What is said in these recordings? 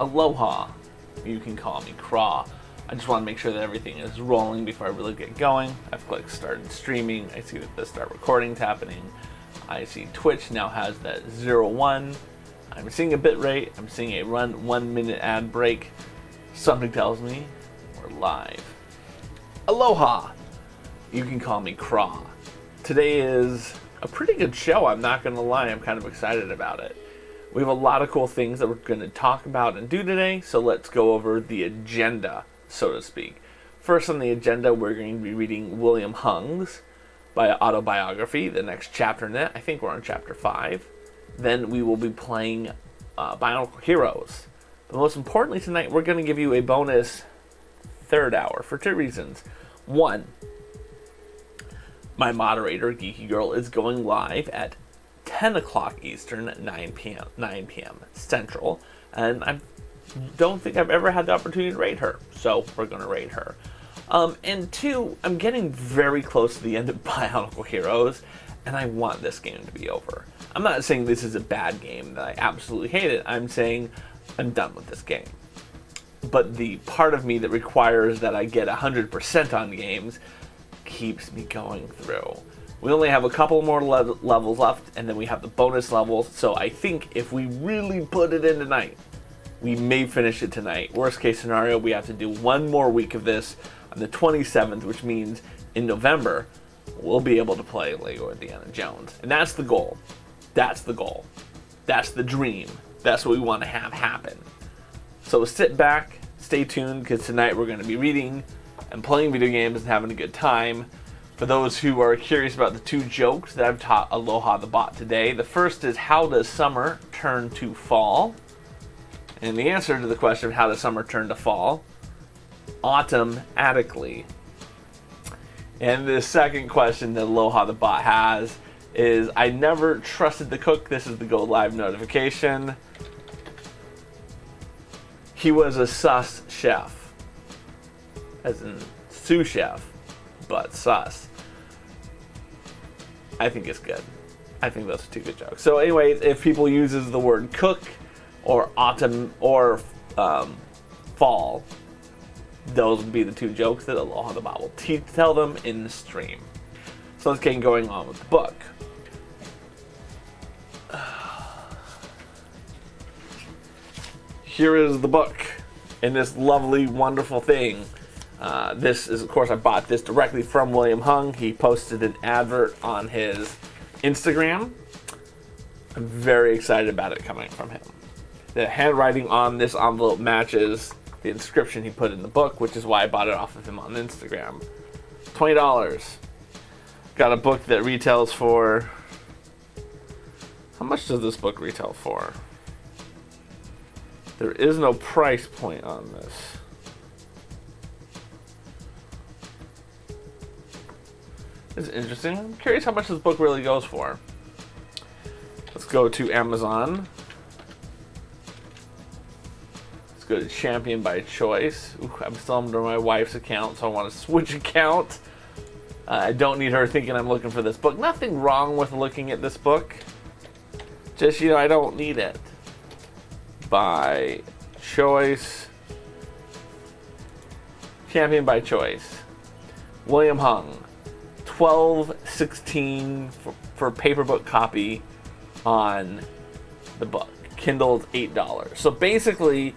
Aloha. You can call me Craw. I just want to make sure that everything is rolling before I really get going. I've clicked started streaming. I see that the start recording's happening. I see Twitch now has that 0-1. I'm seeing a bit rate. I'm seeing a 1 minute ad break. Something tells me we're live. Aloha. You can call me Craw. Today is a pretty good show, I'm not going to lie. I'm kind of excited about it. We have a lot of cool things that we're going to talk about and do today, so let's go over the agenda, so to speak. First on the agenda, we're going to be reading William Hung's autobiography, the next chapter in it. I think we're on chapter 5. Then we will be playing Bionicle Heroes. But most importantly tonight, we're going to give you a bonus third hour for 2 reasons. One, my moderator, Geeky Girl, is going live at 10 o'clock Eastern, 9 p.m. Central, and I don't think I've ever had the opportunity to raid her, so we're going to raid her. And 2, I'm getting very close to the end of Bionicle Heroes, and I want this game to be over. I'm not saying this is a bad game, that I absolutely hate it. I'm saying I'm done with this game. But the part of me that requires that I get 100% on games keeps me going through. We only have a couple more levels left, and then we have the bonus levels, so I think if we really put it in tonight, we may finish it tonight. Worst case scenario, we have to do 1 more week of this on the 27th, which means in November, we'll be able to play LEGO Indiana Jones. And that's the goal. That's the goal. That's the dream. That's what we want to have happen. So sit back, stay tuned, because tonight we're going to be reading and playing video games and having a good time. For those who are curious about the 2 jokes that I've taught Aloha the bot today, the first is, how does summer turn to fall? And the answer to the question of how does summer turn to fall, automatically. And the second question that Aloha the bot has is, I never trusted the cook. This is the go live notification. He was a sus chef, as in sous chef, but sus. I think it's good. I think those are 2 good jokes. So anyways, if people uses the word cook or autumn or fall, those would be the 2 jokes that Aloha the bot will tell them in the stream. So let's get going on with the book. Here is the book in this lovely, wonderful thing. This is, of course, I bought this directly from William Hung. He posted an advert on his Instagram. I'm very excited about it coming from him. The handwriting on this envelope matches the inscription he put in the book, which is why I bought it off of him on Instagram. $20. Got a book that retails for... How much does this book retail for? There is no price point on this. It's interesting. I'm curious how much this book really goes for. Let's go to Amazon. Let's go to Champion by Choice. Ooh, I'm still under my wife's account, so I want to switch account. I don't need her thinking I'm looking for this book. Nothing wrong with looking at this book. Just, I don't need it. By Choice. Champion by Choice. William Hung. $12.16 for a paperback copy on the book. Kindle's $8. So basically,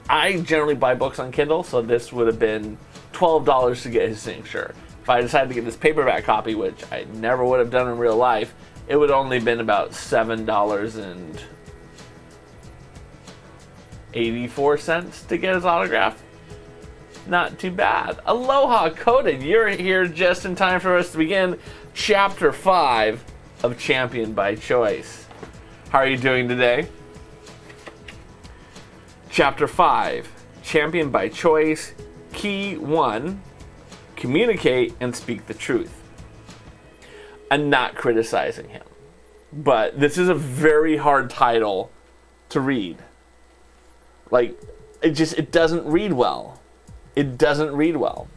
I generally buy books on Kindle, so this would have been $12 to get his signature. If I decided to get this paperback copy, which I never would have done in real life, it would only been about $7.84 to get his autograph. Not too bad. Aloha Coded, you're here just in time for us to begin Chapter 5 of Champion by Choice. How are you doing today? Chapter 5, Champion by Choice, Key 1, Communicate and Speak the Truth. I'm not criticizing him, but this is a very hard title to read. Like, it doesn't read well. It doesn't read well.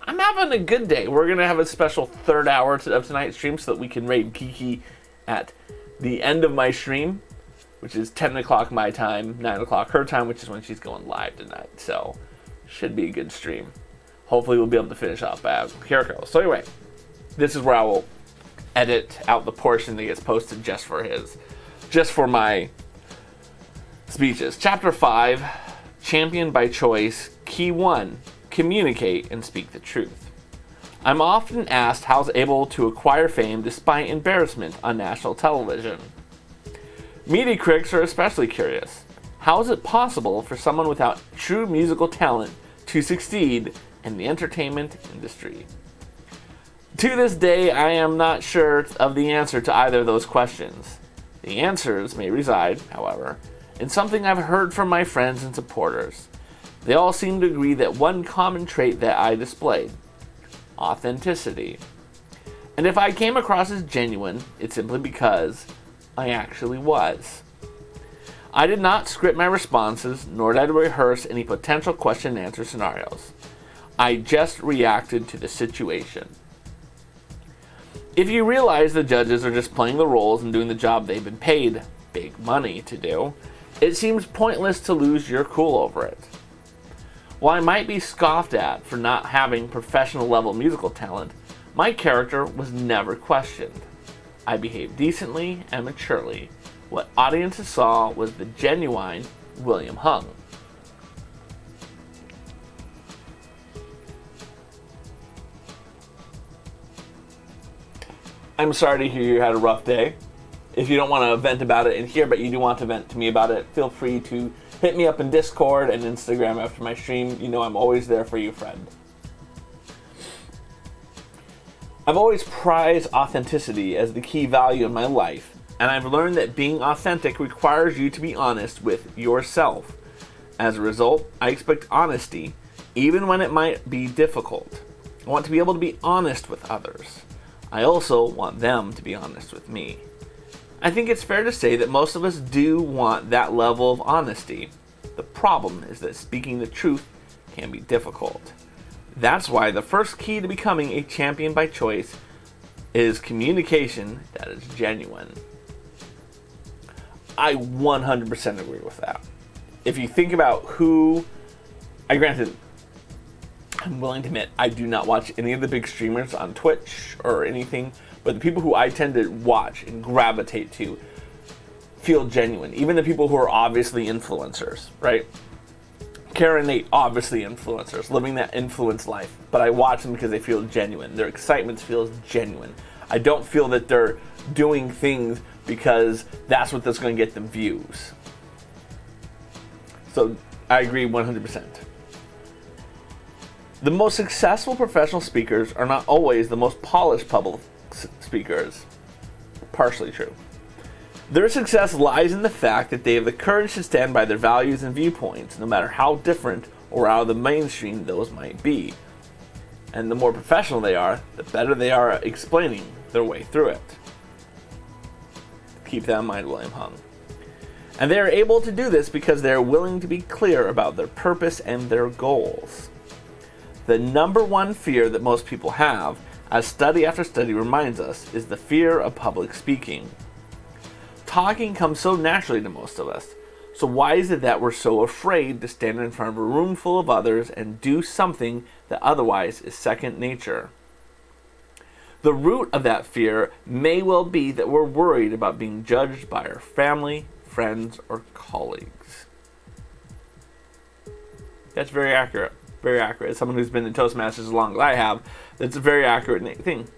I'm having a good day. We're going to have a special third hour of tonight's stream so that we can raid Geeky at the end of my stream. which is 10 o'clock my time, 9 o'clock her time, which is when she's going live tonight. So, should be a good stream. Hopefully we'll be able to finish off Kiriko. So anyway, this is where I will edit out the portion that gets posted just for my speeches. Chapter 5, Champion by Choice, Key 1, Communicate and Speak the Truth. I'm often asked how I was able to acquire fame despite embarrassment on national television. Media critics are especially curious. How is it possible for someone without true musical talent to succeed in the entertainment industry? To this day, I am not sure of the answer to either of those questions. The answers may reside, however, in something I've heard from my friends and supporters. They all seem to agree that one common trait that I displayed: authenticity. And if I came across as genuine, it's simply because I actually was. I did not script my responses, nor did I rehearse any potential question and answer scenarios. I just reacted to the situation. If you realize the judges are just playing the roles and doing the job they've been paid big money to do, it seems pointless to lose your cool over it. While I might be scoffed at for not having professional level musical talent, my character was never questioned. I behaved decently and maturely. What audiences saw was the genuine William Hung. I'm sorry to hear you had a rough day. If you don't want to vent about it in here, but you do want to vent to me about it, feel free to hit me up in Discord and Instagram after my stream. You know I'm always there for you, friend. I've always prized authenticity as the key value in my life, and I've learned that being authentic requires you to be honest with yourself. As a result, I expect honesty, even when it might be difficult. I want to be able to be honest with others. I also want them to be honest with me. I think it's fair to say that most of us do want that level of honesty. The problem is that speaking the truth can be difficult. That's why the first key to becoming a champion by choice is communication that is genuine. I 100% agree with that. If you think about granted, I'm willing to admit I do not watch any of the big streamers on Twitch or anything, but the people who I tend to watch and gravitate to feel genuine. Even the people who are obviously influencers, right? Kara and Nate, obviously influencers, living that influence life. But I watch them because they feel genuine. Their excitement feels genuine. I don't feel that they're doing things because that's what's going to get them views. So I agree 100%. The most successful professional speakers are not always the most polished public speakers. Partially true. Their success lies in the fact that they have the courage to stand by their values and viewpoints, no matter how different or out of the mainstream those might be. And the more professional they are, the better they are at explaining their way through it. Keep that in mind, William Hung. And they are able to do this because they are willing to be clear about their purpose and their goals. The number one fear that most people have, as study after study reminds us, is the fear of public speaking. Talking comes so naturally to most of us, so why is it that we're so afraid to stand in front of a room full of others and do something that otherwise is second nature? The root of that fear may well be that we're worried about being judged by our family, friends, or colleagues. That's very accurate. Very accurate. As someone who's been in Toastmasters as long as I have, that's a very accurate thing.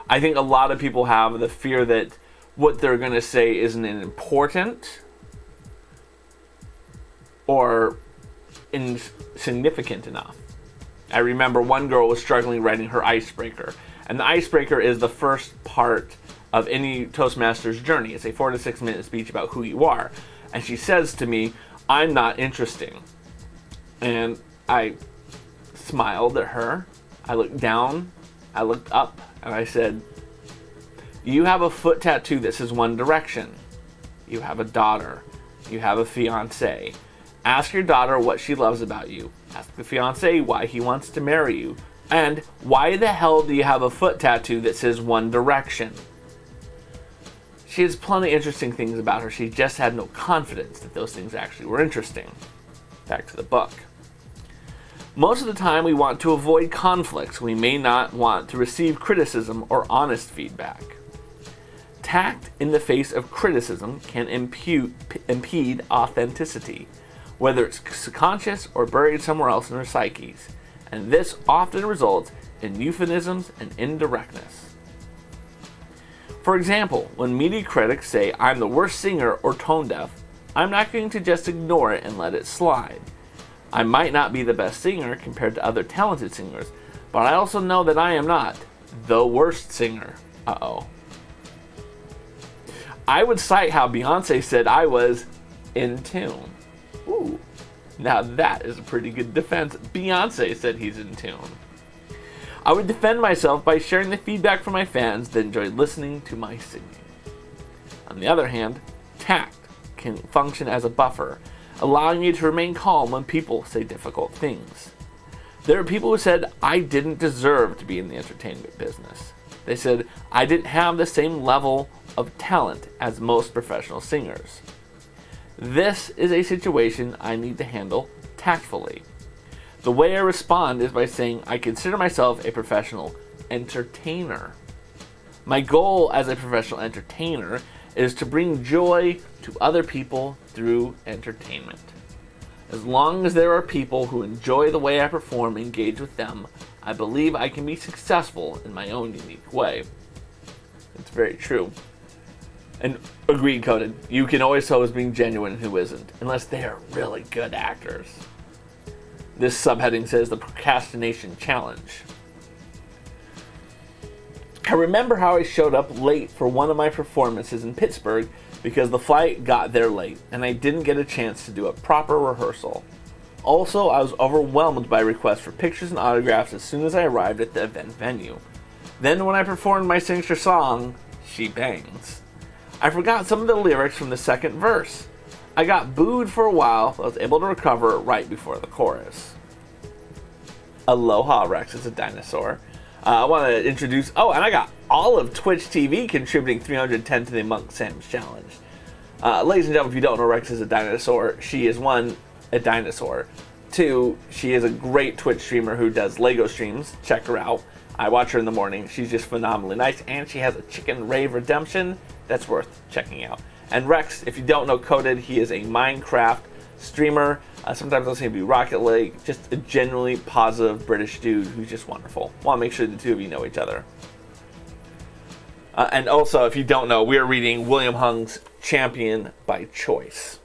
I think a lot of people have the fear that what they're going to say isn't important or insignificant enough. I remember one girl was struggling writing her icebreaker. And the icebreaker is the first part of any Toastmasters journey. It's a 4 to 6 minute speech about who you are. And she says to me, "I'm not interesting." And I smiled at her. I looked down, I looked up, and I said, "You have a foot tattoo that says One Direction. You have a daughter. You have a fiance. Ask your daughter what she loves about you. Ask the fiance why he wants to marry you. And why the hell do you have a foot tattoo that says One Direction?" She has plenty of interesting things about her. She just had no confidence that those things actually were interesting. Back to the book. Most of the time we want to avoid conflicts. We may not want to receive criticism or honest feedback. Tact in the face of criticism can impede authenticity, whether it's subconscious or buried somewhere else in our psyches, and this often results in euphemisms and indirectness. For example, when media critics say I'm the worst singer or tone deaf, I'm not going to just ignore it and let it slide. I might not be the best singer compared to other talented singers, but I also know that I am not the worst singer. I would cite how Beyonce said I was in tune. Ooh, now that is a pretty good defense. Beyonce said he's in tune. I would defend myself by sharing the feedback from my fans that enjoy listening to my singing. On the other hand, tact can function as a buffer, allowing you to remain calm when people say difficult things. There are people who said I didn't deserve to be in the entertainment business. They said I didn't have the same level of talent as most professional singers. This is a situation I need to handle tactfully. The way I respond is by saying I consider myself a professional entertainer. My goal as a professional entertainer is to bring joy to other people through entertainment. As long as there are people who enjoy the way I perform and engage with them, I believe I can be successful in my own unique way. It's very true. And agreed, Coded. You can always tell who's being genuine and who isn't, unless they are really good actors. This subheading says the procrastination challenge. I remember how I showed up late for one of my performances in Pittsburgh because the flight got there late and I didn't get a chance to do a proper rehearsal. Also, I was overwhelmed by requests for pictures and autographs as soon as I arrived at the event venue. Then when I performed my signature song, She Bangs, I forgot some of the lyrics from the second verse. I got booed for a while, but I was able to recover right before the chorus. Aloha, Rex is a dinosaur. I want to introduce... Oh, and I got all of Twitch TV contributing 310 to the Amongst Sam's challenge. Ladies and gentlemen, if you don't know Rex is a dinosaur, she is one, a dinosaur. Two, she is a great Twitch streamer who does Lego streams. Check her out. I watch her in the morning. She's just phenomenally nice, and she has a chicken rave redemption that's worth checking out. And Rex, if you don't know Coded, he is a Minecraft streamer. Sometimes I'll say be Rocket League. Just a genuinely positive British dude who's just wonderful. Want to make sure the two of you know each other. And also, if you don't know, we are reading William Hung's Champion by Choice.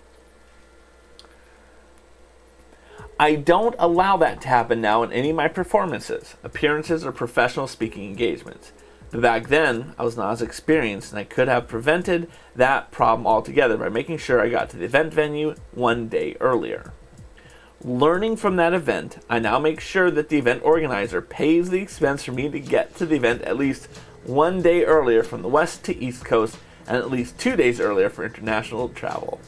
I don't allow that to happen now in any of my performances, appearances, or professional speaking engagements. But back then, I was not as experienced, and I could have prevented that problem altogether by making sure I got to the event venue one day earlier. Learning from that event, I now make sure that the event organizer pays the expense for me to get to the event at least one day earlier from the west to east coast, and at least 2 days earlier for international travel.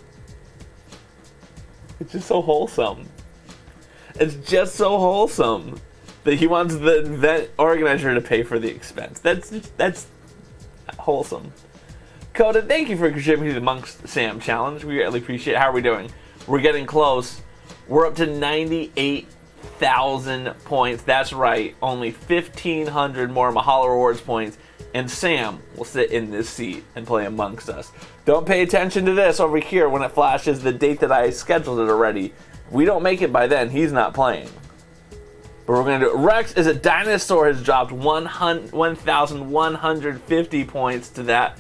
It's just so wholesome. It's just so wholesome that he wants the event organizer to pay for the expense. That's wholesome. Coda, thank you for contributing to the Amongst Sam challenge. We greatly appreciate it. How are we doing? We're getting close. We're up to 98,000 points. That's right. Only 1,500 more Mahalo Rewards points, and Sam will sit in this seat and play amongst us. Don't pay attention to this over here when it flashes the date that I scheduled it already. If we don't make it by then, he's not playing. But we're going to do it. Rex is a dinosaur has dropped 1,150 points to that.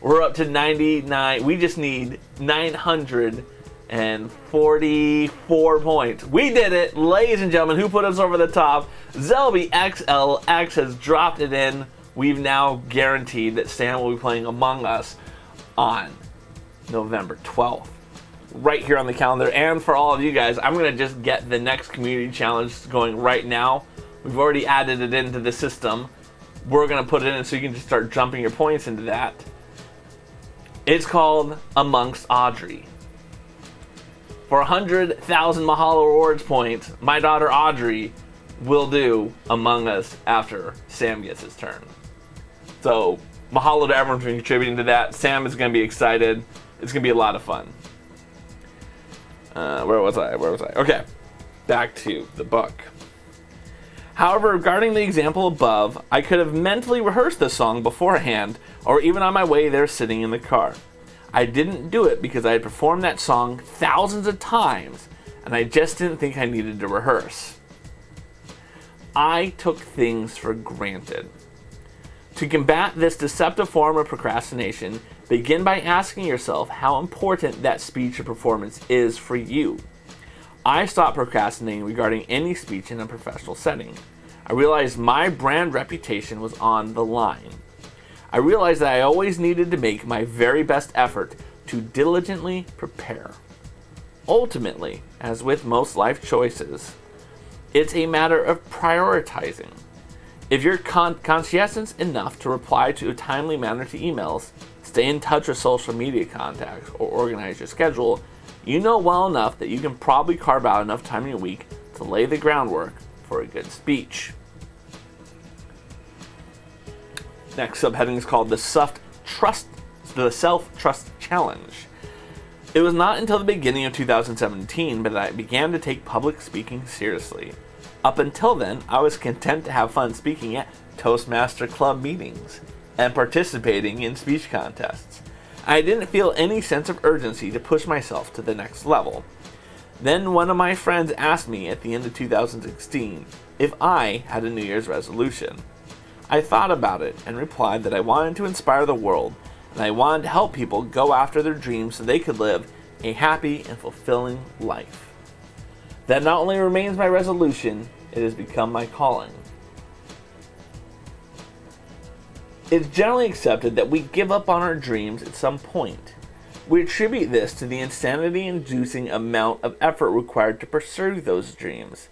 We're up to 99. We just need 944 points. We did it, ladies and gentlemen. Who put us over the top? Zelby XLX has dropped it in. We've now guaranteed that Sam will be playing Among Us on November 12th. Right here on the calendar. And for all of you guys, I'm going to just get the next community challenge going right now. We've already added it into the system. We're going to put it in so you can just start jumping your points into that. It's called Amongst Audrey. For 100,000 Mahalo Rewards points, my daughter Audrey will do Among Us after Sam gets his turn. So Mahalo to everyone for contributing to that. Sam is going to be excited. It's going to be a lot of fun. Where was I? Okay, back to the book. However, regarding the example above, I could have mentally rehearsed the song beforehand, or even on my way there sitting in the car. I didn't do it because I had performed that song thousands of times, and I just didn't think I needed to rehearse. I took things for granted. To combat this deceptive form of procrastination, begin by asking yourself how important that speech or performance is for you. I stopped procrastinating regarding any speech in a professional setting. I realized my brand reputation was on the line. I realized that I always needed to make my very best effort to diligently prepare. Ultimately, as with most life choices, it's a matter of prioritizing. If you're conscientious enough to reply to a timely manner to emails, stay in touch with social media contacts, or organize your schedule, you know well enough that you can probably carve out enough time in your week to lay the groundwork for a good speech. Next subheading is called the Self-Trust Challenge. It was not until the beginning of 2017 that I began to take public speaking seriously. Up until then, I was content to have fun speaking at Toastmaster Club meetings and participating in speech contests. I didn't feel any sense of urgency to push myself to the next level. Then one of my friends asked me at the end of 2016 if I had a New Year's resolution. I thought about it and replied that I wanted to inspire the world and I wanted to help people go after their dreams so they could live a happy and fulfilling life. That not only remains my resolution, it has become my calling. It's generally accepted that we give up on our dreams at some point. We attribute this to the insanity-inducing amount of effort required to pursue those dreams.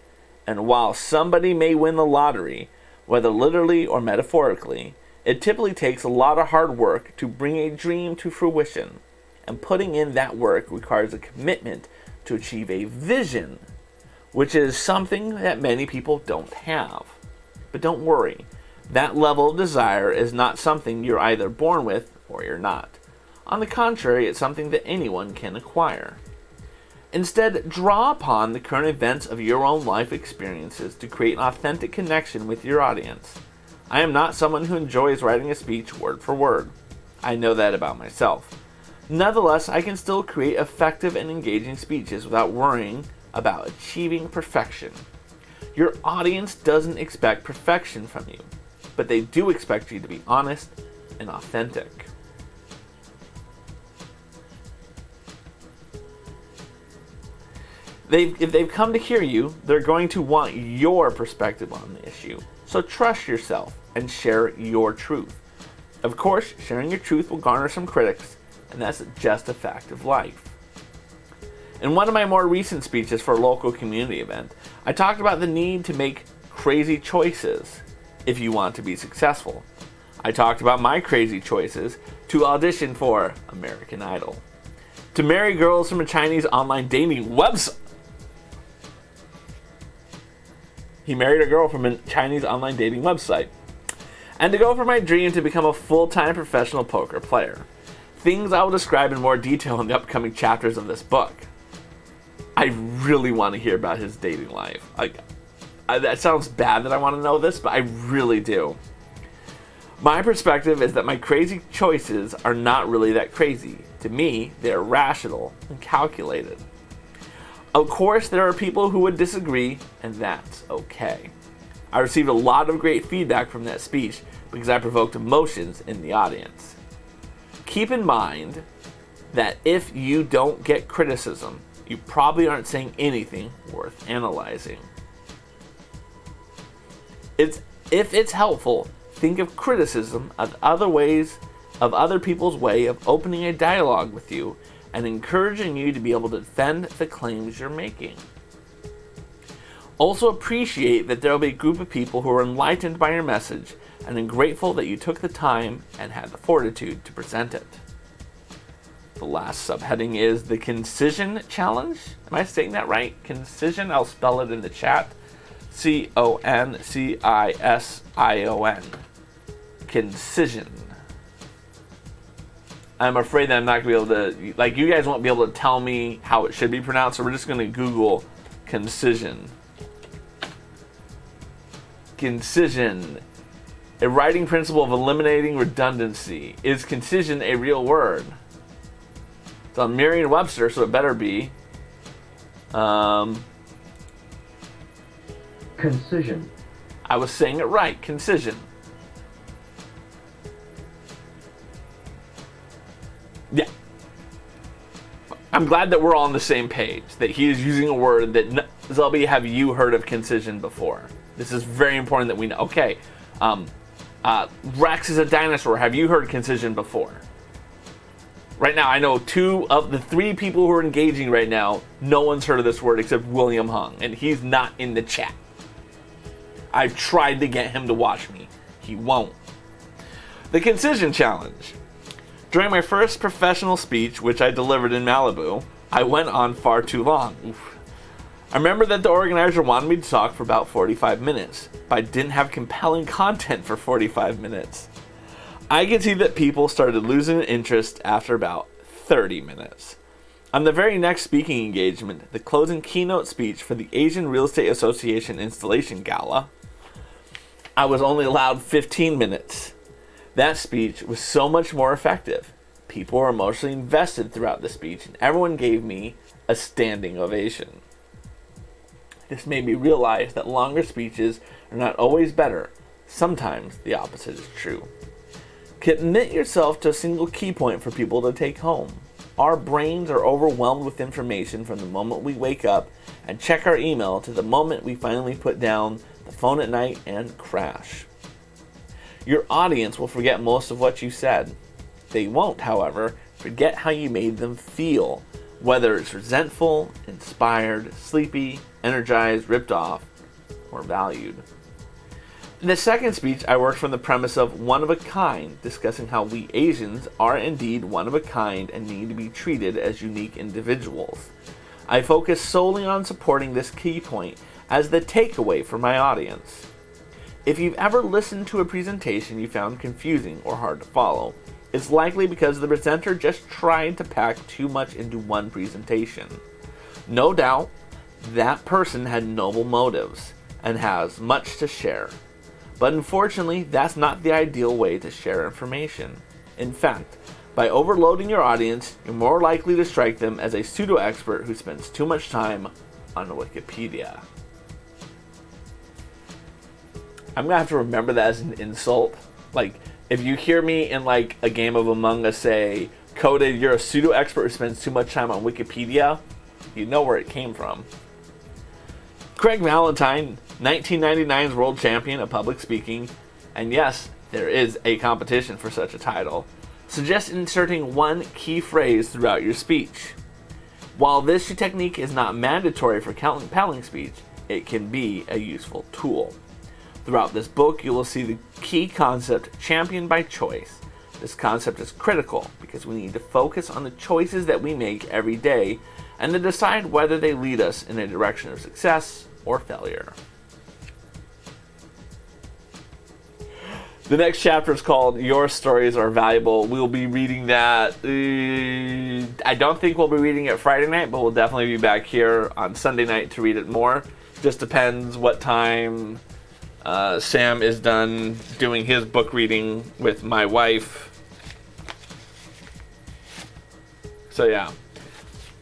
And while somebody may win the lottery, whether literally or metaphorically, it typically takes a lot of hard work to bring a dream to fruition. And putting in that work requires a commitment to achieve a vision, which is something that many people don't have. But don't worry. That level of desire is not something you're either born with or you're not. On the contrary, it's something that anyone can acquire. Instead, draw upon the current events of your own life experiences to create an authentic connection with your audience. I am not someone who enjoys writing a speech word for word. I know that about myself. Nonetheless, I can still create effective and engaging speeches without worrying about achieving perfection. Your audience doesn't expect perfection from you, but they do expect you to be honest and authentic. If they've come to hear you, they're going to want your perspective on the issue. So trust yourself and share your truth. Of course, sharing your truth will garner some critics, and that's just a fact of life. In one of my more recent speeches for a local community event, I talked about the need to make crazy choices if you want to be successful. I talked about my crazy choices to audition for American Idol, to marry girls from a Chinese online dating website. He married a girl from a Chinese online dating website, and to go for my dream to become a full-time professional poker player. Things I will describe in more detail in the upcoming chapters of this book. I really want to hear about his dating life. That sounds bad that I want to know this, but I really do. My perspective is that my crazy choices are not really that crazy. To me, they're rational and calculated. Of course, there are people who would disagree, and that's okay. I received a lot of great feedback from that speech because I provoked emotions in the audience. Keep in mind that if you don't get criticism, you probably aren't saying anything worth analyzing. If it's helpful, think of criticism as other people's way of opening a dialogue with you and encouraging you to be able to defend the claims you're making. Also appreciate that there will be a group of people who are enlightened by your message and are grateful that you took the time and had the fortitude to present it. The last subheading is the Concision Challenge. Am I saying that right? Concision, I'll spell it in the chat. Concision. Concision. I'm afraid that I'm not going to be able to, like, you guys won't be able to tell me how it should be pronounced, so we're just going to Google concision. Concision. A writing principle of eliminating redundancy. Is concision a real word? It's on Merriam-Webster, so it better be. Concision. I was saying it right. Concision. Yeah. I'm glad that we're all on the same page. That he is using a word that... Zelby, have you heard of concision before? This is very important that we know. Okay. Rex is a dinosaur. Have you heard concision before? Right now, I know 2 of the 3 people who are engaging right now, no one's heard of this word except William Hung, and he's not in the chat. I've tried to get him to watch me. He won't. The concision challenge. During my first professional speech, which I delivered in Malibu, I went on far too long. Oof. I remember that the organizer wanted me to talk for about 45 minutes, but I didn't have compelling content for 45 minutes. I could see that people started losing interest after about 30 minutes. On the very next speaking engagement, the closing keynote speech for the Asian Real Estate Association Installation Gala, I was only allowed 15 minutes. That speech was so much more effective. People were emotionally invested throughout the speech, and everyone gave me a standing ovation. This made me realize that longer speeches are not always better. Sometimes the opposite is true. Commit yourself to a single key point for people to take home. Our brains are overwhelmed with information from the moment we wake up and check our email to the moment we finally put down the phone at night and crash. Your audience will forget most of what you said. They won't, however, forget how you made them feel, whether it's resentful, inspired, sleepy, energized, ripped off, or valued. In the second speech, I worked from the premise of one of a kind, discussing how we Asians are indeed one of a kind and need to be treated as unique individuals. I focused solely on supporting this key point as the takeaway for my audience. If you've ever listened to a presentation you found confusing or hard to follow, it's likely because the presenter just tried to pack too much into one presentation. No doubt, that person had noble motives and has much to share. But unfortunately, that's not the ideal way to share information. In fact, by overloading your audience, you're more likely to strike them as a pseudo-expert who spends too much time on Wikipedia. I'm gonna have to remember that as an insult. Like, if you hear me in like a game of Among Us say, "Coded, you're a pseudo-expert who spends too much time on Wikipedia," you know where it came from. Craig Valentine, 1999's world champion of public speaking, and yes, there is a competition for such a title, suggests inserting one key phrase throughout your speech. While this technique is not mandatory for compelling speech, it can be a useful tool. Throughout this book, you will see the key concept championed by choice. This concept is critical because we need to focus on the choices that we make every day and to decide whether they lead us in a direction of success or failure. The next chapter is called Your Stories Are Valuable. We'll be reading that. I don't think we'll be reading it Friday night, but we'll definitely be back here on Sunday night to read it more. Just depends what time Sam is done doing his book reading with my wife. So yeah,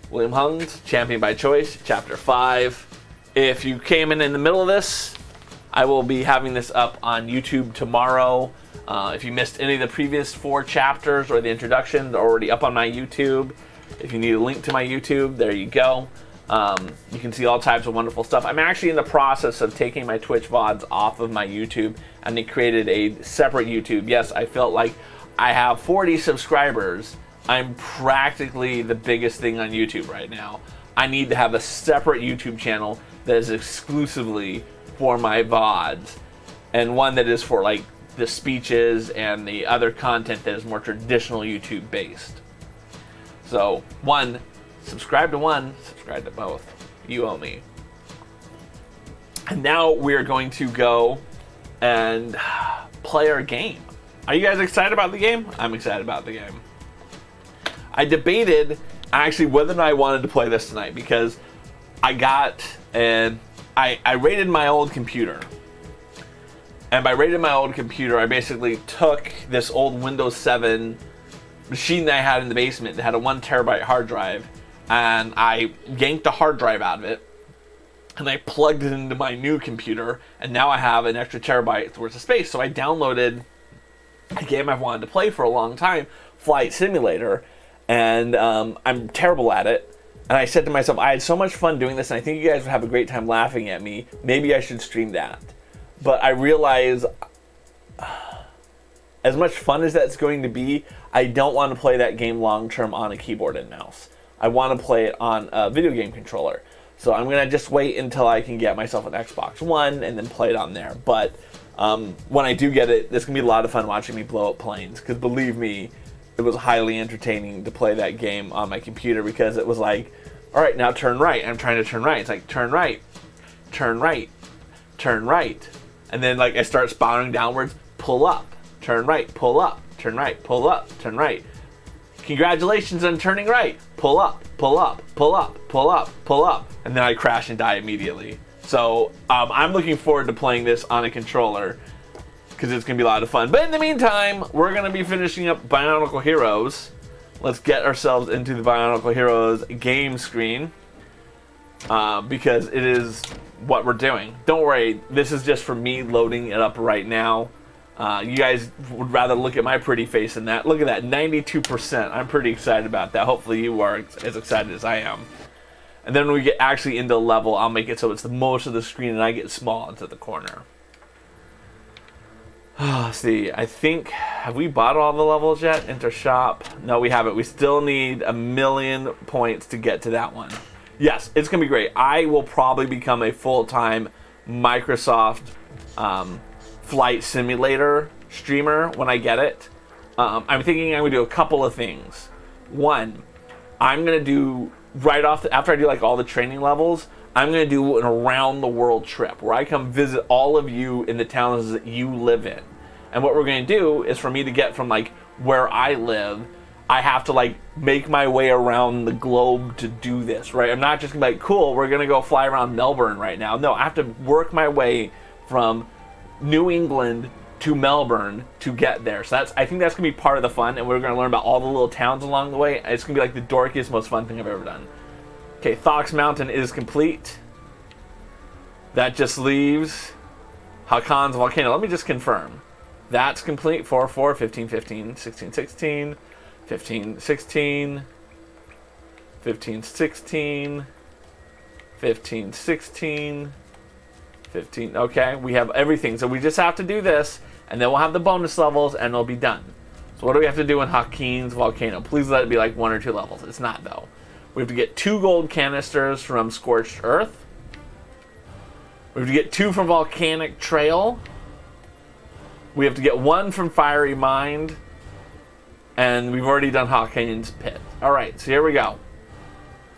William Hung's Champion by Choice, Chapter 5. If you came in the middle of this, I will be having this up on YouTube tomorrow. If you missed any of the previous 4 chapters or the introduction, they're already up on my YouTube. If you need a link to my YouTube, there you go. You can see all types of wonderful stuff. I'm actually in the process of taking my Twitch VODs off of my YouTube, and they created a separate YouTube. Yes, I felt like I have 40 subscribers. I'm practically the biggest thing on YouTube right now. I need to have a separate YouTube channel that is exclusively for my VODs, and one that is for like the speeches and the other content that is more traditional YouTube based. So subscribe to one, subscribe to both. You owe me. And now we're going to go and play our game. Are you guys excited about the game? I'm excited about the game. I debated actually whether or not I wanted to play this tonight because I rated my old computer. And by rating my old computer, I basically took this old Windows 7 machine that I had in the basement that had a 1 terabyte hard drive, and I yanked the hard drive out of it, and I plugged it into my new computer, and now I have an extra terabyte worth of space. So I downloaded a game I've wanted to play for a long time, Flight Simulator, and I'm terrible at it. And I said to myself, I had so much fun doing this, and I think you guys would have a great time laughing at me. Maybe I should stream that. But I realize, as much fun as that's going to be, I don't want to play that game long term on a keyboard and mouse. I want to play it on a video game controller. So I'm going to just wait until I can get myself an Xbox One and then play it on there. But when I do get it, it's going to be a lot of fun watching me blow up planes. Because believe me, it was highly entertaining to play that game on my computer, because it was like, all right, now turn right. I'm trying to turn right. It's like, turn right, turn right, turn right. And then like I start spiraling downwards, pull up, turn right, pull up, turn right, pull up, turn right. Congratulations on turning right. Pull up, pull up, pull up, pull up, pull up. And then I crash and die immediately. So I'm looking forward to playing this on a controller, because it's going to be a lot of fun. But in the meantime, we're going to be finishing up Bionicle Heroes. Let's get ourselves into the Bionicle Heroes game screen, because it is what we're doing. Don't worry, this is just for me loading it up right now. You guys would rather look at my pretty face than that. Look at that, 92%. I'm pretty excited about that. Hopefully you are as excited as I am. And then when we get actually into the level, I'll make it so it's the most of the screen and I get small into the corner. Let's see, I think, have we bought all the levels yet? Enter shop. No, we haven't. We still need 1,000,000 points to get to that one. Yes, it's going to be great. I will probably become a full-time Microsoft Flight Simulator streamer when I get it. I'm thinking I'm going to do a couple of things. One, I'm going to do, right off, after I do like all the training levels, I'm going to do an around-the-world trip where I come visit all of you in the towns that you live in. And what we're going to do is, for me to get from like where I live, I have to like make my way around the globe to do this, right? I'm not just going to be like, cool, we're going to go fly around Melbourne right now. No, I have to work my way from New England to Melbourne to get there. So I think that's going to be part of the fun, and we're going to learn about all the little towns along the way. It's going to be like the dorkiest, most fun thing I've ever done. Okay, Thox Mountain is complete. That just leaves Hakan's Volcano. Let me just confirm. That's complete. 4-4, 15-15, 16-16, 15-16, 15-16, 15-16, 15. Okay, we have everything. So we just have to do this, and then we'll have the bonus levels, and it'll be done. So what do we have to do in Hakan's Volcano? Please let it be like 1 or 2 levels. It's not, though. We have to get 2 gold canisters from Scorched Earth. We have to get 2 from Volcanic Trail. We have to get 1 from Fiery Mind. And we've already done Hakan's Pit. Alright, so here we go.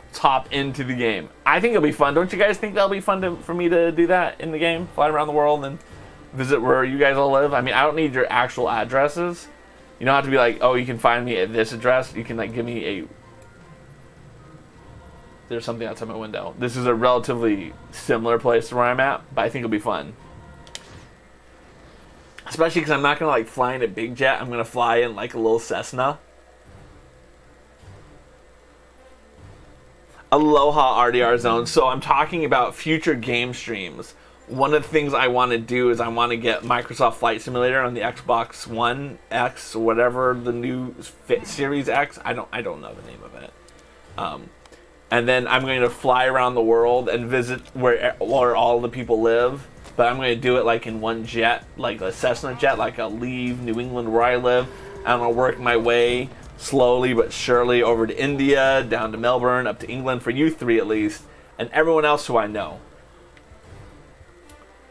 Let's hop into the game. I think it'll be fun. Don't you guys think that'll be fun for me to do that in the game? Fly around the world and visit where you guys all live? I mean, I don't need your actual addresses. You don't have to be like, oh, you can find me at this address. You can like give me a... There's something outside my window. This is a relatively similar place to where I'm at, but I think it'll be fun. Especially because I'm not going to like fly in a big jet. I'm going to fly in like a little Cessna. Aloha RDR Zone. So I'm talking about future game streams. One of the things I want to do is I want to get Microsoft Flight Simulator on the Xbox One X, or whatever the new Series X. I don't know the name of it. And then I'm going to fly around the world and visit where all the people live. But I'm going to do it like in one jet, like a Cessna jet, like I'll leave New England where I live. And I'm going to work my way slowly but surely over to India, down to Melbourne, up to England, for you 3 at least, and everyone else who I know.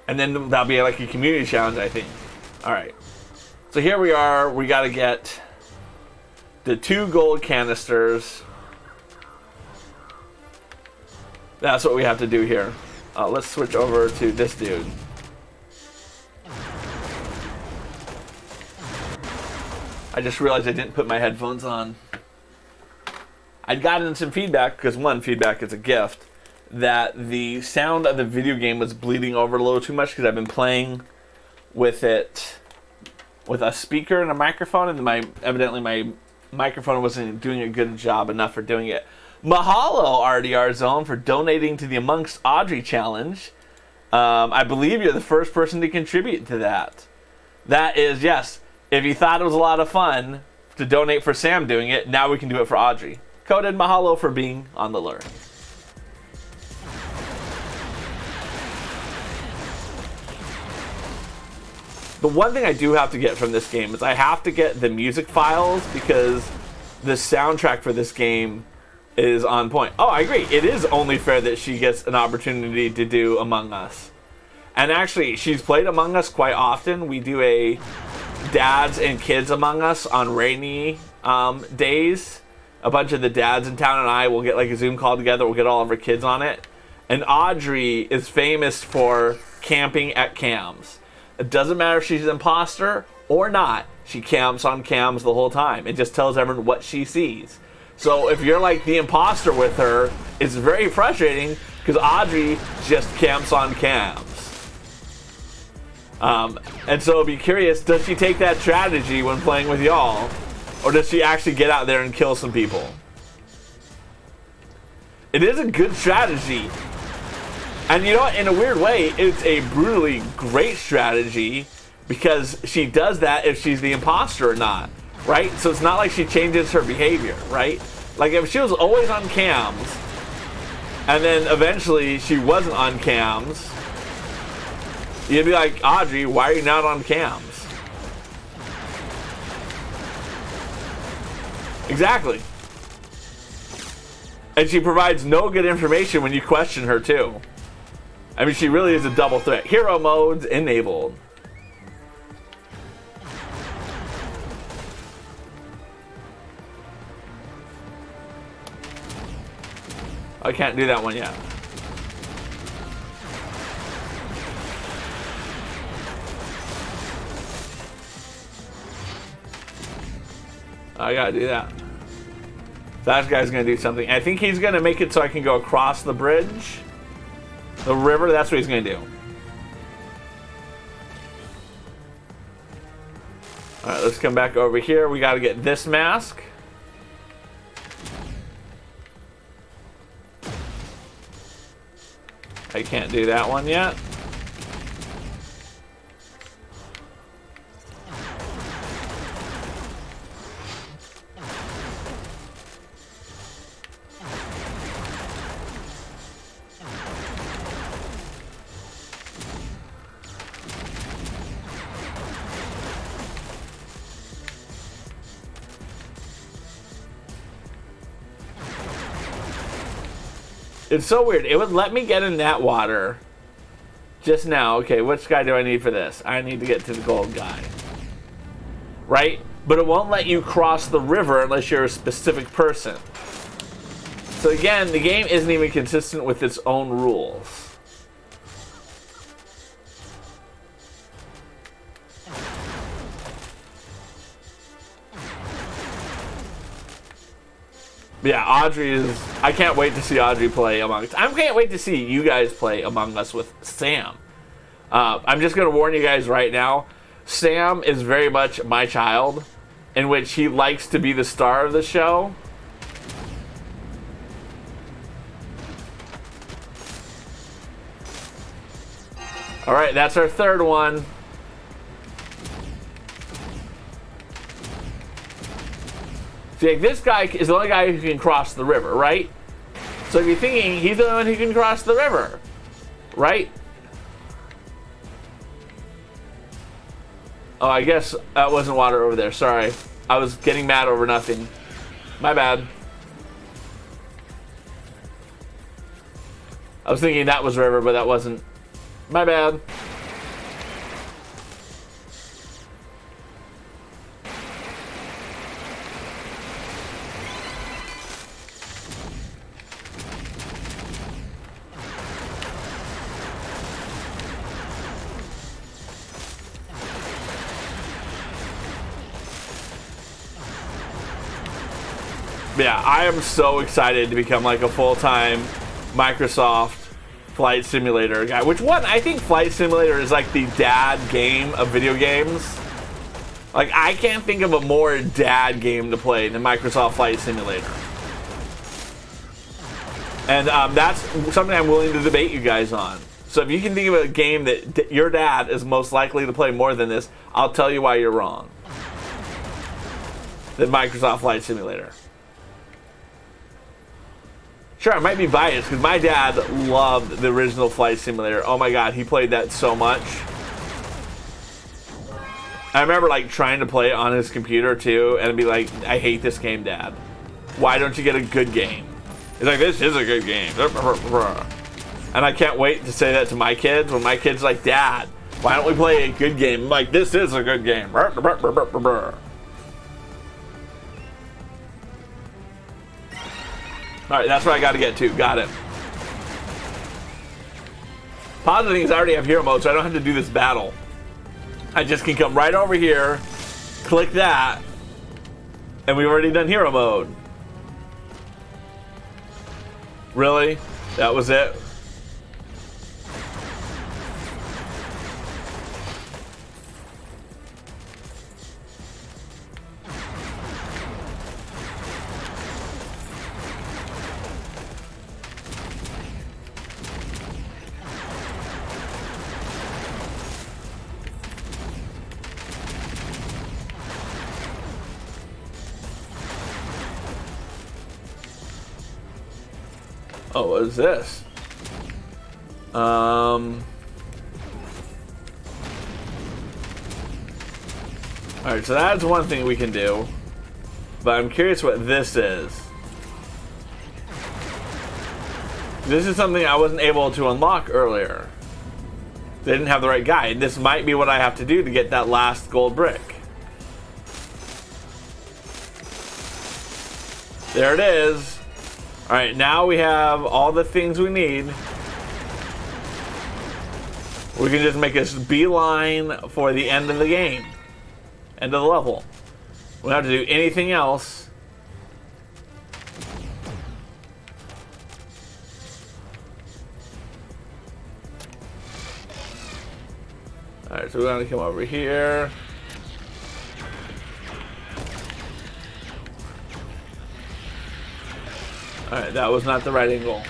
And then that'll be like a community challenge, I think. Alright. So here we are. We got to get the 2 gold canisters. That's what we have to do here. Let's switch over to this dude. I just realized I didn't put my headphones on. I'd gotten some feedback, because one, feedback is a gift, that the sound of the video game was bleeding over a little too much because I've been playing with it with a speaker and a microphone, and evidently my microphone wasn't doing a good job enough for doing it. Mahalo, RDR Zone, for donating to the Amongst Audrey challenge. I believe you're the first person to contribute to that. That is, yes, if you thought it was a lot of fun to donate for Sam doing it, now we can do it for Audrey. Coded mahalo for being on the lure. The one thing I do have to get from this game is I have to get the music files, because the soundtrack for this game is on point. Oh, I agree. It is only fair that she gets an opportunity to do Among Us. And actually, she's played Among Us quite often. We do a dads and kids Among Us on rainy days. A bunch of the dads in town and I will get like a Zoom call together. We'll get all of our kids on it. And Audrey is famous for camping at cams. It doesn't matter if she's an imposter or not. She camps on cams the whole time. It just tells everyone what she sees. So if you're like the imposter with her, it's very frustrating because Audrey just camps on cams. And so be curious, does she take that strategy when playing with y'all? Or does she actually get out there and kill some people? It is a good strategy. And you know what, in a weird way, it's a brutally great strategy because she does that if she's the imposter or not, right? So it's not like she changes her behavior, right? Like if she was always on cams and then eventually she wasn't on cams, you'd be like, Audrey, why are you not on cams? Exactly. And she provides no good information when you question her too. I mean, she really is a double threat. Hero modes enabled. I can't do that one yet. I gotta do that. That guy's gonna do something. I think he's gonna make it so I can go across the bridge. The river, that's what he's going to do. Alright, let's come back over here. We got to get this mask. I can't do that one yet. It's so weird. It would let me get in that water just now. Okay, which guy do I need for this? I need to get to the gold guy. Right? But it won't let you cross the river unless you're a specific person. So again, the game isn't even consistent with its own rules. Yeah, Audrey is... I can't wait to see Audrey play Among Us. I can't wait to see you guys play Among Us with Sam. I'm just going to warn you guys right now. Sam is very much my child, in which he likes to be the star of the show. Alright, that's our third one. See, like, this guy is the only guy who can cross the river, right? So if you're thinking he's the only one who can cross the river, right? Oh, I guess that wasn't water over there. Sorry. I was getting mad over nothing. My bad. I was thinking that was river, but that wasn't. My bad. Yeah, I am so excited to become like a full-time Microsoft Flight Simulator guy. Which one? I think Flight Simulator is like the dad game of video games. Like, I can't think of a more dad game to play than Microsoft Flight Simulator. And that's something I'm willing to debate you guys on. So if you can think of a game that your dad is most likely to play more than this, I'll tell you why you're wrong. Than Microsoft Flight Simulator. Sure, I might be biased because my dad loved the original Flight Simulator. Oh my god, he played that so much. I remember like trying to play it on his computer too and be like, I hate this game, Dad. Why don't you get a good game? He's like, this is a good game. And I can't wait to say that to my kids when my kids like, Dad, why don't we play a good game? I'm like, this is a good game. Alright, that's what I gotta get to. Got it. Positive thing is I already have hero mode, so I don't have to do this battle. I just can come right over here, click that, and we've already done hero mode. Really? That was it? Oh, what is this? Alright, so that's one thing we can do. But I'm curious what this is. This is something I wasn't able to unlock earlier. They didn't have the right guide. This might be what I have to do to get that last gold brick. There it is. Alright, now we have all the things we need. We can just make a beeline for the end of the game. End of the level. We don't have to do anything else. Alright, so we're gonna come over here. Alright, that was not the right angle.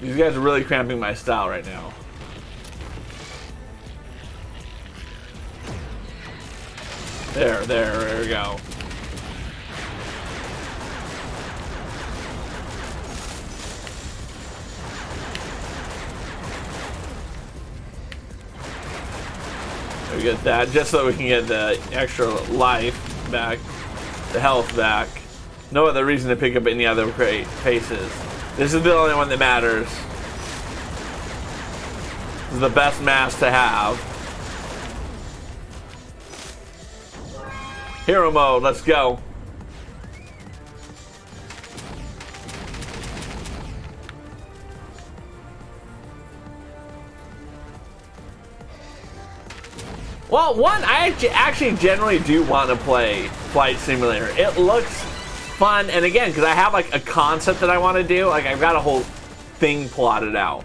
These guys are really cramping my style right now. There we go. We get that just so we can get the extra life back, the health back. No other reason to pick up any other faces. This is the only one that matters. This is the best mask to have. Hero mode, let's go. Well, one, I actually generally do want to play Flight Simulator. It looks fun, and again, because I have like a concept that I want to do, like I've got a whole thing plotted out.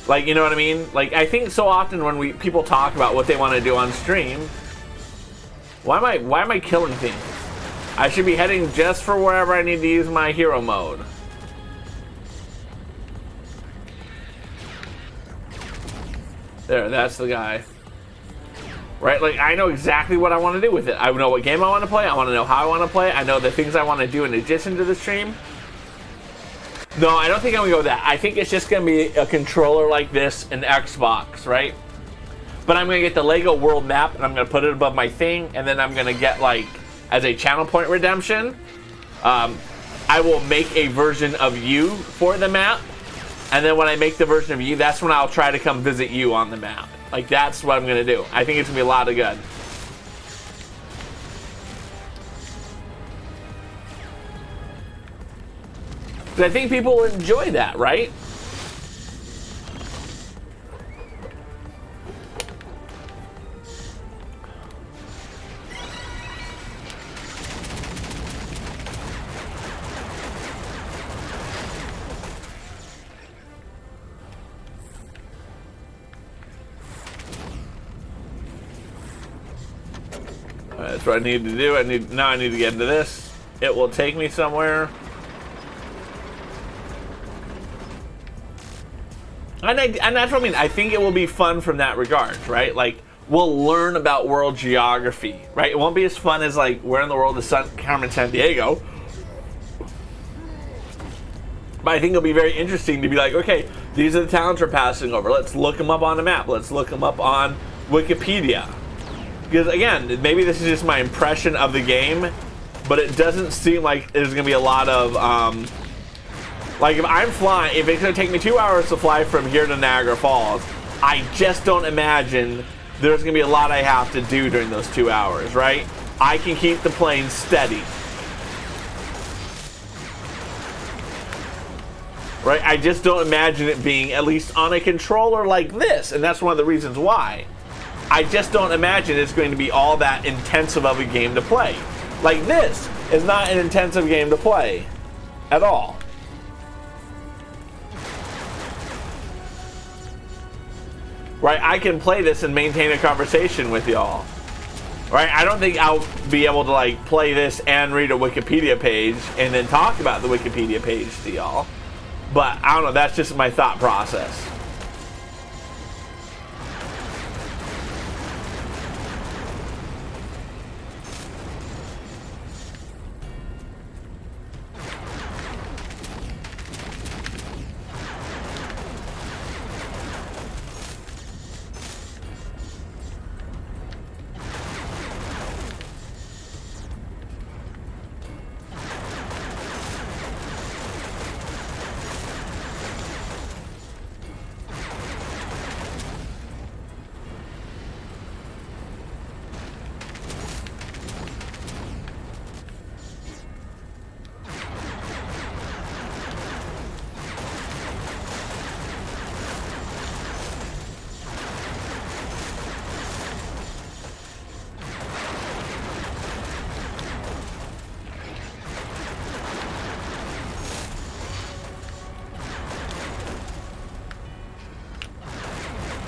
Like, you know what I mean? Like, I think so often when people talk about what they want to do on stream, why am I killing things? I should be heading just for wherever I need to use my hero mode. There, that's the guy. Right? Like, I know exactly what I want to do with it. I know what game I want to play. I want to know how I want to play. I know the things I want to do in addition to the stream. No, I don't think I'm going to go with that. I think it's just going to be a controller like this, an Xbox, right? But I'm going to get the Lego World map, and I'm going to put it above my thing, and then I'm going to get, like, as a channel point redemption, I will make a version of you for the map, and then when I make the version of you, that's when I'll try to come visit you on the map. Like, that's what I'm going to do. I think it's going to be a lot of good. I think people will enjoy that, right? That's what I need to do. Now I need to get into this. It will take me somewhere. And that's what I mean. I think it will be fun from that regard, right? Like, we'll learn about world geography, right? It won't be as fun as, like, where in the world is Carmen Sandiego. But I think it'll be very interesting to be like, okay, these are the towns we're passing over. Let's look them up on the map. Let's look them up on Wikipedia. Because, again, maybe this is just my impression of the game, but it doesn't seem like there's going to be a lot of, like, if I'm flying, if it's going to take me 2 hours to fly from here to Niagara Falls, I just don't imagine there's going to be a lot I have to do during those 2 hours, right? I can keep the plane steady. Right? I just don't imagine it being, at least on a controller like this, and that's one of the reasons why. I just don't imagine it's going to be all that intensive of a game to play. Like, this is not an intensive game to play at all. Right? I can play this and maintain a conversation with y'all. Right? I don't think I'll be able to, like, play this and read a Wikipedia page and then talk about the Wikipedia page to y'all. But I don't know, that's just my thought process.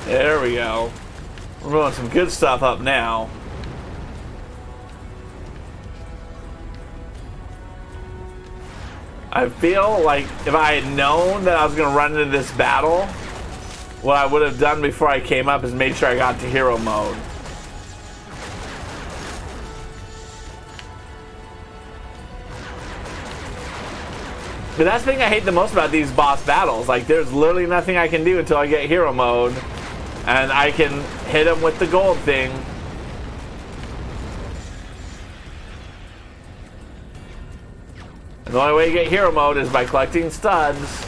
There we go. We're doing some good stuff up now. I feel like if I had known that I was going to run into this battle, what I would have done before I came up is made sure I got to hero mode. But that's the thing I hate the most about these boss battles. Like, there's literally nothing I can do until I get hero mode. And I can hit him with the gold thing. And the only way you get hero mode is by collecting studs.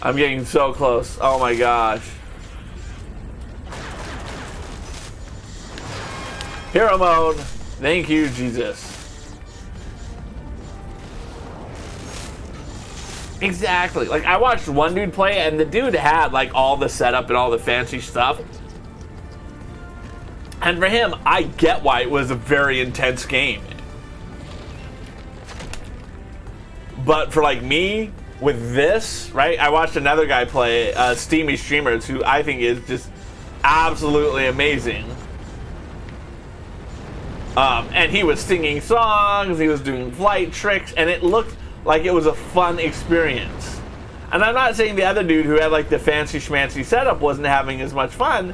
I'm getting so close. Oh my gosh. Hero mode. Thank you, Jesus. Exactly. Like, I watched one dude play, and the dude had, like, all the setup and all the fancy stuff. And for him, I get why it was a very intense game. But for, like, me, with this, right? I watched another guy play, Steamy Streamers, who I think is just absolutely amazing. And he was singing songs, he was doing flight tricks, and it looked like it was a fun experience. And I'm not saying the other dude who had like the fancy schmancy setup wasn't having as much fun.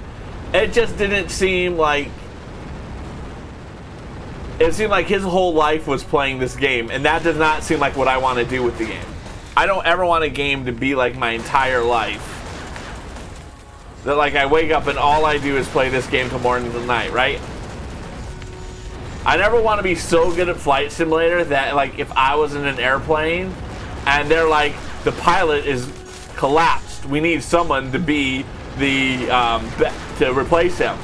It just didn't seem like... It seemed like his whole life was playing this game, and that does not seem like what I want to do with the game. I don't ever want a game to be like my entire life. That like I wake up and all I do is play this game till morning till night, right? I never want to be so good at Flight Simulator that, like, if I was in an airplane and they're like, the pilot is collapsed, we need someone to be the, to replace him,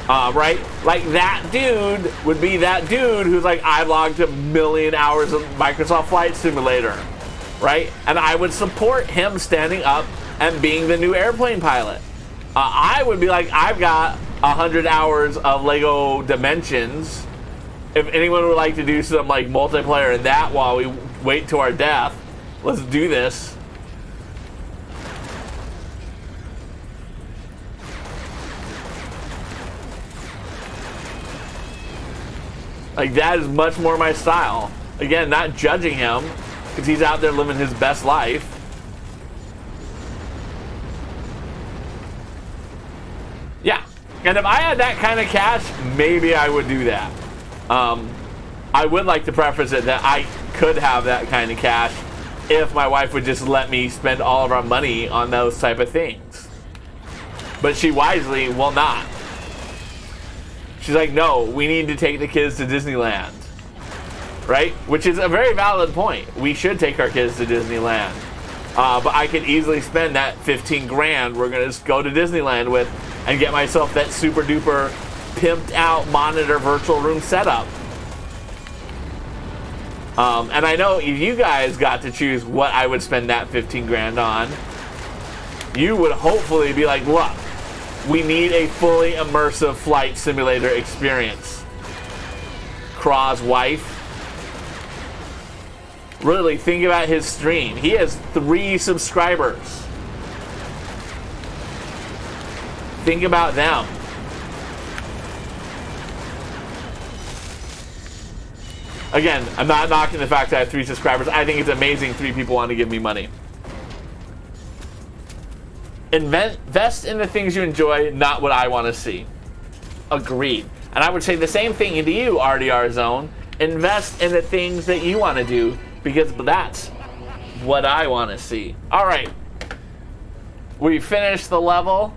right? Like, that dude would be that dude who's like, I logged 1,000,000 hours of Microsoft Flight Simulator, right? And I would support him standing up and being the new airplane pilot. I would be like, I've got 100 hours of Lego Dimensions. If anyone would like to do some like multiplayer in that while we wait to our death, let's do this. Like, that is much more my style. Again, not judging him, because he's out there living his best life. Yeah. And if I had that kind of cash, maybe I would do that. I would like to preface it that I could have that kind of cash if my wife would just let me spend all of our money on those type of things. But she wisely will not. She's like, no, we need to take the kids to Disneyland. Right? Which is a very valid point. We should take our kids to Disneyland. But I could easily spend that 15 grand we're going to go to Disneyland with and get myself that super duper pimped out monitor virtual room setup. And I know if you guys got to choose what I would spend that 15 grand on, you would hopefully be like, look, we need a fully immersive flight simulator experience. Craw's wife. Really, think about his stream. He has 3 subscribers. Think about them. Again, I'm not knocking the fact that I have 3 subscribers. I think it's amazing 3 people want to give me money. Invest in the things you enjoy, not what I want to see. Agreed. And I would say the same thing to you, RDR Zone. Invest in the things that you want to do, because that's what I want to see. All right. We finished the level.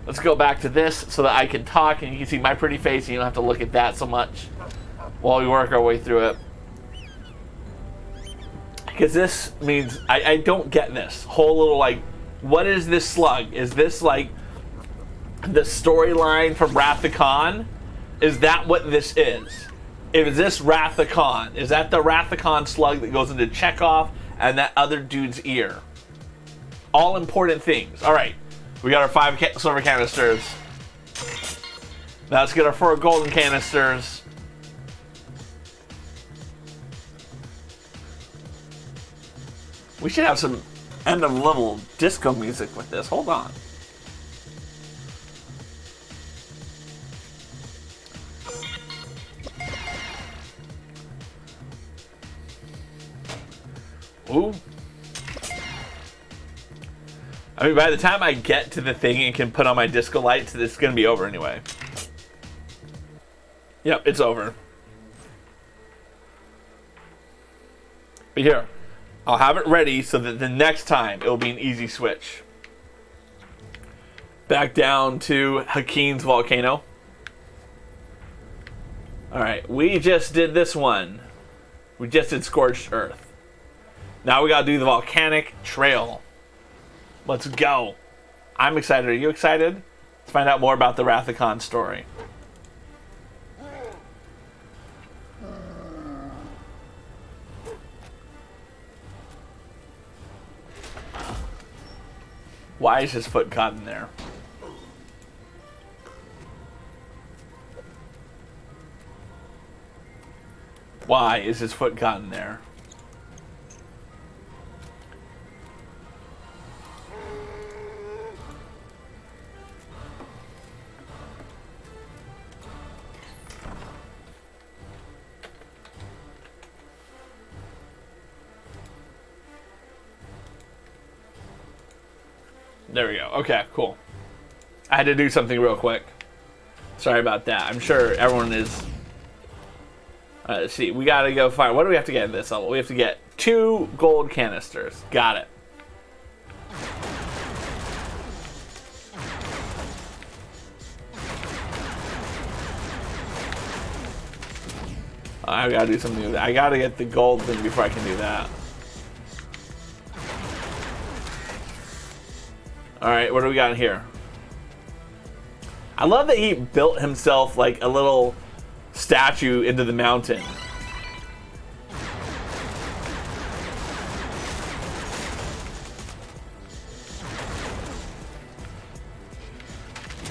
Let's go back to this so that I can talk and you can see my pretty face and you don't have to look at that so much while we work our way through it. Because this means I don't get this whole little, like, what is this slug? Is this like the storyline from Wrath of Khan? Is that what this is? Is this Wrath of Khan? Is that the Wrath of Khan slug that goes into Chekhov and that other dude's ear? All important things. All right. We got our 5 silver canisters. Now let's get our 4 golden canisters. We should have some end of level disco music with this. Hold on. Ooh. I mean, by the time I get to the thing and can put on my disco lights, it's going to be over anyway. Yep, it's over. But here, I'll have it ready so that the next time it will be an easy switch. Back down to Hakeem's volcano. Alright, we just did this one. We just did Scorched Earth. Now we gotta do the Volcanic Trail. Let's go. I'm excited. Are you excited? Let's find out more about the Wrath of Khan story. Why is his foot caught in there? Why is his foot caught in there? There we go. Okay, cool. I had to do something real quick. Sorry about that. I'm sure everyone is... let's see. We gotta go find... What do we have to get at this level? We have to get 2 gold canisters. Got it. I gotta do something with that. I gotta get the gold thing before I can do that. Alright, what do we got in here? I love that he built himself like a little statue into the mountain.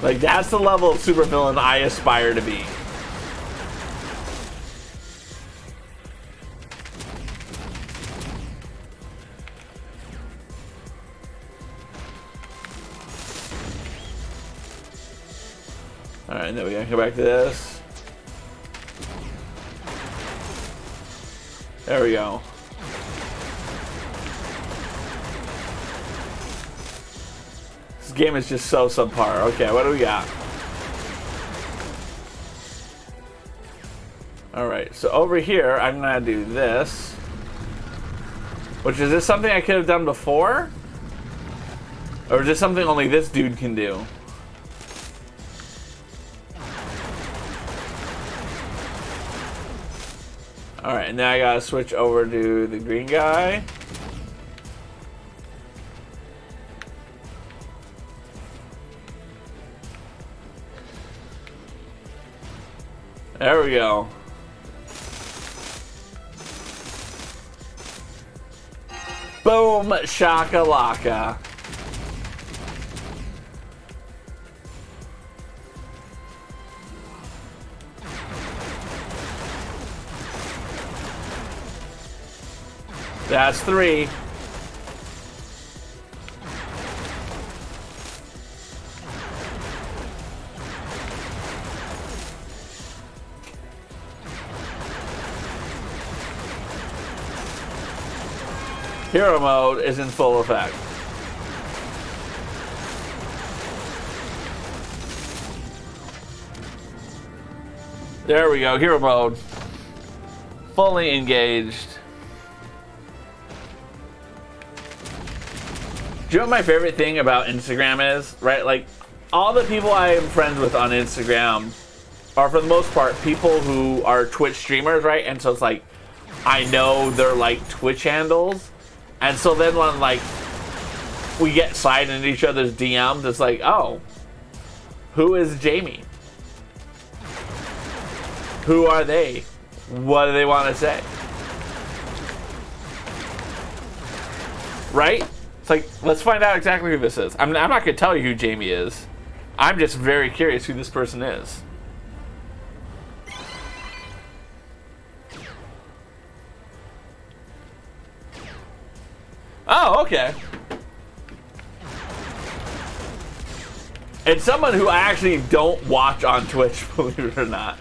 Like, that's the level of supervillain I aspire to be. Alright, then we gotta go back to this. There we go. This game is just so subpar. Okay, what do we got? Alright, so over here, I'm gonna do this. Which, is this something I could have done before? Or is this something only this dude can do? Alright, now I gotta switch over to the green guy. There we go. Boom, shakalaka. That's 3. Hero mode is in full effect. There we go, hero mode. Fully engaged. Do you know what my favorite thing about Instagram is? Right, like, all the people I am friends with on Instagram are, for the most part, people who are Twitch streamers, right? And so it's like, I know their, like, Twitch handles. And so then when, like, we get sliding into each other's DMs, it's like, oh, who is Jamie? Who are they? What do they want to say? Right? It's like, let's find out exactly who this is. I'm not going to tell you who Jamie is. I'm just very curious who this person is. Oh, okay. It's someone who I actually don't watch on Twitch, believe it or not.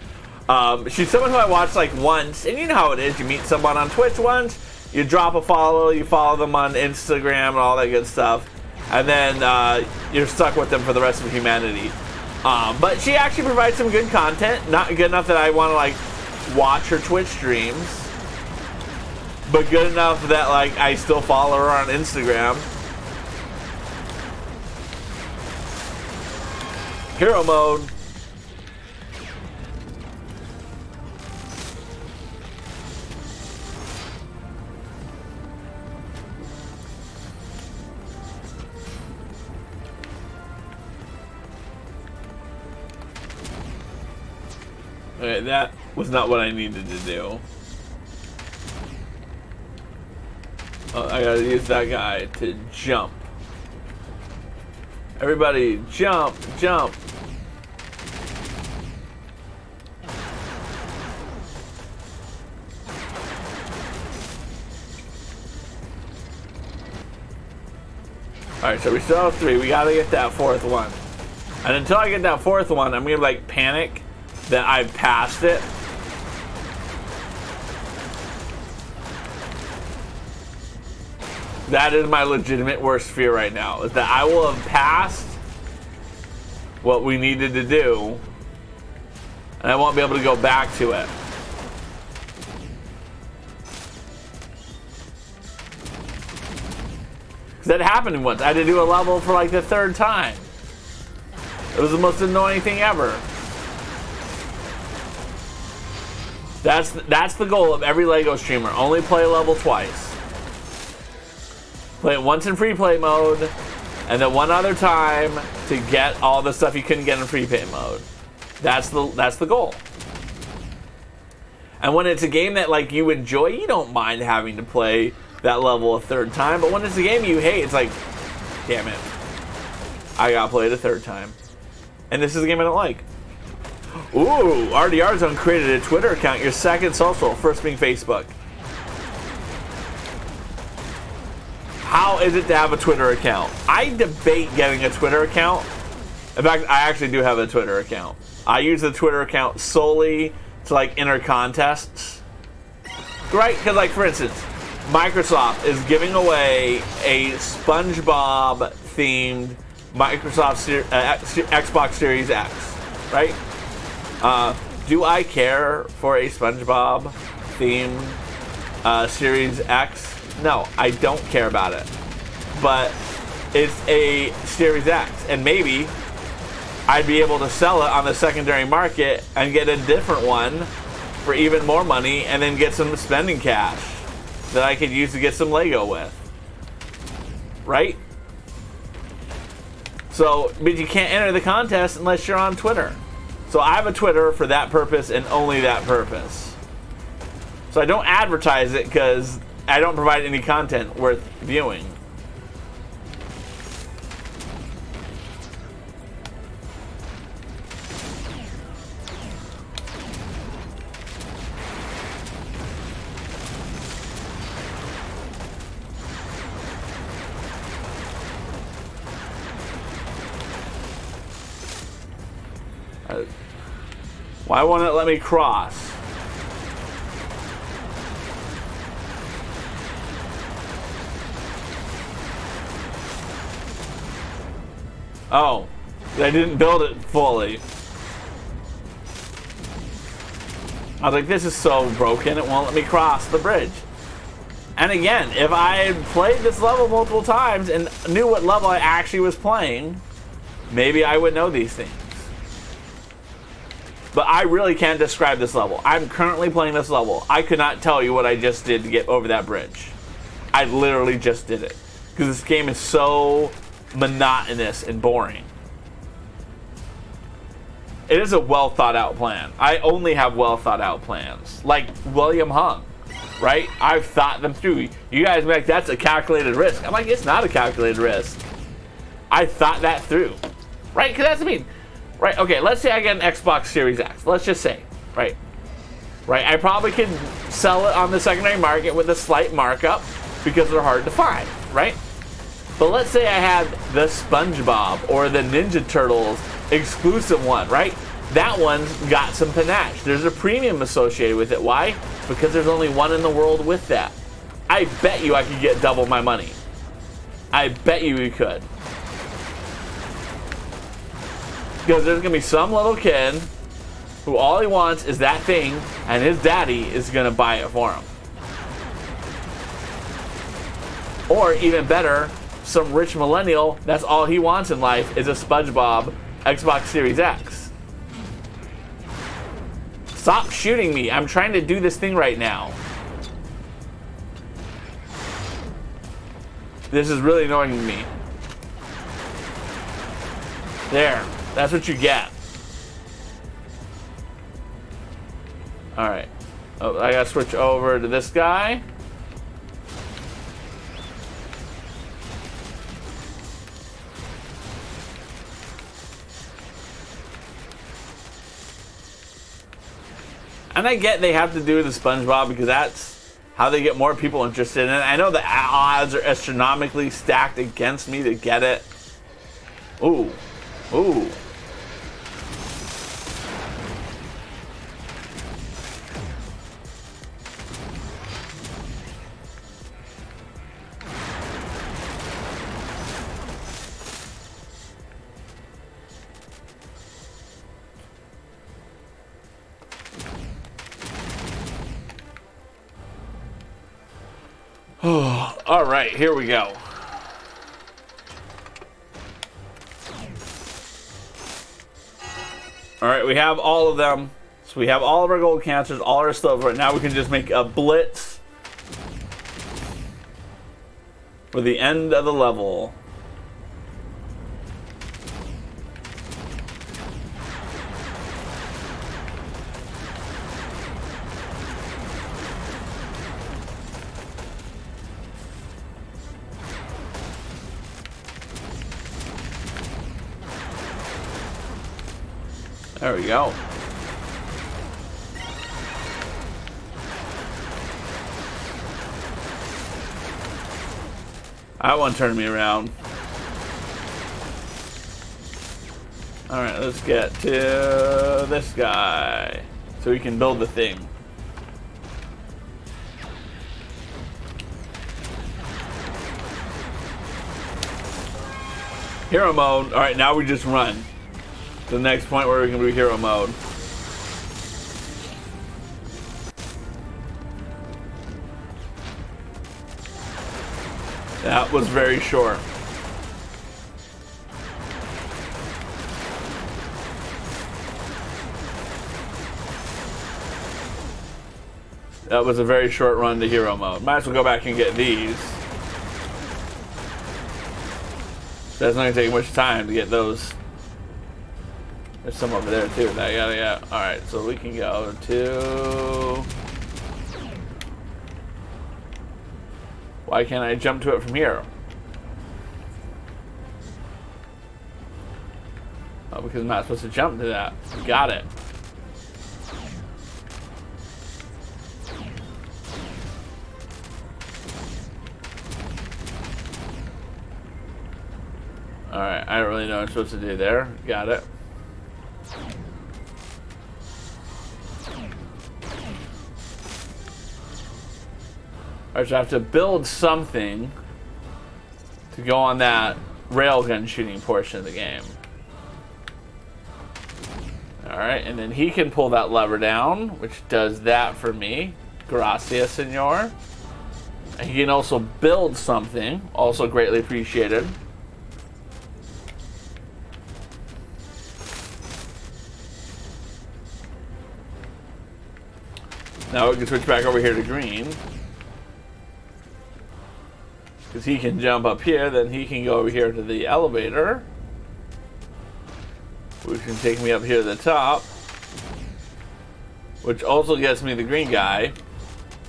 She's someone who I watched like once, and you know how it is. You meet someone on Twitch once, you drop a follow, you follow them on Instagram and all that good stuff, and then you're stuck with them for the rest of humanity. But she actually provides some good content. Not good enough that I want to like watch her Twitch streams, but good enough that like I still follow her on Instagram. Hero mode. Okay, that was not what I needed to do. I gotta use that guy to jump. Everybody, jump, jump. Alright, so we still have 3. We gotta get that 4th one. And until I get that 4th one, I'm gonna like panic that I've passed it. That is my legitimate worst fear right now, is that I will have passed what we needed to do, and I won't be able to go back to it. Because that happened once. I had to do a level for like the 3rd time. It was the most annoying thing ever. That's the goal of every LEGO streamer. Only play a level twice. Play it once in free play mode, and then one other time to get all the stuff you couldn't get in free play mode. That's the goal. And when it's a game that like you enjoy, you don't mind having to play that level a 3rd time. But when it's a game you hate, it's like, damn it, I gotta play it a 3rd time. And this is a game I don't like. Ooh, RDR Zone created a Twitter account, your 2nd social, first being Facebook. How is it to have a Twitter account? I debate getting a Twitter account. In fact, I actually do have a Twitter account. I use the Twitter account solely to like enter contests. Right? Because, like, for instance, Microsoft is giving away a SpongeBob-themed Xbox Series X, right? Do I care for a SpongeBob-themed Series X? No, I don't care about it. But it's a Series X, and maybe I'd be able to sell it on the secondary market and get a different one for even more money, and then get some spending cash that I could use to get some Lego with. Right? So, but you can't enter the contest unless you're on Twitter. So I have a Twitter for that purpose and only that purpose. So I don't advertise it because I don't provide any content worth viewing. Why won't it let me cross? Oh, I didn't build it fully. I was like, this is so broken, it won't let me cross the bridge. And again, if I had played this level multiple times and knew what level I actually was playing, maybe I would know these things. But I really can't describe this level. I'm currently playing this level. I could not tell you what I just did to get over that bridge. I literally just did it. Because this game is so monotonous and boring. It is a well thought out plan. I only have well thought out plans. Like William Hung, right? I've thought them through. You guys be like, that's a calculated risk. I'm like, it's not a calculated risk. I thought that through. Right? Because that's what I mean. Right, okay, let's say I get an Xbox Series X. Let's just say, right? I probably could sell it on the secondary market with a slight markup because they're hard to find, right? But let's say I had the SpongeBob or the Ninja Turtles exclusive one, right? That one's got some panache. There's a premium associated with it. Why? Because there's only one in the world with that. I bet you I could get double my money. I bet you we could. Because there's going to be some little kid who all he wants is that thing, and his daddy is going to buy it for him. Or even better, some rich millennial, that's all he wants in life is a SpongeBob Xbox Series X. Stop shooting me. I'm trying to do this thing right now. This is really annoying me. There. That's what you get. Alright. Oh, I gotta switch over to this guy. And I get they have to do the SpongeBob because that's how they get more people interested in it. I know the odds are astronomically stacked against me to get it. Ooh. Ooh. All right, here we go. All right, we have all of them. So we have all of our gold canisters, all our silver. Now we can just make a blitz for the end of the level. There we go. That one turned me around. Alright, let's get to this guy so we can build the thing. Hero mode. All right, now we just run. The next point where we can do hero mode. That was very short. That was a very short run to hero mode. Might as well go back and get these. That's not gonna take much time to get those. There's some over there too that I gotta get. Alright, so we can go to... Why can't I jump to it from here? Oh, because I'm not supposed to jump to that. Got it. Alright, I don't really know what I'm supposed to do there. Got it. Alright, so I have to build something to go on that railgun shooting portion of the game. Alright, and then he can pull that lever down, which does that for me. Gracias, senor. And he can also build something, also greatly appreciated. Now we can switch back over here to green. Because he can jump up here, then he can go over here to the elevator. Which can take me up here to the top. Which also gets me the green guy.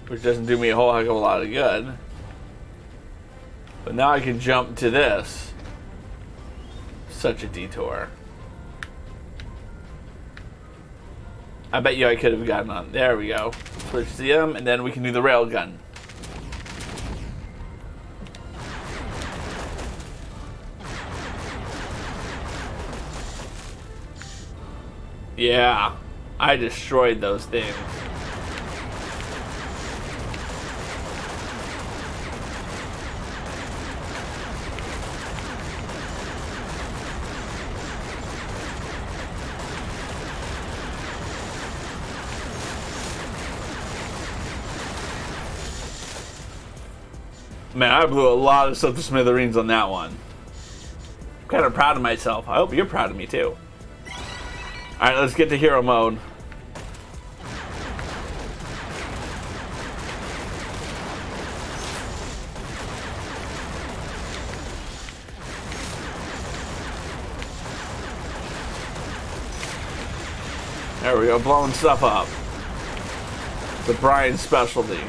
Which doesn't do me a whole heck of a lot of good. But now I can jump to this. Such a detour. I bet you I could have gotten on. There we go. Switch to him, and then we can do the railgun. Yeah, I destroyed those things. Man, I blew a lot of stuff to smithereens on that one. I'm kind of proud of myself. I hope you're proud of me too. Alright, let's get to hero mode. There we go, blowing stuff up. It's a Brian's specialty.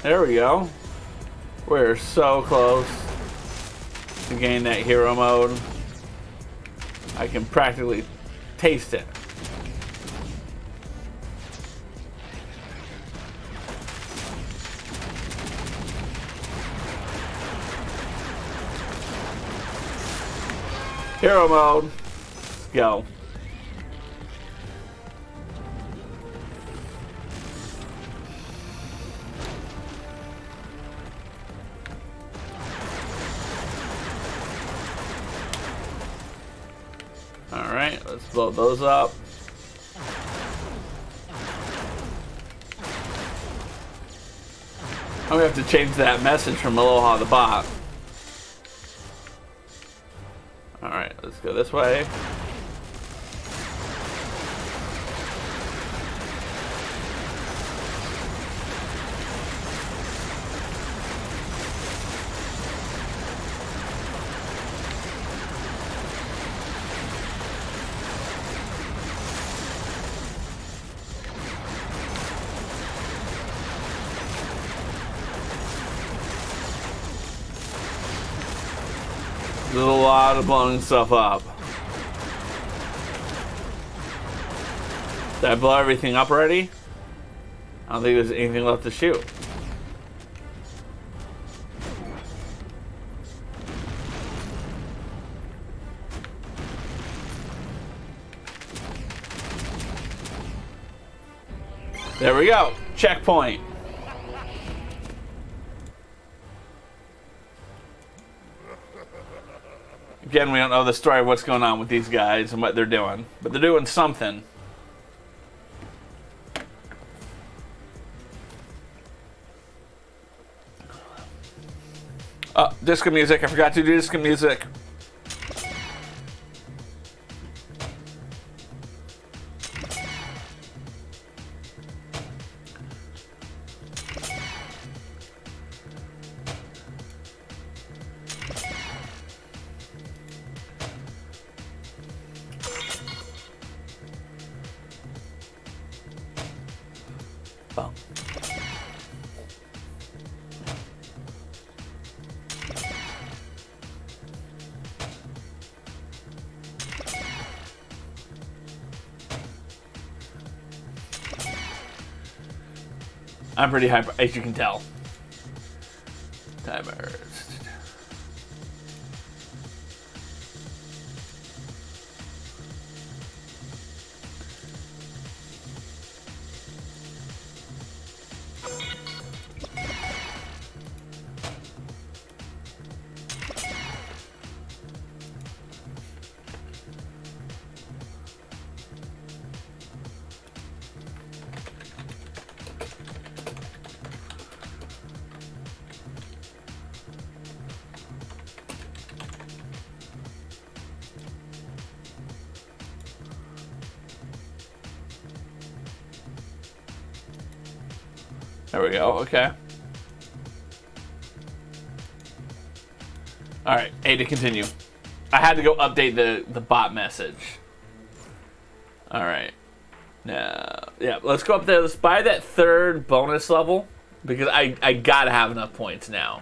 There we go. We're so close to getting that hero mode. I can practically taste it. Hero mode. Let's go. Alright, let's blow those up. I'm gonna have to change that message from Aloha the bot. Alright, let's go this way. There's a lot of blowing stuff up. Did I blow everything up already? I don't think there's anything left to shoot. There we go. Checkpoint. Again, we don't know the story of what's going on with these guys and what they're doing, but they're doing something. Oh, disco music. I forgot to do disco music. Oh. I'm pretty hyper, as you can tell. Timers. There we go, okay. Alright, A to continue. I had to go update the bot message. Alright. Now, yeah, let's go up there. Let's buy that third bonus level, because I gotta have enough points now.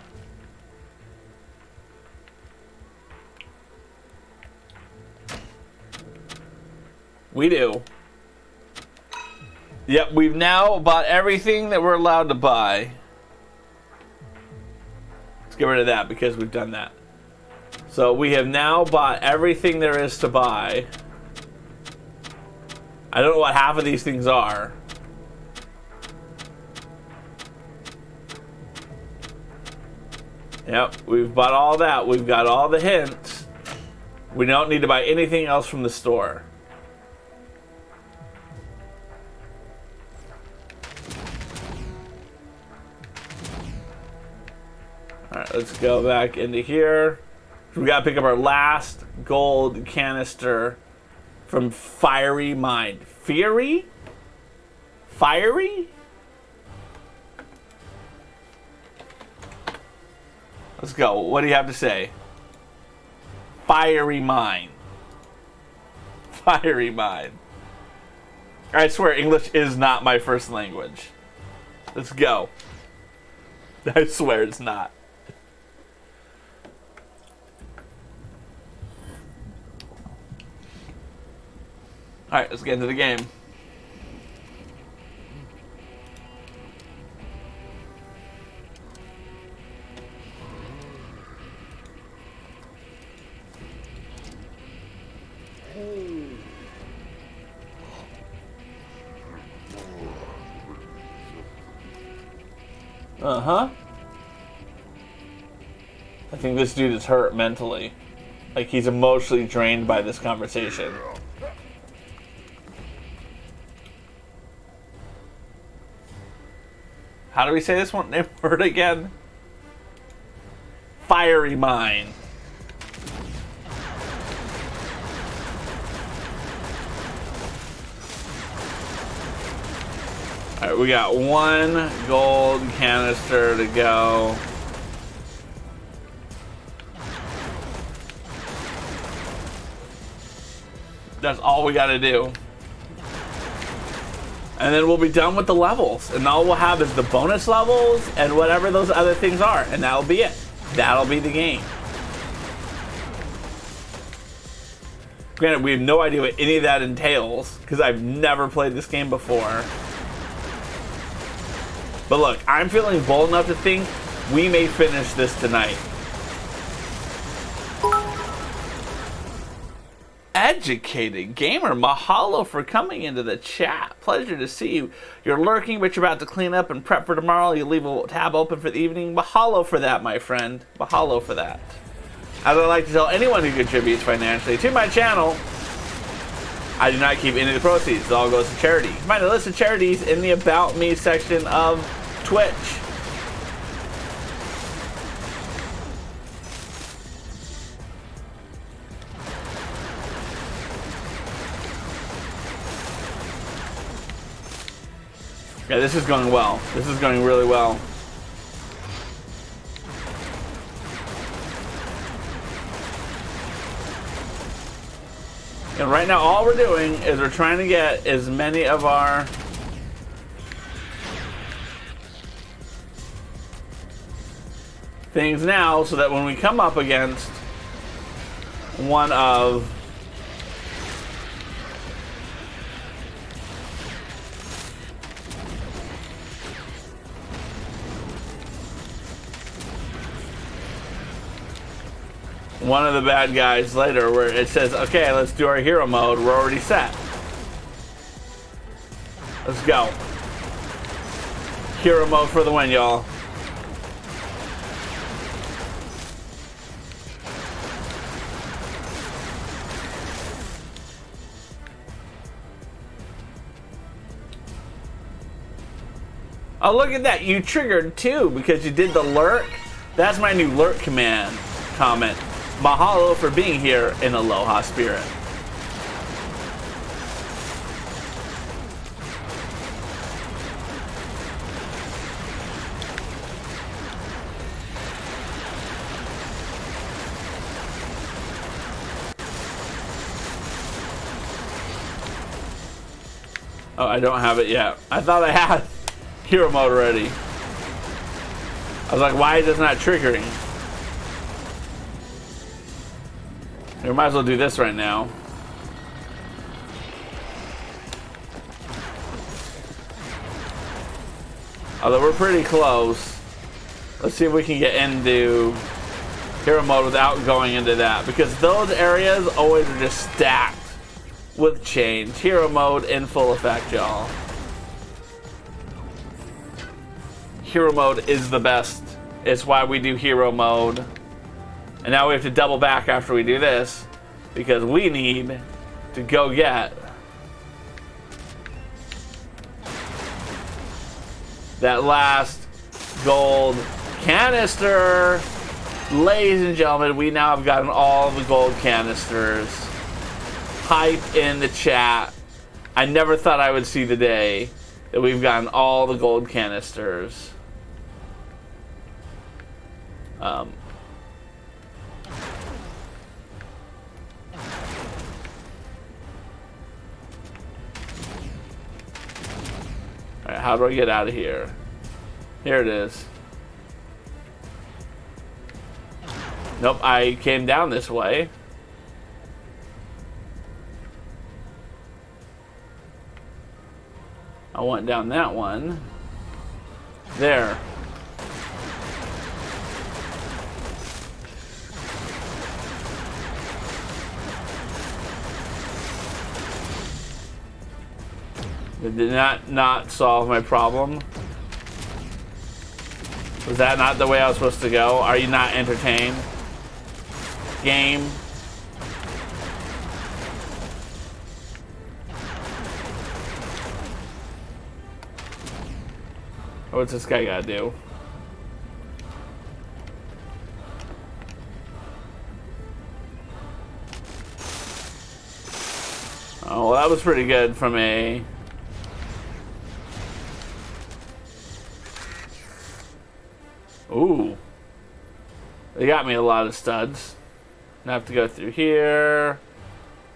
We do. Yep, we've now bought everything that we're allowed to buy. Let's get rid of that because we've done that. So we have now bought everything there is to buy. I don't know what half of these things are. Yep, we've bought all that. We've got all the hints. We don't need to buy anything else from the store. Alright, let's go back into here. We gotta pick up our last gold canister from Fiery Mind. Fiery? Fiery? Let's go. What do you have to say? Fiery Mind. Fiery Mind. I swear, English is not my first language. Let's go. I swear it's not. Alright, let's get into the game. Uh-huh. I think this dude is hurt mentally. Like, he's emotionally drained by this conversation. How do we say this one word again? Fiery Mind. Alright, we got one gold canister to go. That's all we gotta do. And then we'll be done with the levels. And all we'll have is the bonus levels and whatever those other things are. And that'll be it. That'll be the game. Granted, we have no idea what any of that entails, because I've never played this game before. But look, I'm feeling bold enough to think we may finish this tonight. Educated Gamer, mahalo for coming into the chat. Pleasure to see you. You're lurking, but you're about to clean up and prep for tomorrow. You leave a tab open for the evening. Mahalo for that, my friend. Mahalo for that. As I like to tell anyone who contributes financially to my channel, I do not keep any of the proceeds. It all goes to charity. You can find a list of charities in the About Me section of Twitch. Yeah, this is going well. This is going really well. And right now, all we're doing is we're trying to get as many of our things now so that when we come up against one of the bad guys later, where it says, okay, let's do our hero mode, we're already set. Let's go. Hero mode for the win, y'all. Oh, look at that. You triggered too because you did the lurk. That's my new lurk command comment. Mahalo for being here in Aloha Spirit. Oh, I don't have it yet. I thought I had hero mode already. I was like, why is this not triggering? We might as well do this right now. Although we're pretty close. Let's see if we can get into hero mode without going into that. Because those areas always are just stacked with change. Hero mode in full effect, y'all. Hero mode is the best. It's why we do hero mode. And now we have to double back after we do this because we need to go get that last gold canister. Ladies and gentlemen, we now have gotten all the gold canisters. Hype in the chat. I never thought I would see the day that we've gotten all the gold canisters. Alright, how do I get out of here? Here it is. Nope, I came down this way. I went down that one. There. It did not solve my problem. Was that not the way I was supposed to go? Are you not entertained? Game. What's this guy gotta do? Oh, well, that was pretty good from a... Ooh. They got me a lot of studs. I have to go through here,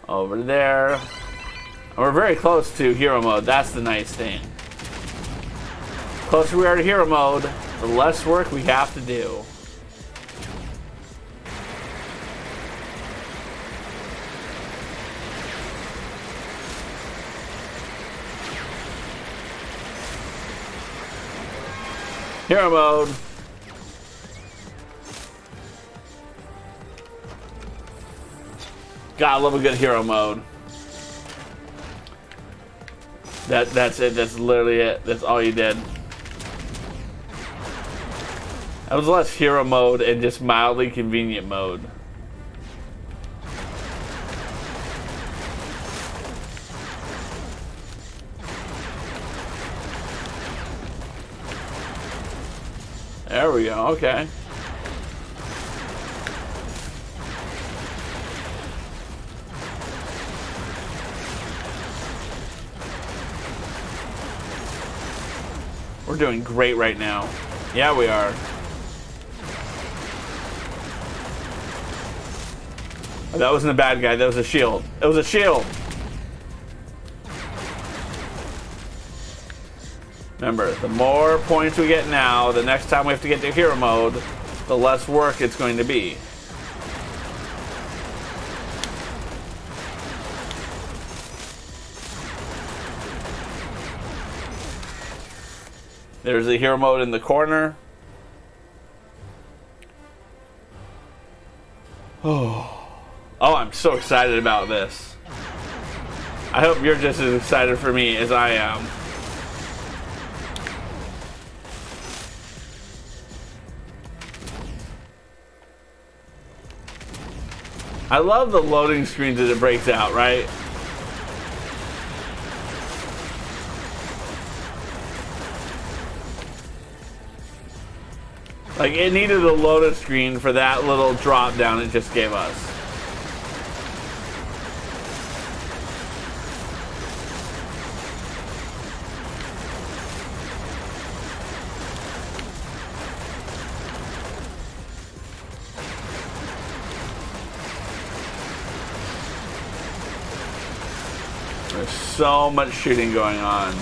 over there. And we're very close to hero mode. That's the nice thing. Closer we are to hero mode, the less work we have to do. Hero mode. God, I love a good hero mode. That's it. That's literally it. That's all you did. That was less hero mode and just mildly convenient mode. There we go. Okay. We're doing great right now. Yeah, we are. Oh, that wasn't a bad guy. That was a shield. It was a shield. Remember, the more points we get now, the next time we have to get to hero mode, the less work it's going to be. There's a hero mode in the corner. Oh, I'm so excited about this. I hope you're just as excited for me as I am. I love the loading screens that it breaks out, right? Like, it needed a loaded screen for that little drop down it just gave us. There's so much shooting going on.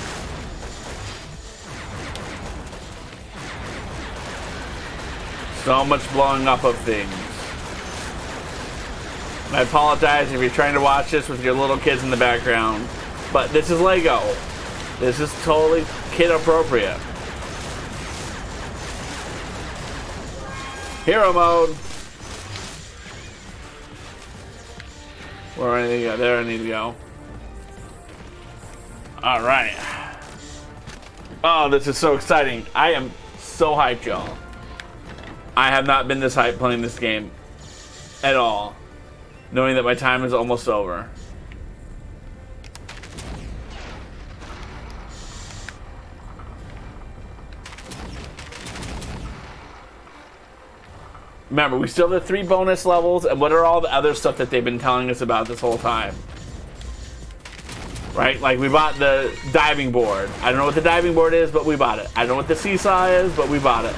So much blowing up of things. And I apologize if you're trying to watch this with your little kids in the background, but this is Lego. This is totally kid appropriate. Hero mode. Where do I need to go? There I need to go. Alright. Oh, this is so exciting. I am so hyped, y'all. I have not been this hyped playing this game at all, knowing that my time is almost over. Remember, we still have 3 bonus levels, and what are all the other stuff that they've been telling us about this whole time? Right? Like, we bought the diving board. I don't know what the diving board is, but we bought it. I don't know what the seesaw is, but we bought it.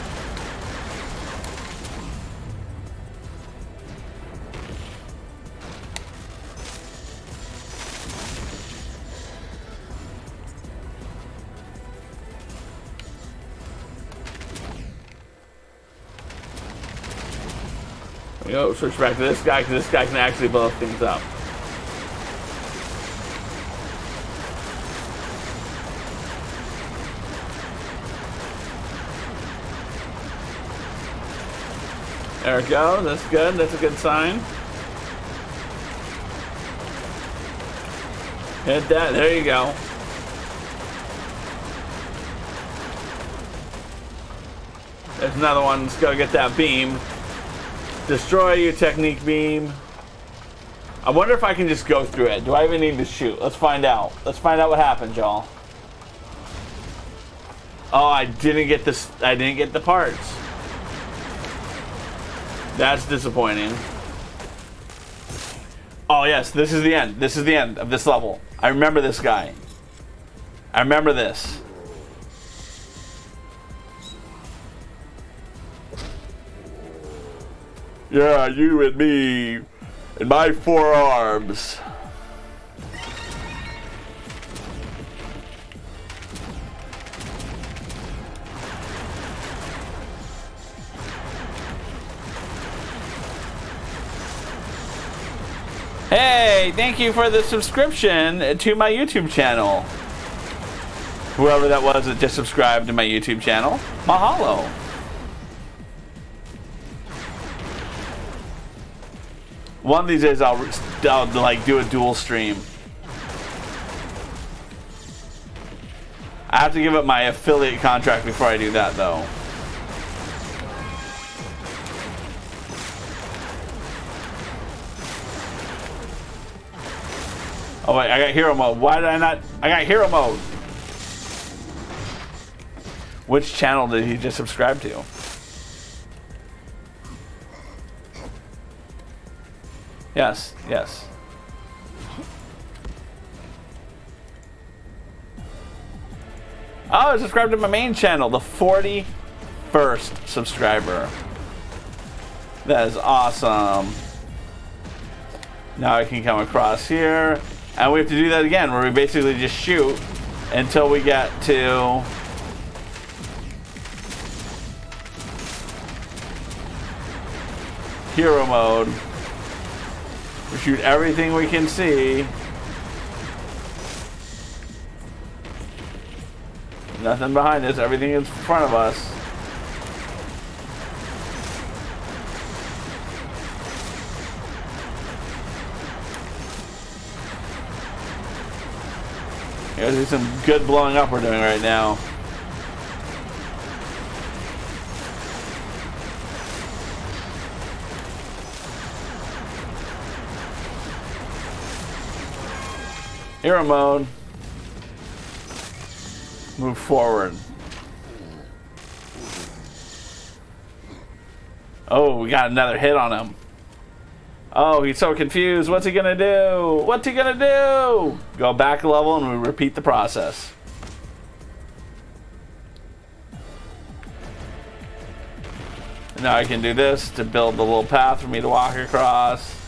We go switch back to this guy, because this guy can actually blow things up. There we go. That's good. That's a good sign. Hit that. There you go. There's another one. Let's go get that beam. Destroy your technique beam. I wonder if I can just go through it. Do I even need to shoot? Let's find out. Let's find out what happens, y'all. Oh, I didn't get this. I didn't get the parts. That's disappointing. Oh yes, this is the end. This is the end of this level. I remember this guy. I remember this. Yeah, you and me, and my 4 arms. Hey, thank you for the subscription to my YouTube channel. Whoever that was that just subscribed to my YouTube channel, mahalo. One of these days I'll like do a dual stream. I have to give up my affiliate contract before I do that, though. Oh wait, I got hero mode. Why did I not? I got hero mode. Which channel did he just subscribe to? Yes, yes. Oh, subscribe to my main channel, the 41st subscriber. That is awesome. Now I can come across here. And we have to do that again, where we basically just shoot until we get to hero mode. We shoot everything we can see. Nothing behind us, everything is in front of us. There's some good blowing up we're doing right now. Hero mode. Move forward. Oh, we got another hit on him. Oh, he's so confused. What's he gonna do? What's he gonna do? Go back a level and we repeat the process. Now I can do this to build the little path for me to walk across.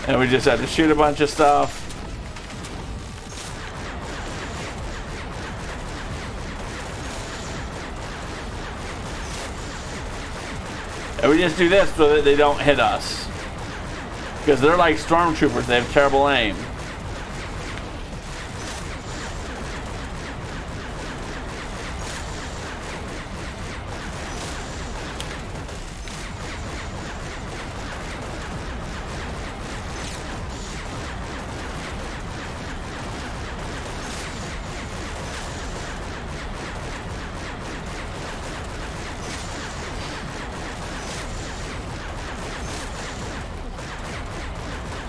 And we just have to shoot a bunch of stuff. And we just do this so that they don't hit us. Because they're like stormtroopers, they have terrible aim.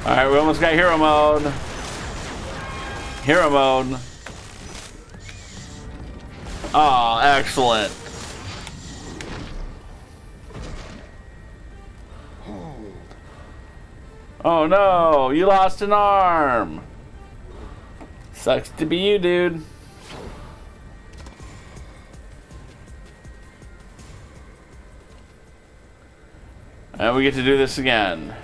Alright, we almost got hero mode. Hero mode. Oh, excellent. Oh no, you lost an arm. Sucks to be you, dude. And we get to do this again.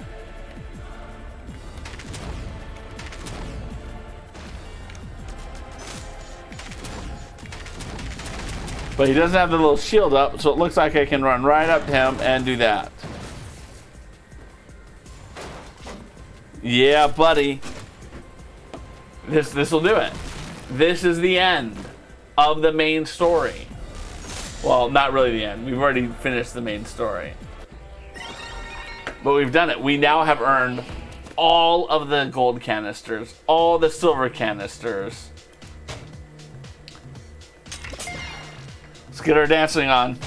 But he doesn't have the little shield up, so it looks like I can run right up to him and do that. Yeah, buddy. This will do it. This is the end of the main story. Well, not really the end. We've already finished the main story. But we've done it. We now have earned all of the gold canisters, all the silver canisters. Let's get our dancing on.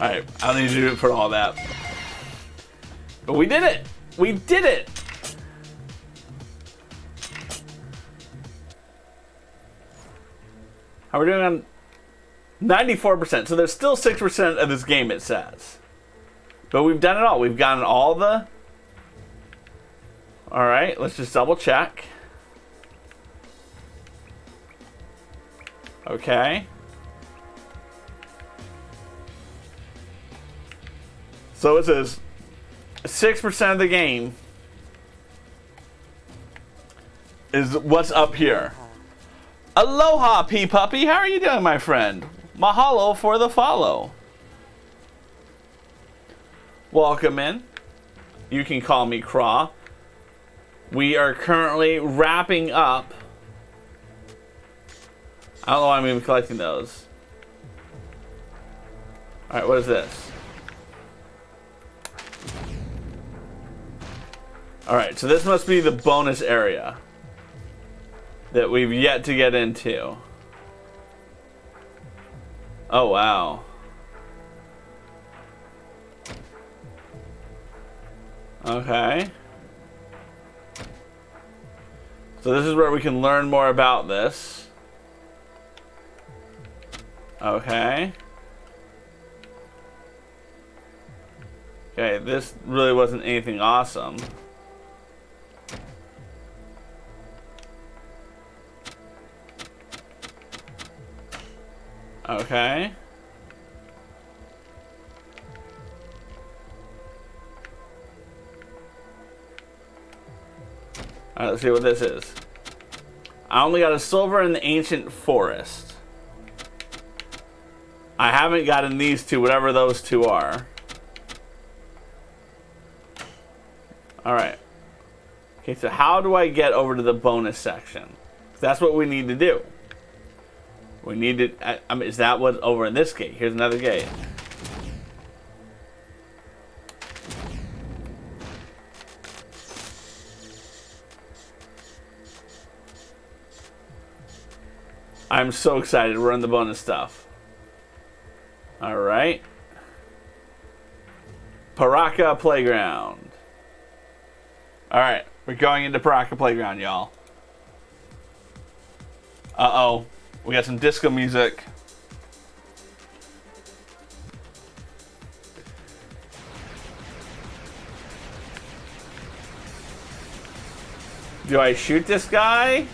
Alright, I don't need to do it for all that. But we did it! We did it! How are we doing on 94%? So there's still 6% of this game, it says. But we've done it all. We've gotten all the... Alright, let's just double check. Okay. So it says 6% of the game is what's up here. Aloha, Pea Puppy. How are you doing, my friend? Mahalo for the follow. Welcome in. You can call me Craw. We are currently wrapping up. I don't know why I'm even collecting those. Alright, what is this? Alright, so this must be the bonus area that we've yet to get into. Oh, wow. Okay. So this is where we can learn more about this. Okay. Okay, this really wasn't anything awesome. Okay. Alright, let's see what this is. I only got a silver in the ancient forest. I haven't gotten these two, whatever those two are. Alright. Okay, so how do I get over to the bonus section? That's what we need to do. We need to... I mean, is that what's over in this gate? Here's another gate. I'm so excited. We're in the bonus stuff. Alright. Paraka Playground. Alright. We're going into Paraka Playground, y'all. Uh-oh. We got some disco music. Do I shoot this guy?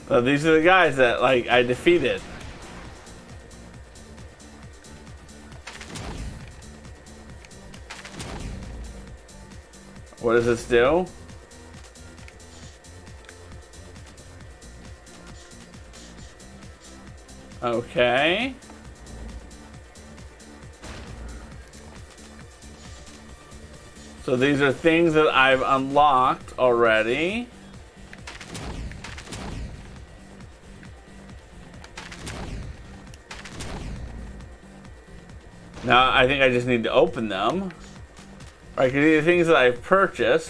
Oh, these are the guys that, like, I defeated. What does this do? Okay. So these are things that I've unlocked already. Now I think I just need to open them. Right, because these are things that I've purchased.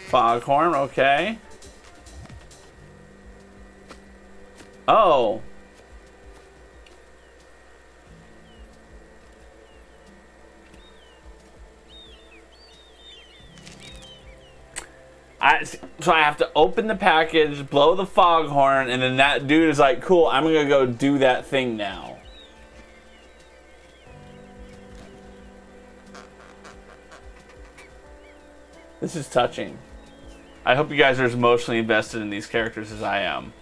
Foghorn, okay. Oh. So I have to open the package, blow the foghorn, and then that dude is like, cool, I'm gonna go do that thing now. This is touching. I hope you guys are as emotionally invested in these characters as I am.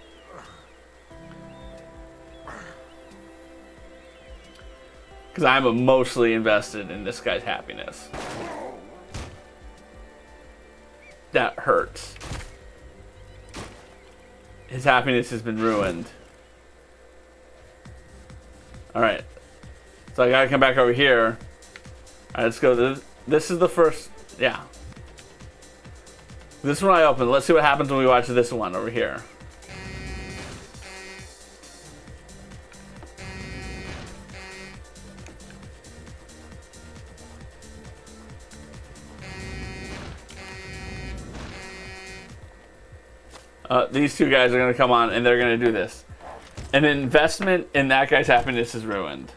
Because I'm emotionally invested in this guy's happiness. That hurts. His happiness has been ruined. Alright. So I gotta come back over here. Alright, let's go. This is the first... Yeah. This one I opened. Let's see what happens when we watch this one over here. These two guys are going to come on and they're going to do this. An investment in that guy's happiness is ruined.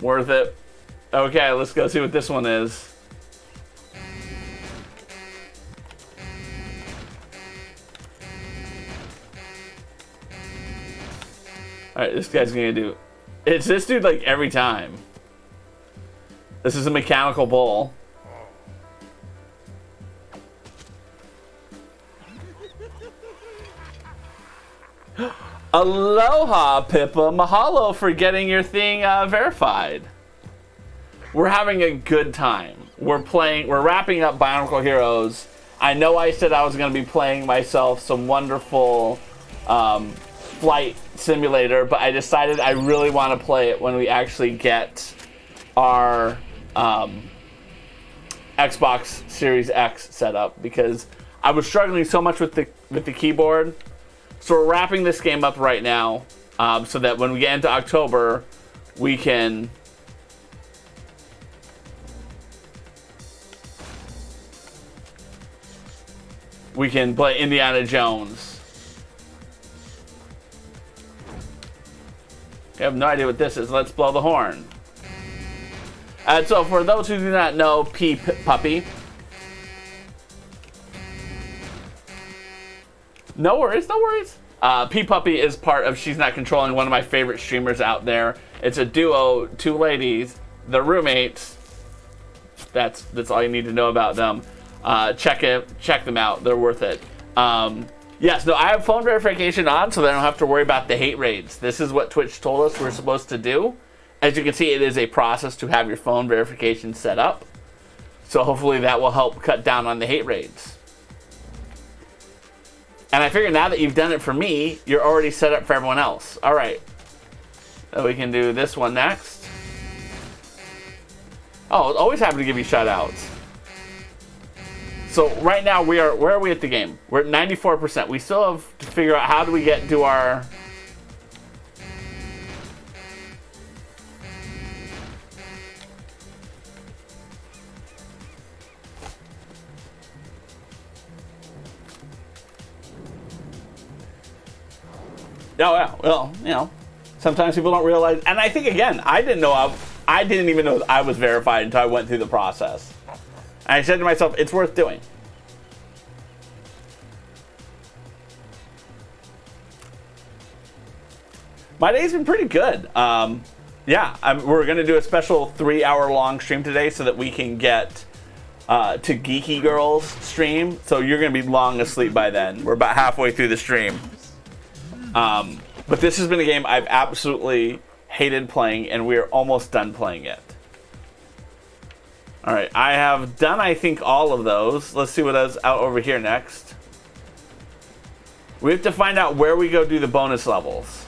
Worth it. Okay, let's go see what this one is. Alright, this guy's gonna do... It's this dude, like, every time. This is a mechanical bull. Aloha, Pippa. Mahalo for getting your thing verified. We're having a good time. We're wrapping up Bionicle Heroes. I know I said I was going to be playing myself some wonderful flight simulator, but I decided I really want to play it when we actually get our Xbox Series X set up, because I was struggling so much with the keyboard. So we're wrapping this game up right now, so that when we get into October, we can play Indiana Jones. I have no idea what this is. Let's blow the horn. And so for those who do not know, Puppy. No worries, no worries. Puppy is part of She's Not Controlling, one of my favorite streamers out there. It's a duo, two ladies, they're roommates. That's all you need to know about them. Check them out, they're worth it. Yes, no, I have phone verification on, so that I don't have to worry about the hate raids. This is what Twitch told us we're supposed to do. As you can see, it is a process to have your phone verification set up. So hopefully that will help cut down on the hate raids. And I figure now that you've done it for me, you're already set up for everyone else. All right. So we can do this one next. Oh, always happy to give you shout outs. So right now where are we at the game? We're at 94%. We still have to figure out how do we get to our... Oh, yeah, well, you know, sometimes people don't realize, and I think, again, I didn't even know I was verified until I went through the process. And I said to myself, it's worth doing. My day's been pretty good. Yeah, we're going to do a special 3-hour-long stream today so that we can get to Geeky Girls stream. So you're going to be long asleep by then. We're about halfway through the stream. But this has been a game I've absolutely hated playing, and we're almost done playing it. Alright, I have done, I think, all of those. Let's see what is out over here next. We have to find out where we go do the bonus levels.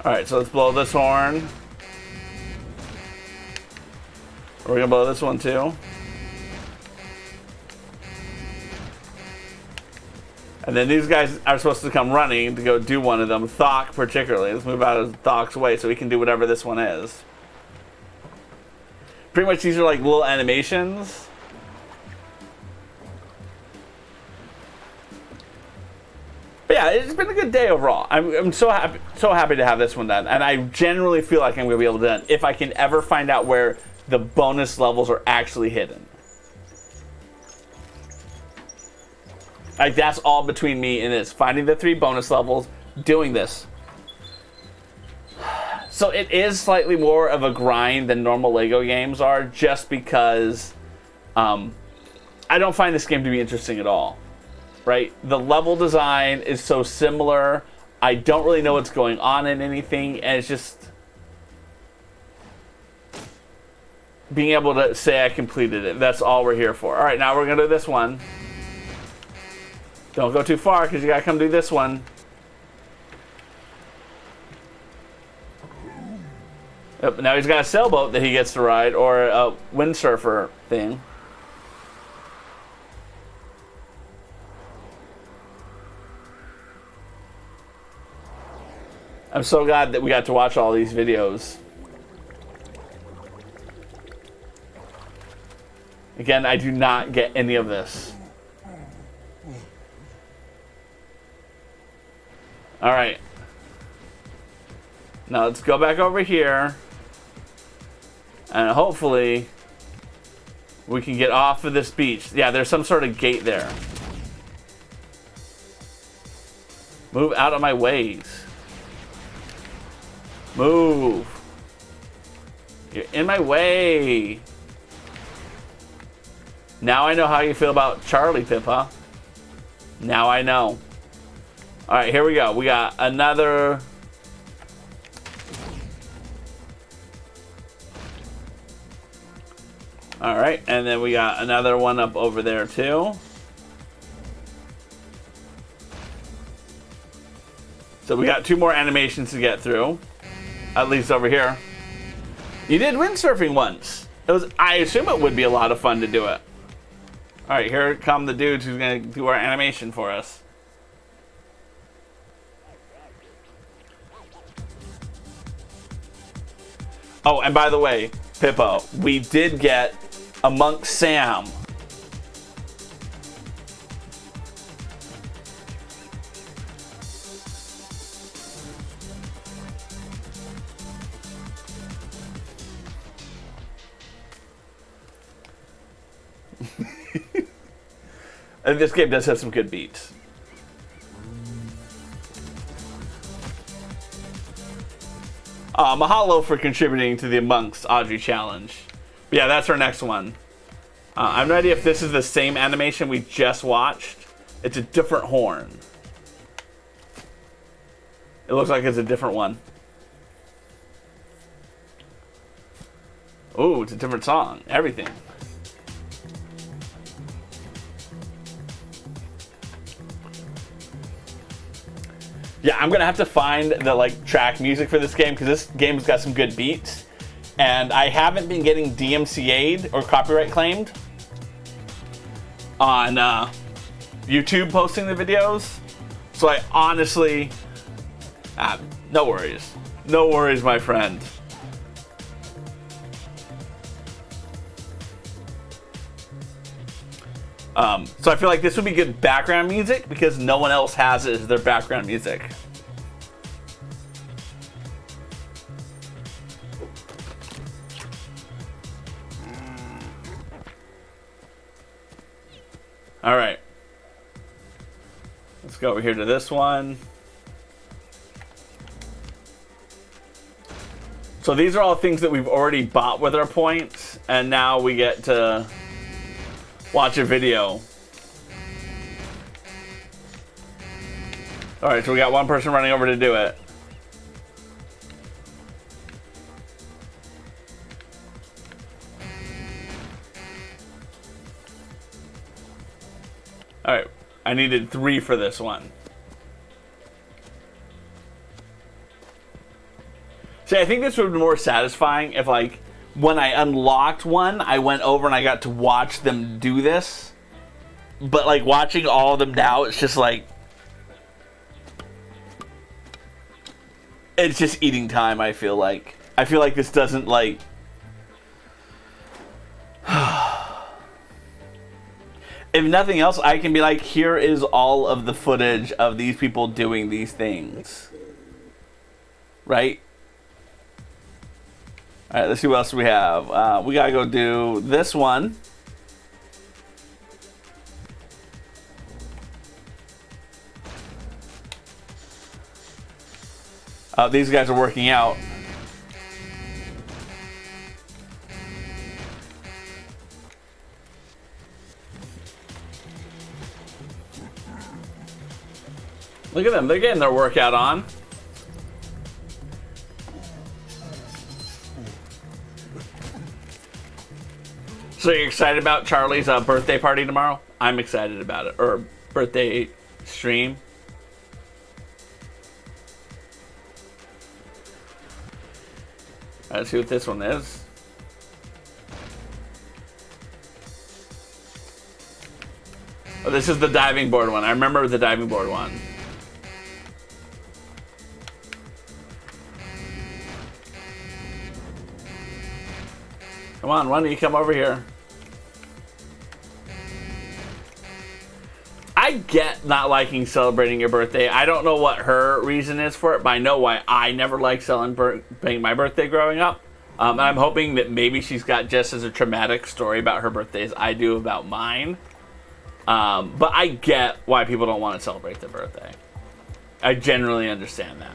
Alright, so let's blow this horn. We're gonna blow this one too. And then these guys are supposed to come running to go do one of them. Thok particularly. Let's move out of Thok's way so we can do whatever this one is. Pretty much these are like little animations. But yeah, it's been a good day overall. I'm so happy to have this one done. And I generally feel like I'm gonna be able to do it if I can ever find out where the bonus levels are actually hidden. Like, that's all between me and this. Finding the 3 bonus levels, doing this. So it is slightly more of a grind than normal Lego games are, just because I don't find this game to be interesting at all. Right? The level design is so similar. I don't really know what's going on in anything, and it's just... being able to say I completed it. That's all we're here for. Alright, now we're going to do this one. Don't go too far, because you got to come do this one. Yep, now he's got a sailboat that he gets to ride, or a windsurfer thing. I'm so glad that we got to watch all these videos. Again, I do not get any of this. Alright. Now let's go back over here. And hopefully We can get off of this beach. Yeah, there's some sort of gate there. Move out of my ways. Move. You're in my way. Now I know how you feel about Charlie, Pippa. Now I know. Alright, here we go. We got another... Alright, and then we got another one up over there too. So we got 2 more animations to get through. At least over here. You did windsurfing once. It was, I assume it would be a lot of fun to do it. Alright, here come the dudes who's going to do our animation for us. Oh, and by the way, Pippo, we did get a Monk Sam. And this game does have some good beats. Mahalo for contributing to the Amongst Audrey challenge. But yeah, that's our next one. I have no idea if this is the same animation we just watched. It's a different horn. It looks like it's a different one. Ooh, it's a different song. Everything. Yeah, I'm gonna have to find the track music for this game because this game's got some good beats, and I haven't been getting DMCA'd or copyright claimed on YouTube posting the videos. So I honestly, no worries, my friend. So I feel like this would be good background music because no one else has it as their background music. All right. Let's go over here to this one. So these are all things that we've already bought with our points, and now we get to watch a video. Alright, so we got one person running over to do it. Alright, I needed 3 for this one. See, I think this would be more satisfying if, when I unlocked one, I went over and I got to watch them do this. But, watching all of them now, it's just it's just eating time, I feel like. I feel like this doesn't, if nothing else, I can be here is all of the footage of these people doing these things. Right? Alright, let's see what else we have. We gotta go do this one. These guys are working out. Look at them, they're getting their workout on. So you're excited about Charlie's birthday party tomorrow? I'm excited about it. Or birthday stream. Let's see what this one is. Oh, this is the diving board one. I remember the diving board one. Come on, why don't you come over here? I get not liking celebrating your birthday. I don't know what her reason is for it, but I know why I never liked celebrating my birthday growing up. And I'm hoping that maybe she's got just as a traumatic story about her birthday as I do about mine. But I get why people don't want to celebrate their birthday. I generally understand that.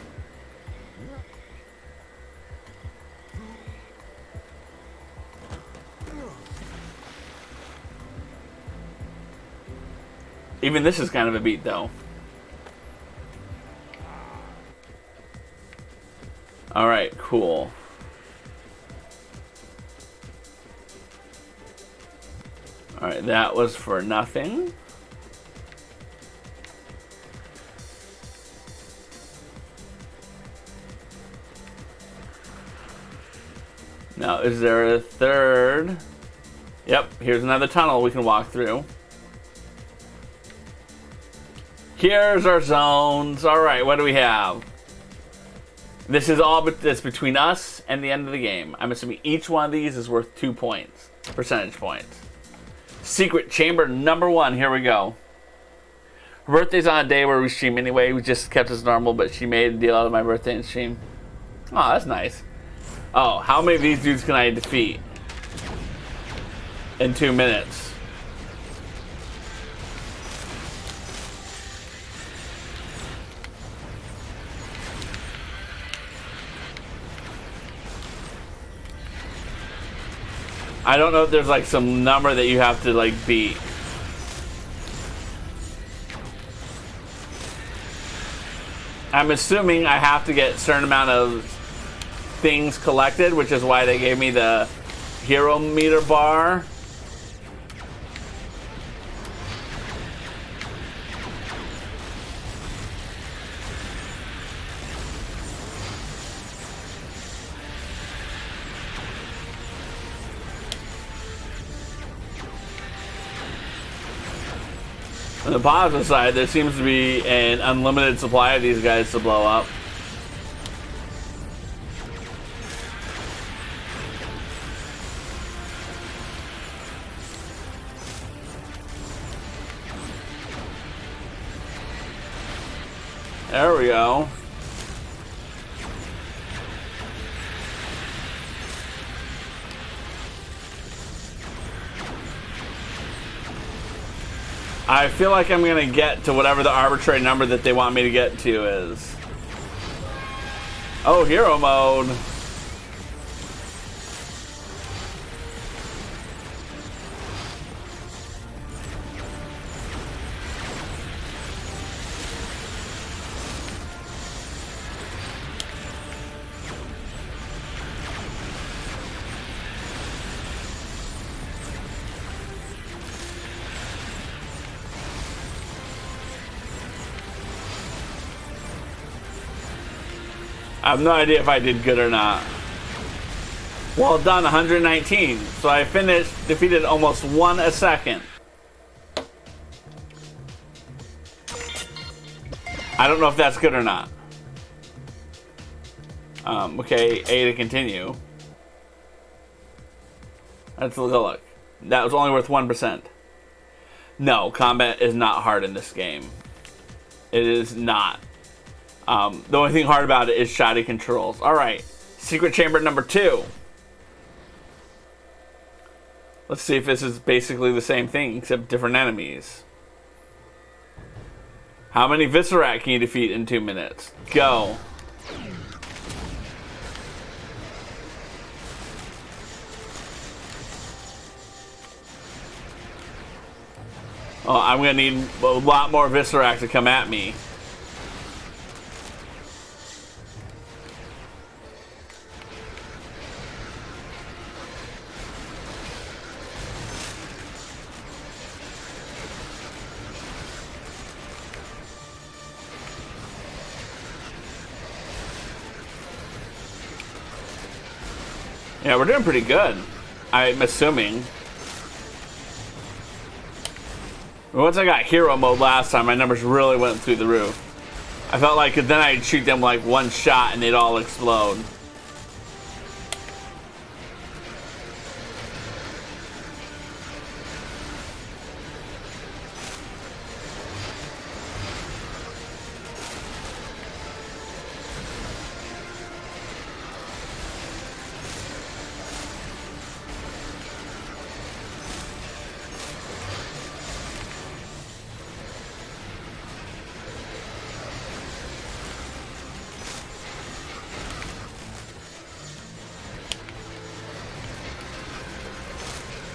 Even this is kind of a beat, though. Alright, cool. Alright, that was for nothing. Now, is there a third? Yep, here's another tunnel we can walk through. Here's our zones. Alright, what do we have? This is all that's between us and the end of the game. I'm assuming each one of these is worth 2 points. Percentage points. Secret chamber number 1. Here we go. Her birthday's on a day where we stream anyway. We just kept us normal, but she made a deal out of my birthday and stream. Oh, that's nice. Oh, how many of these dudes can I defeat in 2 minutes? I don't know if there's like some number that you have to like beat. I'm assuming I have to get a certain amount of things collected, which is why they gave me the hero meter bar. On the positive side, there seems to be an unlimited supply of these guys to blow up. There we go. I feel like I'm gonna get to whatever the arbitrary number that they want me to get to is. Oh, hero mode. I have no idea if I did good or not. Well done, 119. So I defeated almost 1 a second. I don't know if that's good or not. Okay, A to continue. Let's look. That was only worth 1%. No, combat is not hard in this game. It is not. The only thing hard about it is shoddy controls. Alright, secret chamber number 2. Let's see if this is basically the same thing, except different enemies. How many Viscerat can you defeat in 2 minutes? Go. Oh, I'm gonna need a lot more Viscerat to come at me. Yeah, we're doing pretty good, I'm assuming. Once I got hero mode last time, my numbers really went through the roof. I felt like then I'd shoot them like one shot and they'd all explode.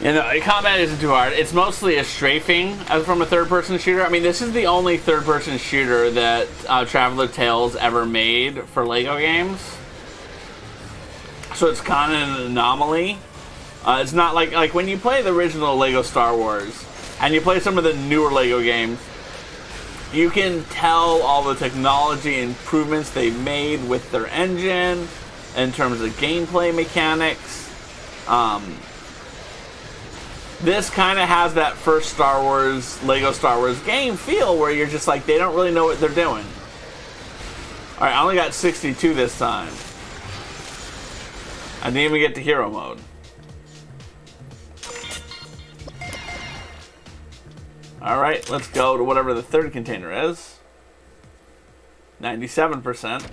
You know, combat isn't too hard. It's mostly a strafing as from a third-person shooter. I mean, this is the only third-person shooter that Traveler Tales ever made for LEGO games. So it's kind of an anomaly. It's not like when you play the original LEGO Star Wars and you play some of the newer LEGO games, you can tell all the technology improvements they made with their engine in terms of gameplay mechanics. This kind of has that first LEGO Star Wars game feel where you're just like, they don't really know what they're doing. Alright, I only got 62 this time. I didn't even get to hero mode. Alright, let's go to whatever the third container is. 97%.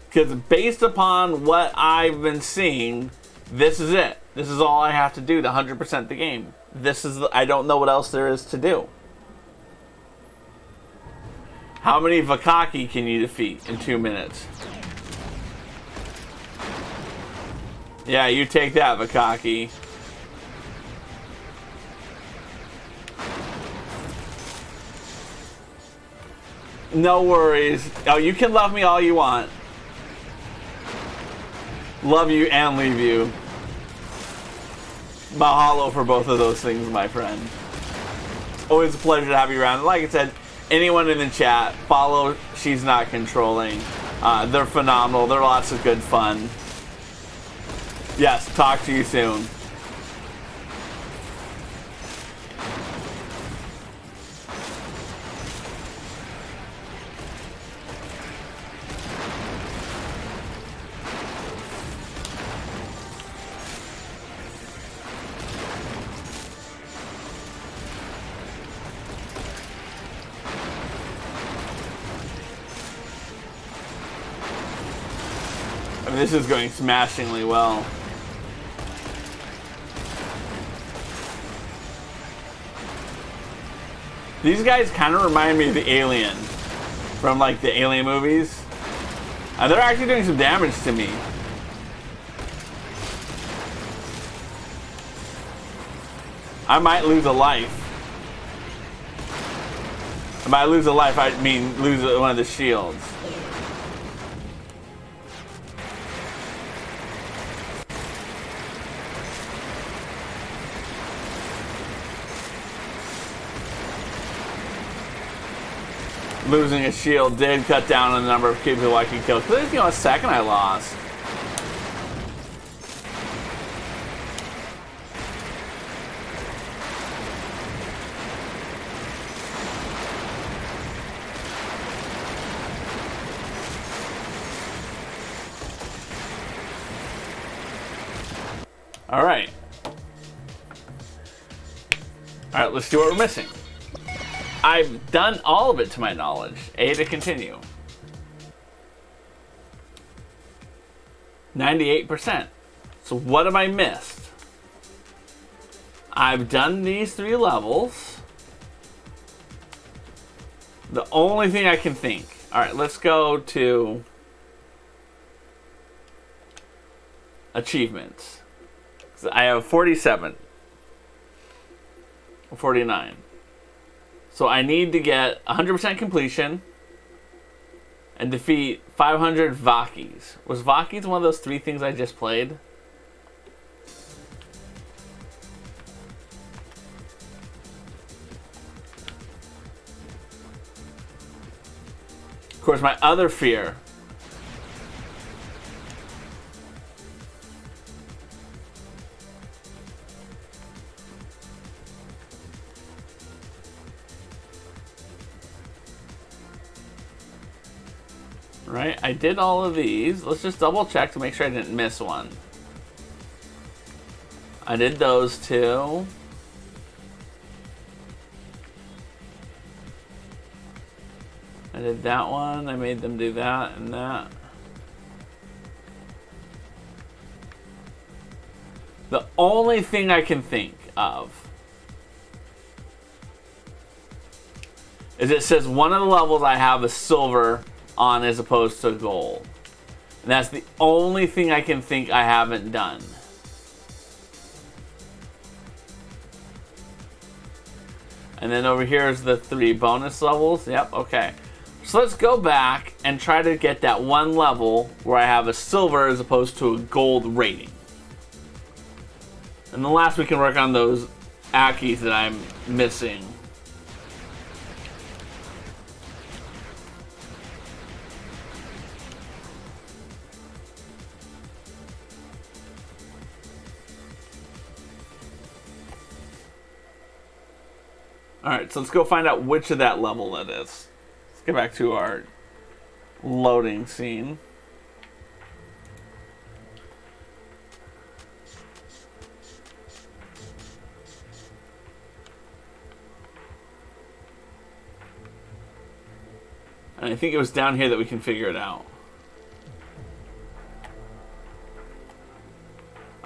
Because based upon what I've been seeing, this is it. This is all I have to do to 100% the game. I don't know what else there is to do. How many Vakaki can you defeat in 2 minutes? Yeah, you take that, Vakaki. No worries. Oh, you can love me all you want. Love you and leave you. Mahalo for both of those things, my friend. Always a pleasure to have you around. Like I said, anyone in the chat, follow She's Not Controlling. They're phenomenal. They're lots of good fun. Yes, talk to you soon. This is going smashingly well. These guys kind of remind me of the Alien from like the Alien movies. They're actually doing some damage to me. I might lose a life. By lose a life, I mean lose one of the shields. Losing a shield did cut down on the number of people I could kill. Because a second I lost. Alright. Alright, let's see what we're missing. I've done all of it to my knowledge. A to continue. 98%. So what have I missed? I've done these 3 levels. The only thing I can think. Alright, let's go to achievements. I have 47. 49. So I need to get 100% completion and defeat 500 Vakis. Was Vakis one of those 3 things I just played? Of course, my other fear. Right, I did all of these. Let's just double check to make sure I didn't miss one. I did those 2. I did that one. I made them do that and that. The only thing I can think of is it says one of the levels I have is silver on as opposed to gold. And that's the only thing I can think I haven't done. And then over here is the 3 bonus levels. Yep, okay. So let's go back and try to get that one level where I have a silver as opposed to a gold rating. And then last we can work on those Ackies that I'm missing. Alright, so let's go find out which of that level that is. Let's get back to our loading scene. And I think it was down here that we can figure it out.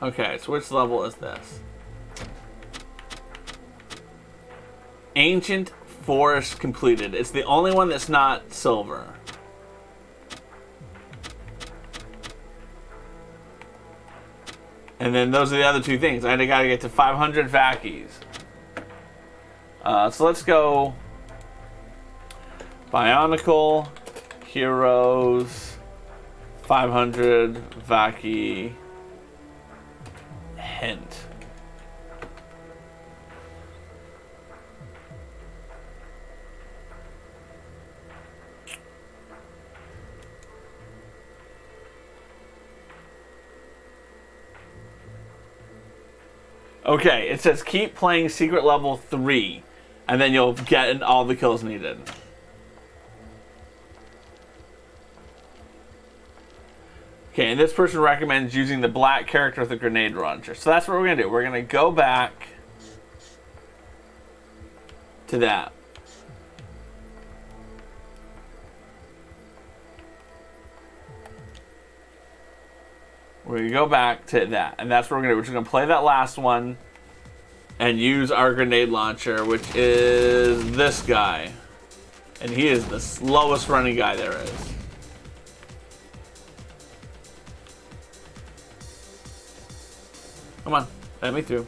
Okay, so which level is this? Ancient Forest completed. It's the only one that's not silver. And then those are the other 2 things. I gotta get to 500 Vackies. So let's go Bionicle Heroes 500 Vackie hint. Okay, it says keep playing secret level 3, and then you'll get all the kills needed. Okay, and this person recommends using the black character with a grenade launcher. So that's what we're going to do. We're going to go back to that. We're going to go back to that, and that's what we're going to do. We're just going to play that last one and use our grenade launcher, which is this guy. And he is the slowest running guy there is. Come on, let me through.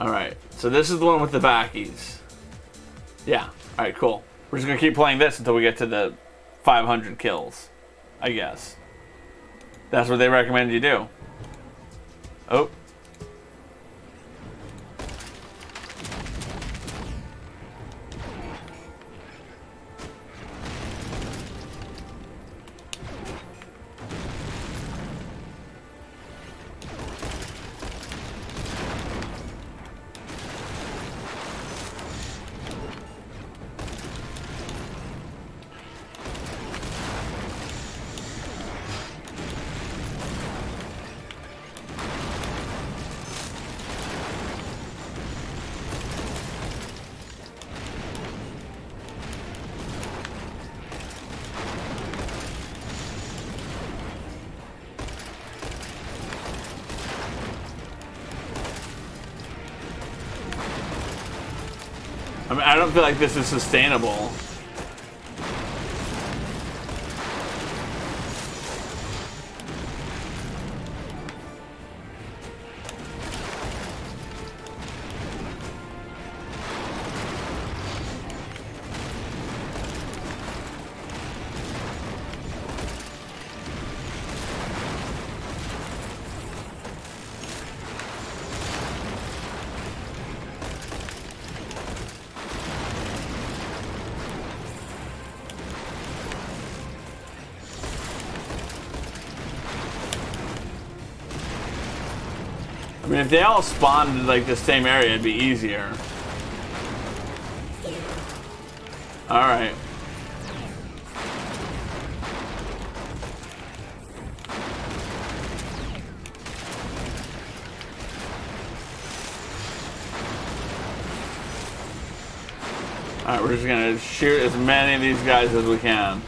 Alright, so this is the one with the Vackies. Yeah. Alright, cool. We're just going to keep playing this until we get to the 500 kills, I guess. That's what they recommend you do. Oh. I mean, I don't feel like this is sustainable. I mean, if they all spawned in like the same area, it'd be easier. Alright. Alright, we're just gonna shoot as many of these guys as we can.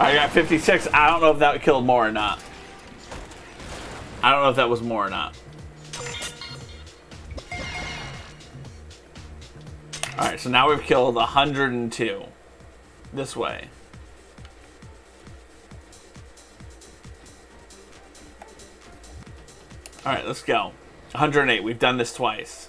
I got 56. I don't know if that killed more or not. I don't know if that was more or not. Alright, so now we've killed 102. This way. Alright, let's go. 108. We've done this twice.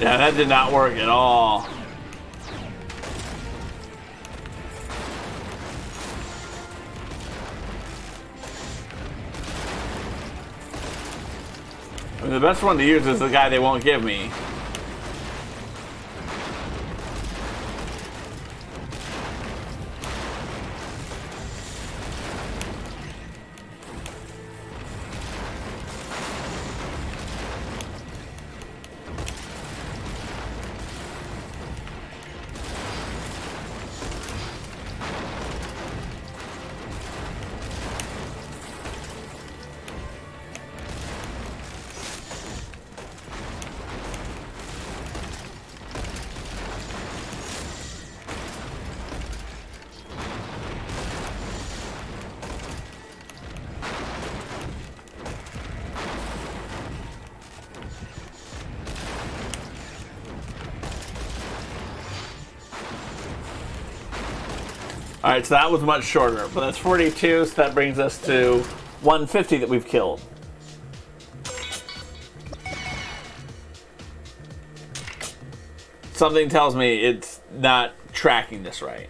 Yeah, that did not work at all. I mean, the best one to use is the guy they won't give me. Alright, so that was much shorter, but that's 42, so that brings us to 150 that we've killed. Something tells me it's not tracking this right.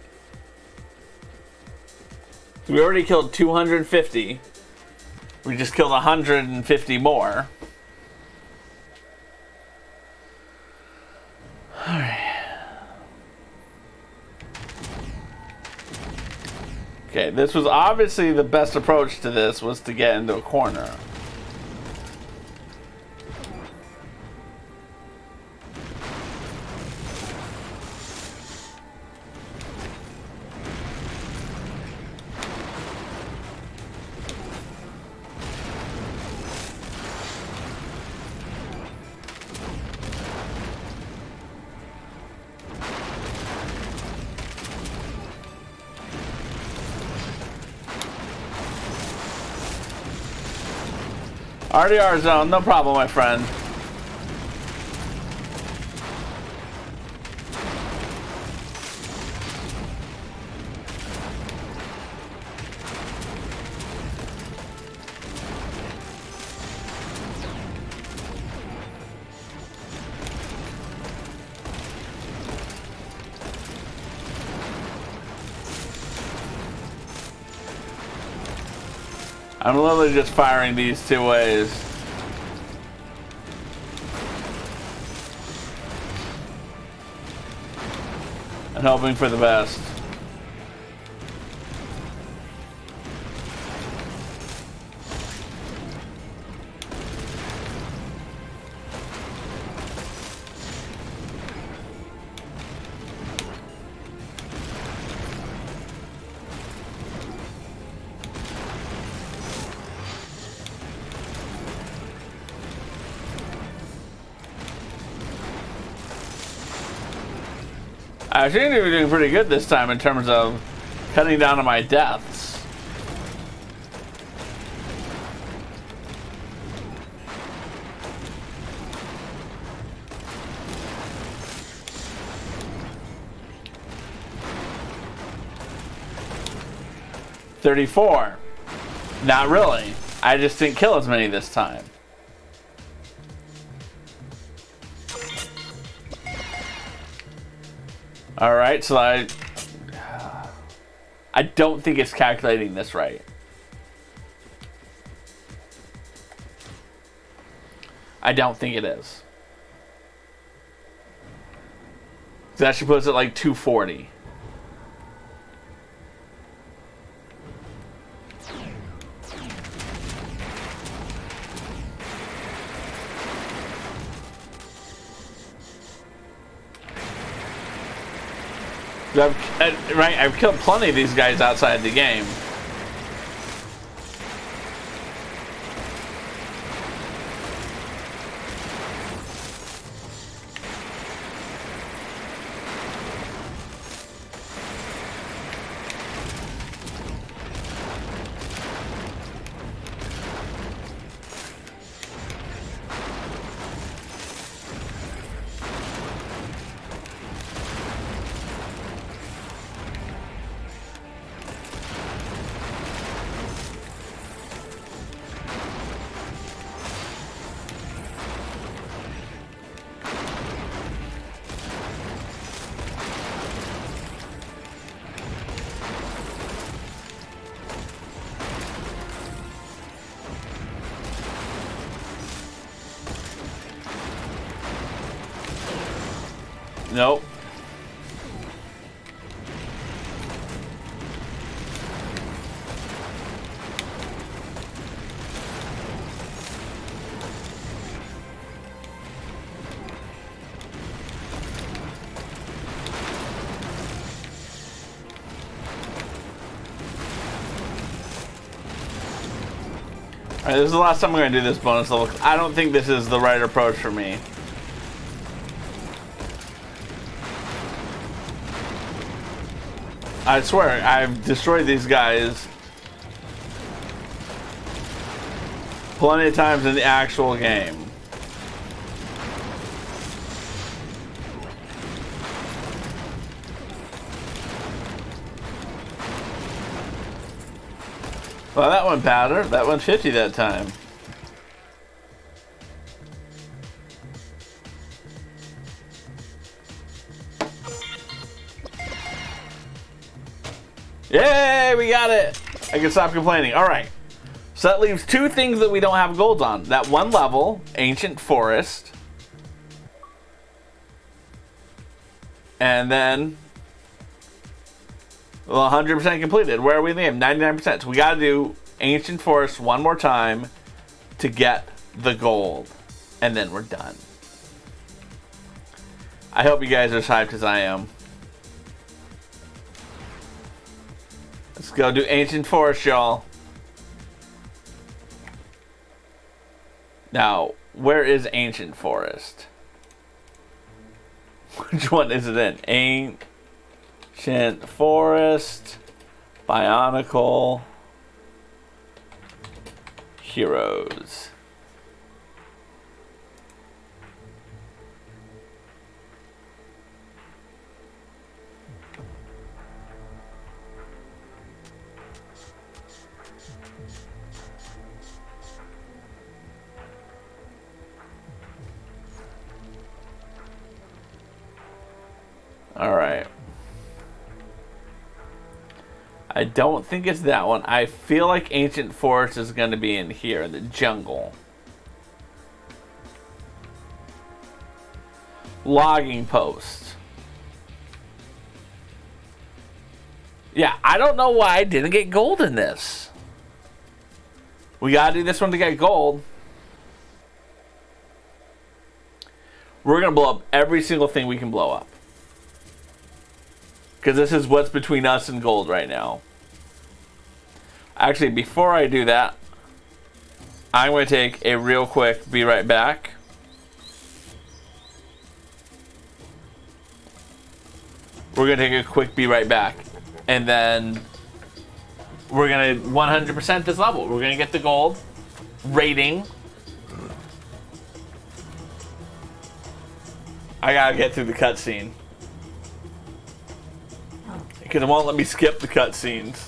So we already killed 250. We just killed 150 more. Alright. Okay, this was obviously the best approach to this, was to get into a corner. RDR zone, no problem, my friend. I'm literally just firing these two ways. And hoping for the best. I seem to be doing pretty good this time in terms of cutting down on my deaths. $34. Not really. I just didn't kill as many this time. All right, so I don't think it's calculating this right. I don't think it is. So that should put us at like 240. I've killed plenty of these guys outside the game. Nope. Alright, this is the last time I'm going to do this bonus level. I don't think this is the right approach for me. I swear, I've destroyed these guys plenty of times in the actual game. Well, that went better. That went 50 that time. Yay, we got it! I can stop complaining. Alright. So that leaves two things that we don't have gold on. That one level, Ancient Forest. And then 100% completed. Where are we in the game? 99%. So we gotta do Ancient Forest one more time to get the gold. And then we're done. I hope you guys are as hyped as I am. Let's go do Ancient Forest, y'all. Now, where is Ancient Forest? Which one is it in? Ancient Forest, Bionicle Heroes. All right. I don't think it's that one. I feel like Ancient Forest is going to be in here, in the jungle. Logging post. Yeah, I don't know why I didn't get gold in this. We gotta do this one to get gold. We're gonna blow up every single thing we can blow up. Because this is what's between us and gold right now. Actually, before I do that, I'm going to take a real quick be right back. We're going to take a quick be right back. And then we're going to 100% this level. We're going to get the gold rating. I got to get through the cutscene. Because it won't let me skip the cutscenes.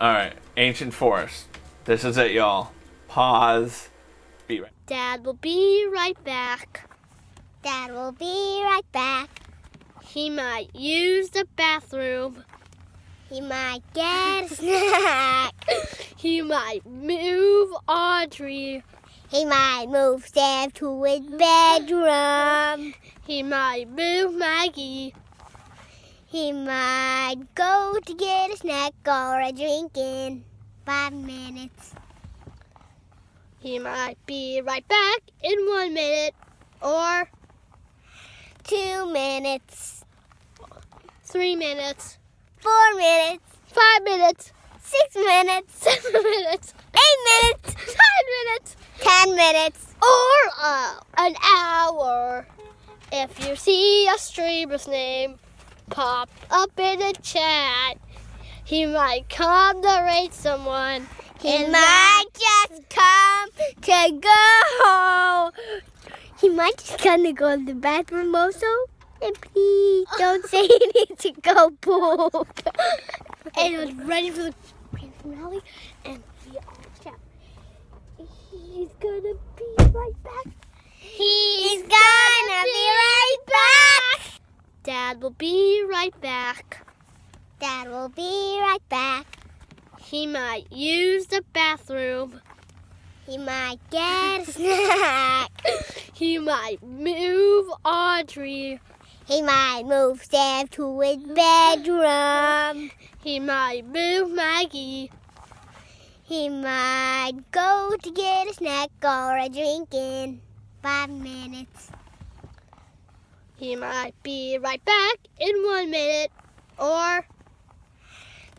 Alright, Ancient Forest. This is it, y'all. Pause. Be right. Dad will be right back. Dad will be right back. He might use the bathroom. He might get a snack. He might move Audrey. He might move Sam to his bedroom. He might move Maggie. He might go to get a snack or a drink in 5 minutes. He might be right back in 1 minute or 2 minutes. 3 minutes, 4 minutes. 5 minutes, 6 minutes. 7 minutes, 8 minutes. 9 minutes, 10 minutes. or an hour. If you see a streamer's name pop up in the chat, he might come to rate someone. He might just come to go. He might just come to go to the bathroom also. And please don't say you need to go poop. And I was ready for the grand finale, and we all shout, he's gonna be right back. He's gonna be right back. Dad will be right back. Dad will be right back. He might use the bathroom. He might get a snack. He might move Audrey. He might move Sam to his bedroom. He might move Maggie. He might go to get a snack or a drink in 5 minutes. He might be right back in 1 minute or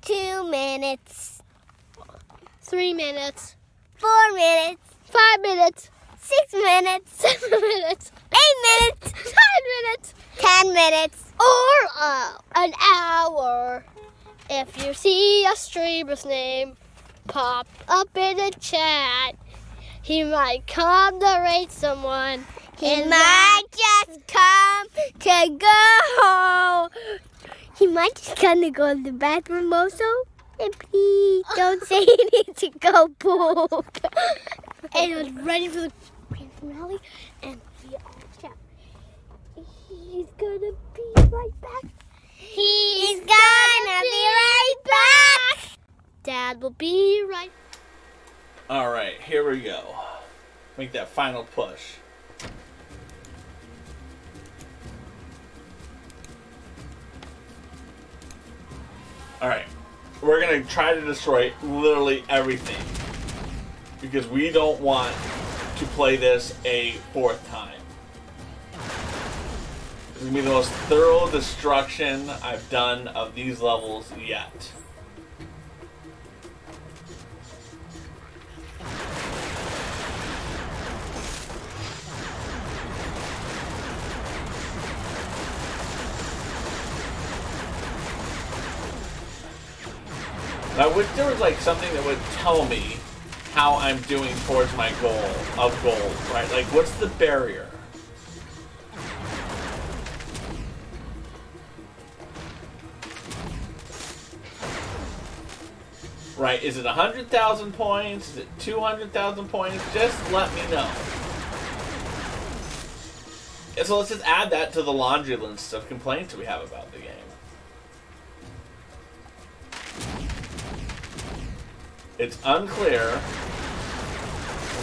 2 minutes. 3 minutes, 4 minutes. 5 minutes, 6 minutes. 7 minutes, 8 minutes. 9 minutes, 10 minutes. or an hour. If you see a streamer's name pop up in the chat, he might come to rate someone. He might just come to go. He might just come to go to the bathroom also. And please don't say you need to go poop. And I was ready for the grand finale, and we all shout, he's gonna be right back. He's gonna be right back. Dad will be right. Alright, here we go. Make that final push. Alright. We're going to try to destroy literally everything. Because we don't want to play this a 4th time. This is going to be the most thorough destruction I've done of these levels yet. I wish there was like something that would tell me how I'm doing towards my goal of gold, right? Like, what's the barrier? Right, is it 100,000 points? Is it 200,000 points? Just let me know. And so let's just add that to the laundry list of complaints we have about the game. It's unclear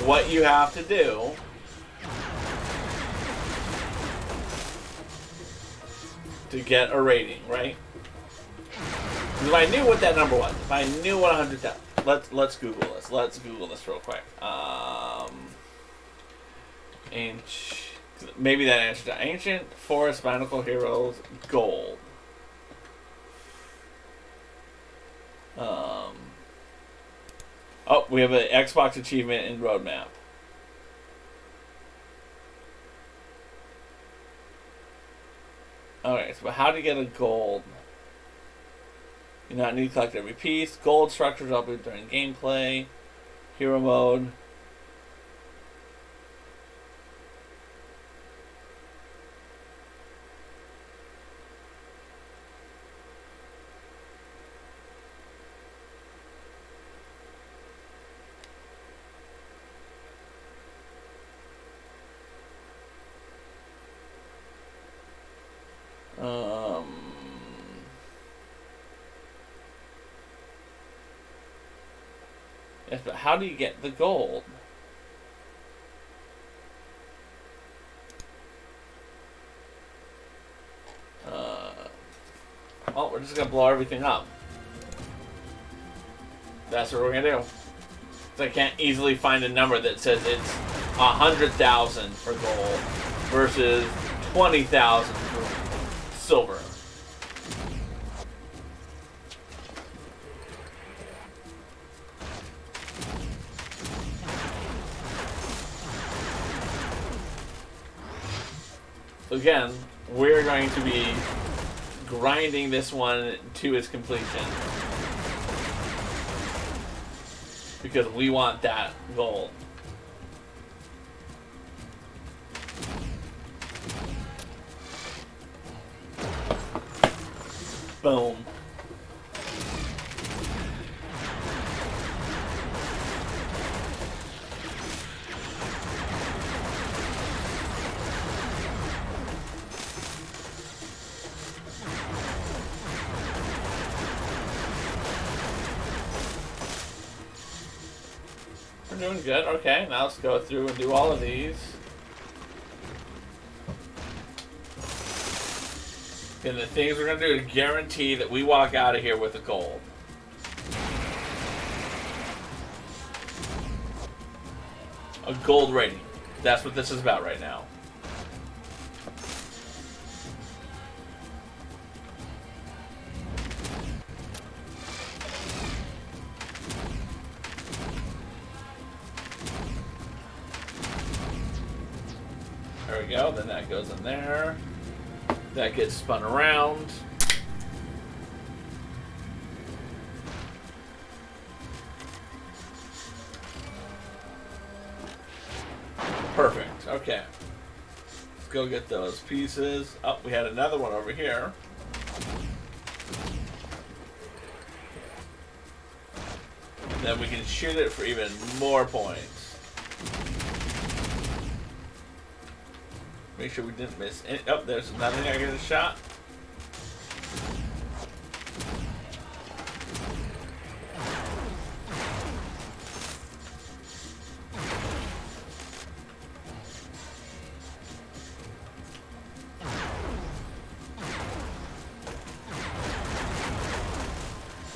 what you have to do to get a rating, right? If I knew what that number was, if I knew what 100,000, let's Google this. Let's Google this real quick. Maybe that answers that. Ancient Forest Bionicle Heroes Gold. Oh, we have an Xbox achievement in roadmap. Alright, so how to get a gold? You not need to collect every piece. Gold structures uploaded during gameplay. Hero mode. Yes, but how do you get the gold? Well, we're just gonna blow everything up. That's what we're gonna do. So I can't easily find a number that says it's 100,000 for gold versus 20,000 for silver. So again, we're going to be grinding this one to its completion because we want that gold. Boom. We're doing good. Okay, now let's go through and do all of these. And the things we're going to do to guarantee that we walk out of here with a gold. A gold rating. That's what this is about right now. There we go. Then that goes in there. That gets spun around. Perfect. Okay. Let's go get those pieces. Oh, we had another one over here. Then we can shoot it for even more points. Make sure we didn't miss any. Oh, there's another thing I get a shot.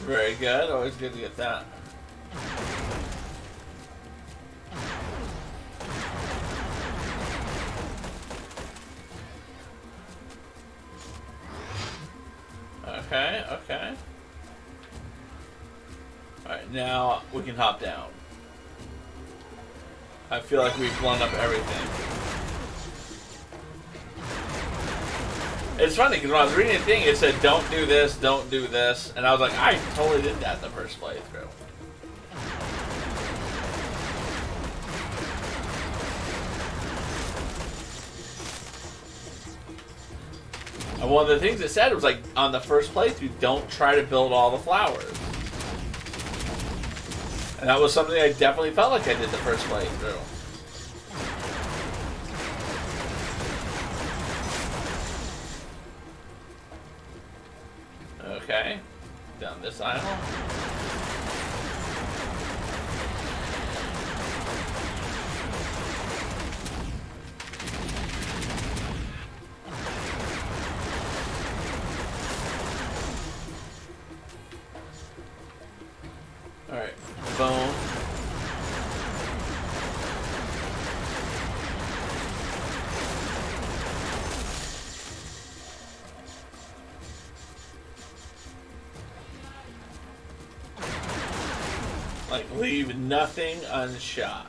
Very good. Always good to get that. Okay, okay. Alright, now we can hop down. I feel like we've blown up everything. It's funny because when I was reading the thing, it said don't do this, and I was like, I totally did that the first playthrough. And one of the things it said was like, on the first playthrough, don't try to build all the flowers. And that was something I definitely felt like I did the first playthrough. Okay, down this aisle. Alright, bone. Like, leave nothing unshot.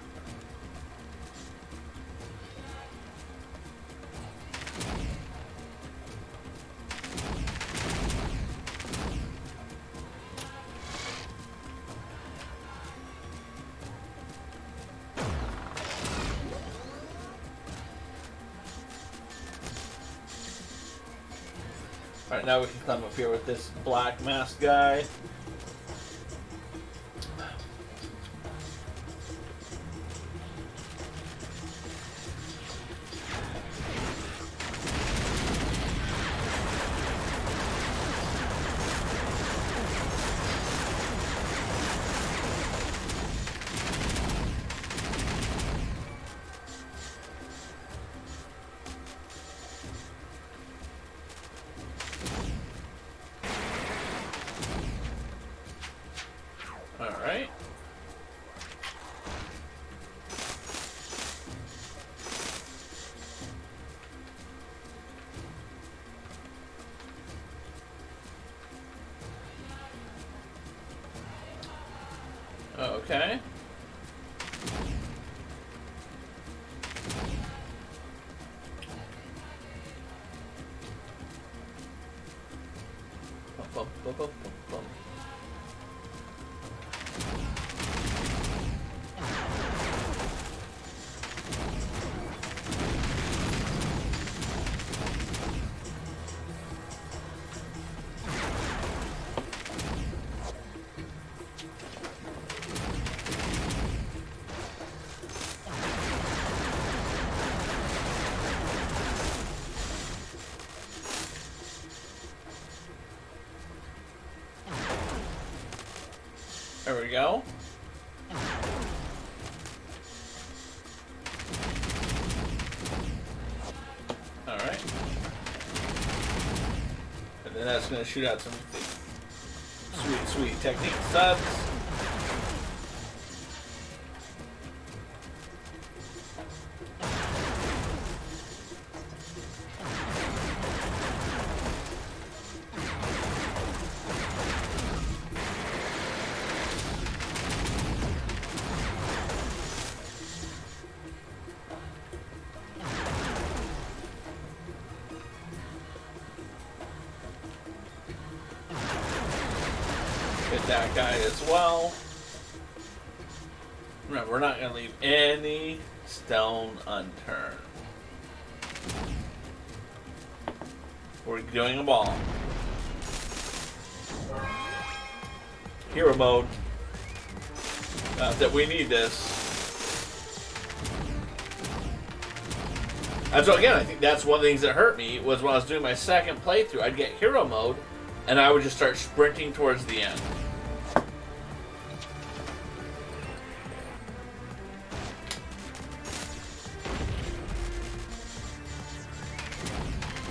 Alright, now we can come up here with this black mask guy. Okay. Bum, bum, bum, bum, bum. There we go. Alright. And then that's going to shoot out some sweet, sweet technique studs. Hit that guy as well. Remember, we're not going to leave any stone unturned. We're doing them all. Hero mode. Not that we need this. And so again, I think that's one of the things that hurt me was when I was doing my second playthrough, I'd get hero mode, and I would just start sprinting towards the end.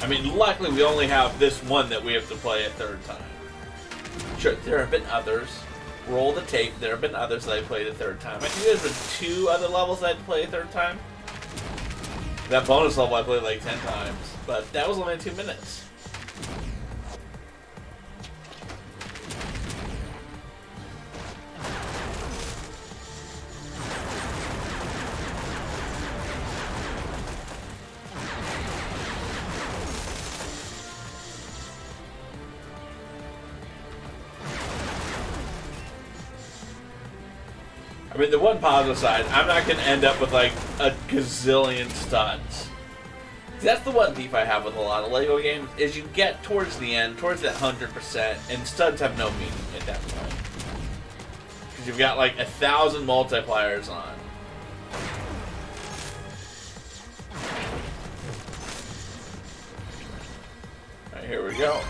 I mean, luckily we only have this one that we have to play a third time. Sure, there have been others. Roll the tape, there have been others that I played a third time. I think there's been 2 other levels I had to play a third time. That bonus level I played like 10 times, but that was only 2 minutes. I mean, the one positive side, I'm not going to end up with like a gazillion studs. That's the one beef I have with a lot of LEGO games, is you get towards the end, towards that 100%, and studs have no meaning at that point. Because you've got like 1,000 multipliers on. Alright, here we go.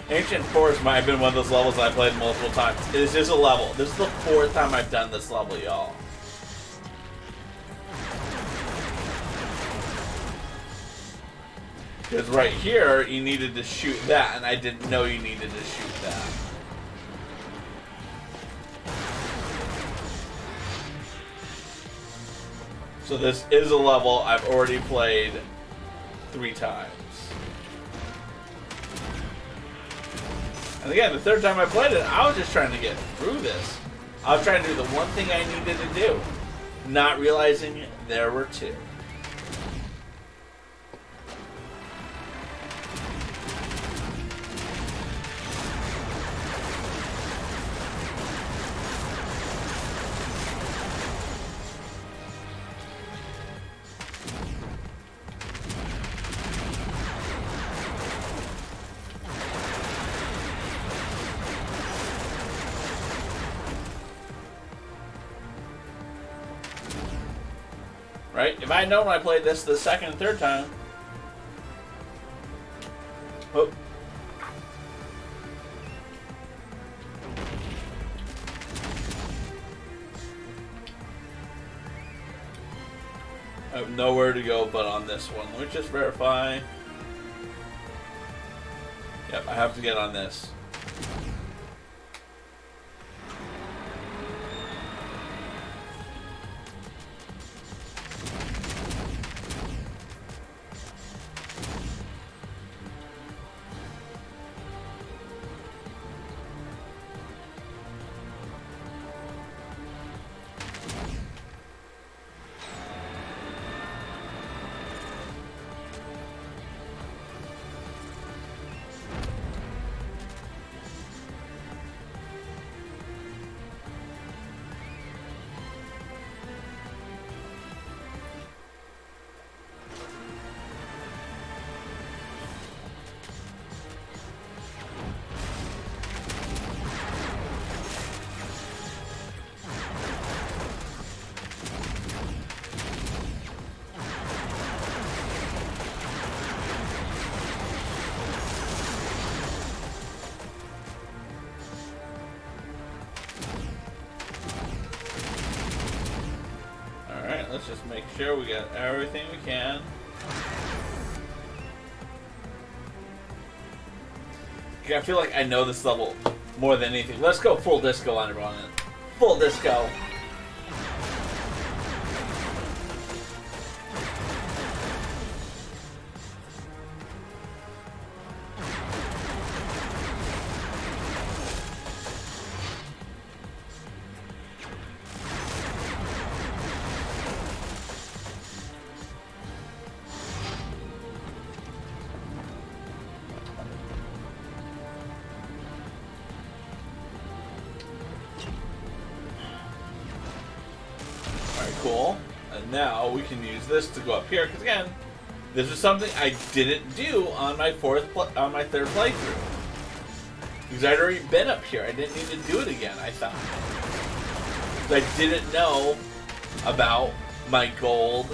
Ancient Forest might have been one of those levels I played multiple times. It's just a level. This is the 4th time I've done this level, y'all. Because right here, you needed to shoot that, and I didn't know you needed to shoot that. So this is a level I've already played 3 times. And again, the 3rd time I played it, I was just trying to get through this. I was trying to do the one thing I needed to do, not realizing there were 2. Right? If I had known when I played this the 2nd and 3rd time. Oh. I have nowhere to go but on this one. Let me just verify. Yep, I have to get on this. Let's just make sure we got everything we can. Okay, I feel like I know this level more than anything. Let's go full disco on everyone. Full disco. Cool. And now we can use this to go up here, because again, this is something I didn't do on my third playthrough. Because I'd already been up here. I didn't need to do it again, I thought. Because I didn't know about my gold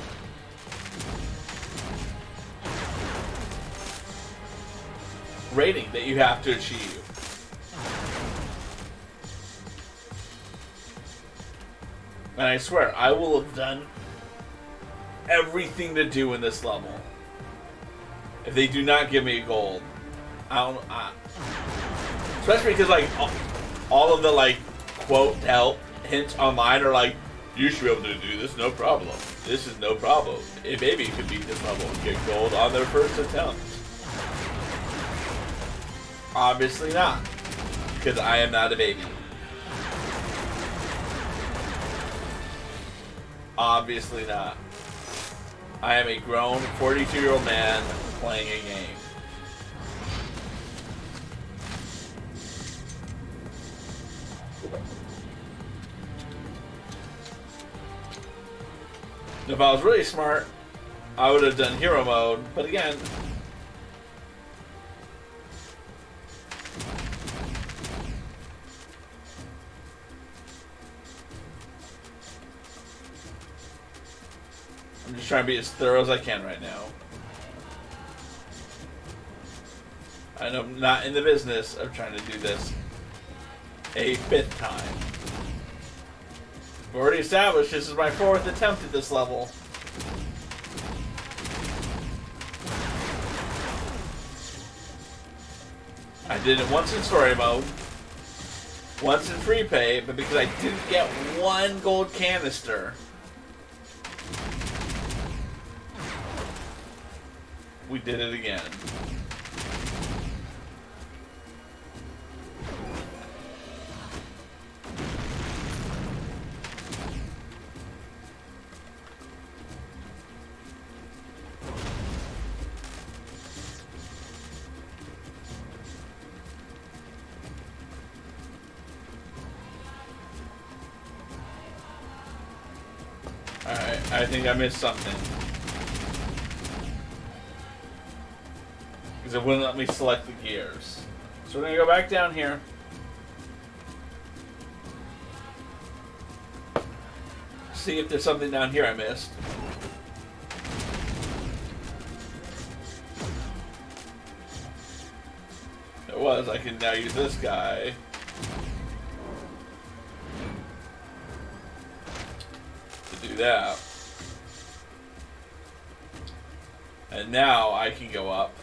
rating that you have to achieve. And I swear, I will have done everything to do in this level. If they do not give me gold, especially because like all of the like quote help hints online are like, you should be able to do this, no problem. This is no problem. A baby could beat this level and get gold on their first attempt. Obviously not, because I am not a baby. Obviously not. I am a grown 42-year-old man playing a game. If I was really smart, I would have done hero mode, but again, I'm just trying to be as thorough as I can right now. I'm not in the business of trying to do this a fifth time. I've already established this is my fourth attempt at this level. I did it once in story mode, once in free pay, but because I didn't get one gold canister, we did it again. Alright, I think I missed something. Because it wouldn't let me select the gears. So we're going to go back down here. See if there's something down here I missed. It was. I can now use this guy. To do that. And now I can go up.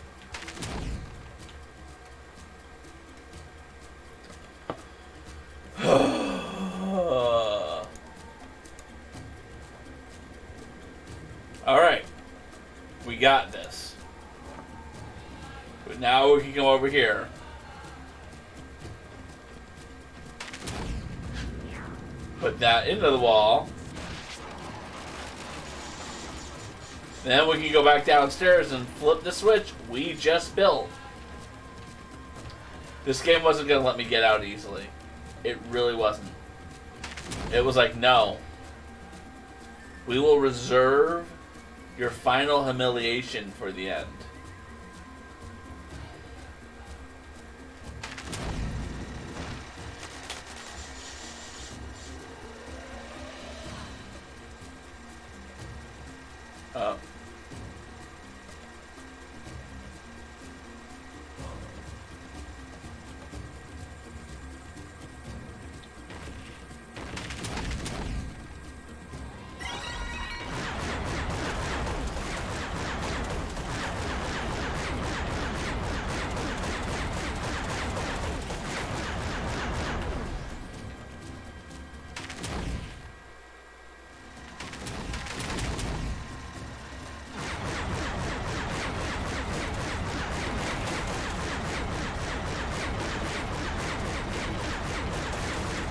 Alright. We got this. But now we can go over here. Put that into the wall. Then we can go back downstairs and flip the switch we just built. This game wasn't going to let me get out easily. It really wasn't. It was like, no. We will reserve your final humiliation for the end.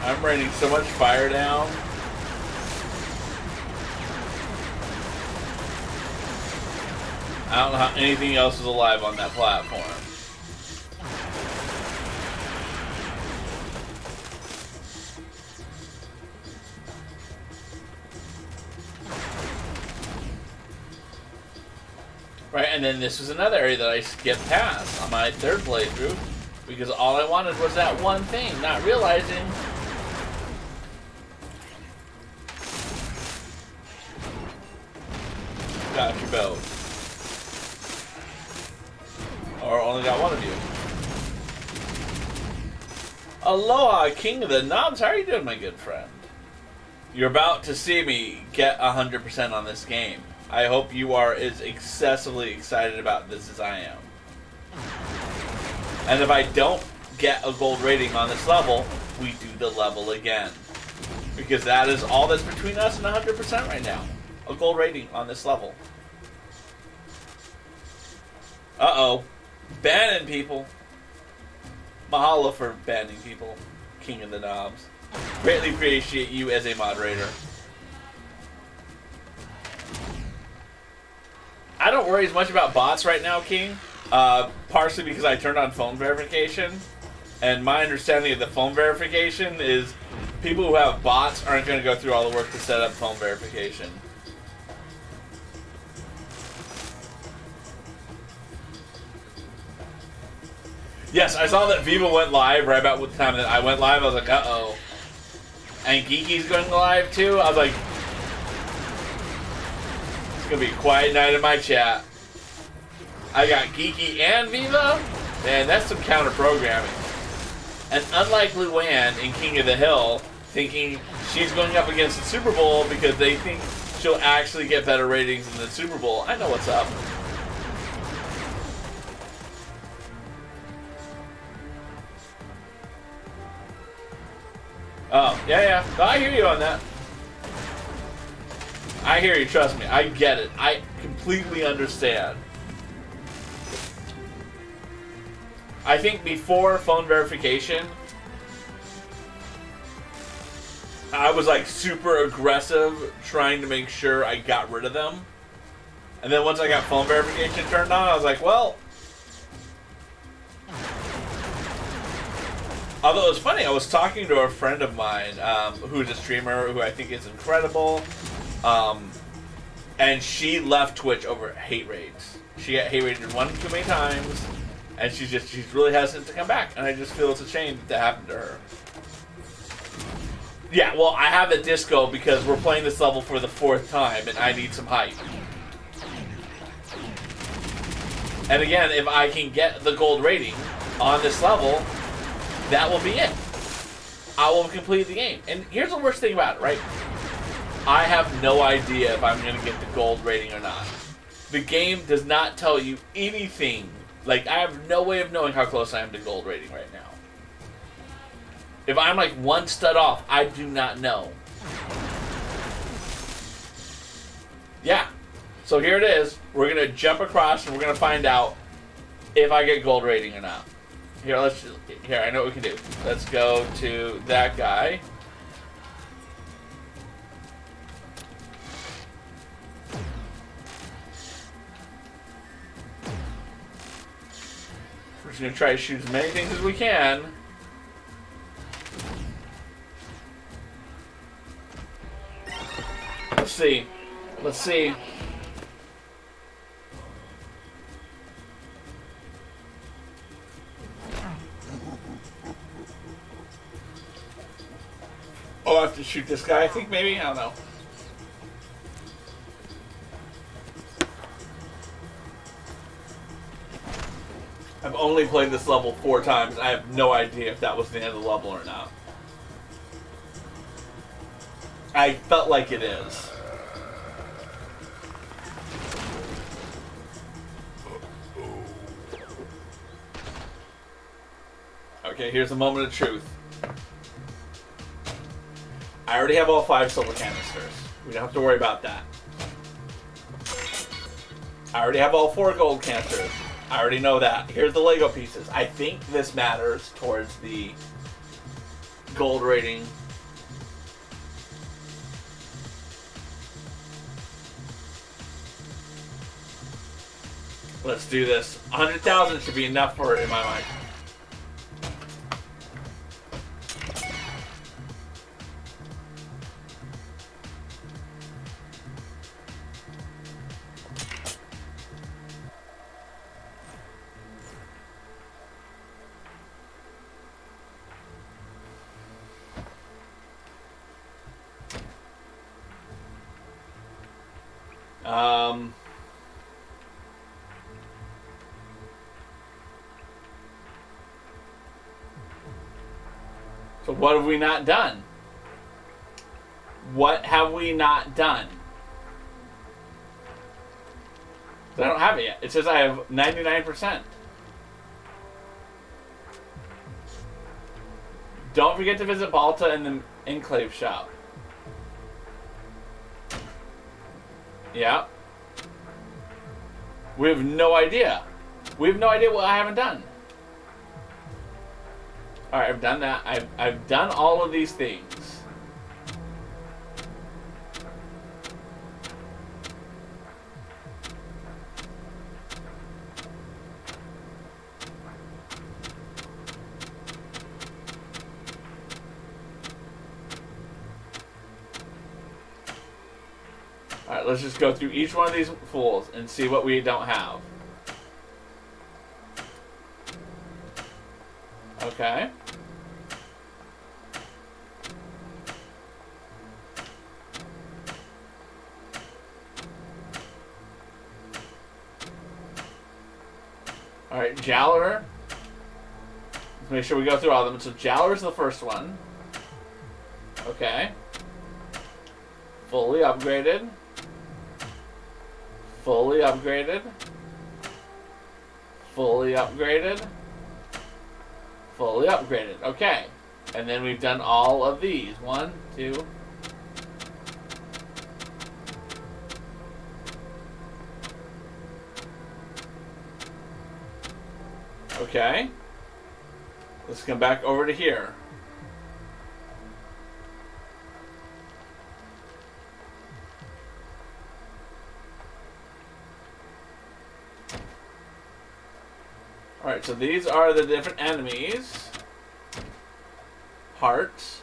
I'm raining so much fire down. I don't know how anything else is alive on that platform. Right, and then this was another area that I skipped past on my third playthrough because all I wanted was that one thing, not realizing got your boat. Or only got one of you. Aloha, King of the Knobs. How are you doing, my good friend? You're about to see me get 100% on this game. I hope you are as excessively excited about this as I am. And if I don't get a gold rating on this level, we do the level again. Because that is all that's between us and 100% right now. A gold rating on this level. Uh-oh. Banning people. Mahalo for banning people. King of the Knobs. Greatly appreciate you as a moderator. I don't worry as much about bots right now, King. Partially because I turned on phone verification. And my understanding of the phone verification is people who have bots aren't going to go through all the work to set up phone verification. Yes, I saw that Viva went live right about the time that I went live. I was like, uh-oh. And Geeky's going live too. I was like, it's going to be a quiet night in my chat. I got Geeky and Viva. Man, that's some counter-programming. And unlike Luann in King of the Hill, thinking she's going up against the Super Bowl because they think she'll actually get better ratings in the Super Bowl. I know what's up. Oh, yeah. No, I hear you on that. I hear you, trust me. I get it. I completely understand. I think before phone verification, I was like super aggressive trying to make sure I got rid of them. And then once I got phone verification turned on, I was like, well... Although it was funny, I was talking to a friend of mine who's a streamer who I think is incredible. And she left Twitch over hate raids. She got hate raided one too many times. And she's really hesitant to come back. And I just feel it's a shame that happened to her. Yeah, well, I have a disco because we're playing this level for the 4th time and I need some hype. And again, if I can get the gold rating on this level, that will be it. I will complete the game. And here's the worst thing about it, right? I have no idea if I'm going to get the gold rating or not. The game does not tell you anything. Like, I have no way of knowing how close I am to gold rating right now. If I'm like one stud off, I do not know. Yeah. So here it is. We're going to jump across and we're going to find out if I get gold rating or not. Here, I know what we can do. Let's go to that guy. We're just going to try to shoot as many things as we can. Let's see. Let's see. Oh, I have to shoot this guy, I think, maybe? I don't know. I've only played this level 4 times. I have no idea if that was the end of the level or not. I felt like it is. Okay, here's a moment of truth. I already have all 5 silver canisters. We don't have to worry about that. I already have all 4 gold canisters. I already know that. Here's the Lego pieces. I think this matters towards the gold rating. Let's do this. 100,000 should be enough for it in my mind. So what have we not done? What have we not done? I don't have it yet. It says I have 99%. Don't forget to visit Balta in the Enclave shop. Yeah. We have no idea. We have no idea what I haven't done. Alright, I've done that. I've done all of these things. Alright, let's just go through each one of these fools and see what we don't have. Okay. Alright, Jowler. Let's make sure we go through all of them. So Jowler's the first one. Okay. Fully upgraded. Fully upgraded. Fully upgraded. Fully upgraded. Okay. And then we've done all of these. 1, 2. Okay. Let's come back over to here. Alright, so these are the different enemies. Hearts.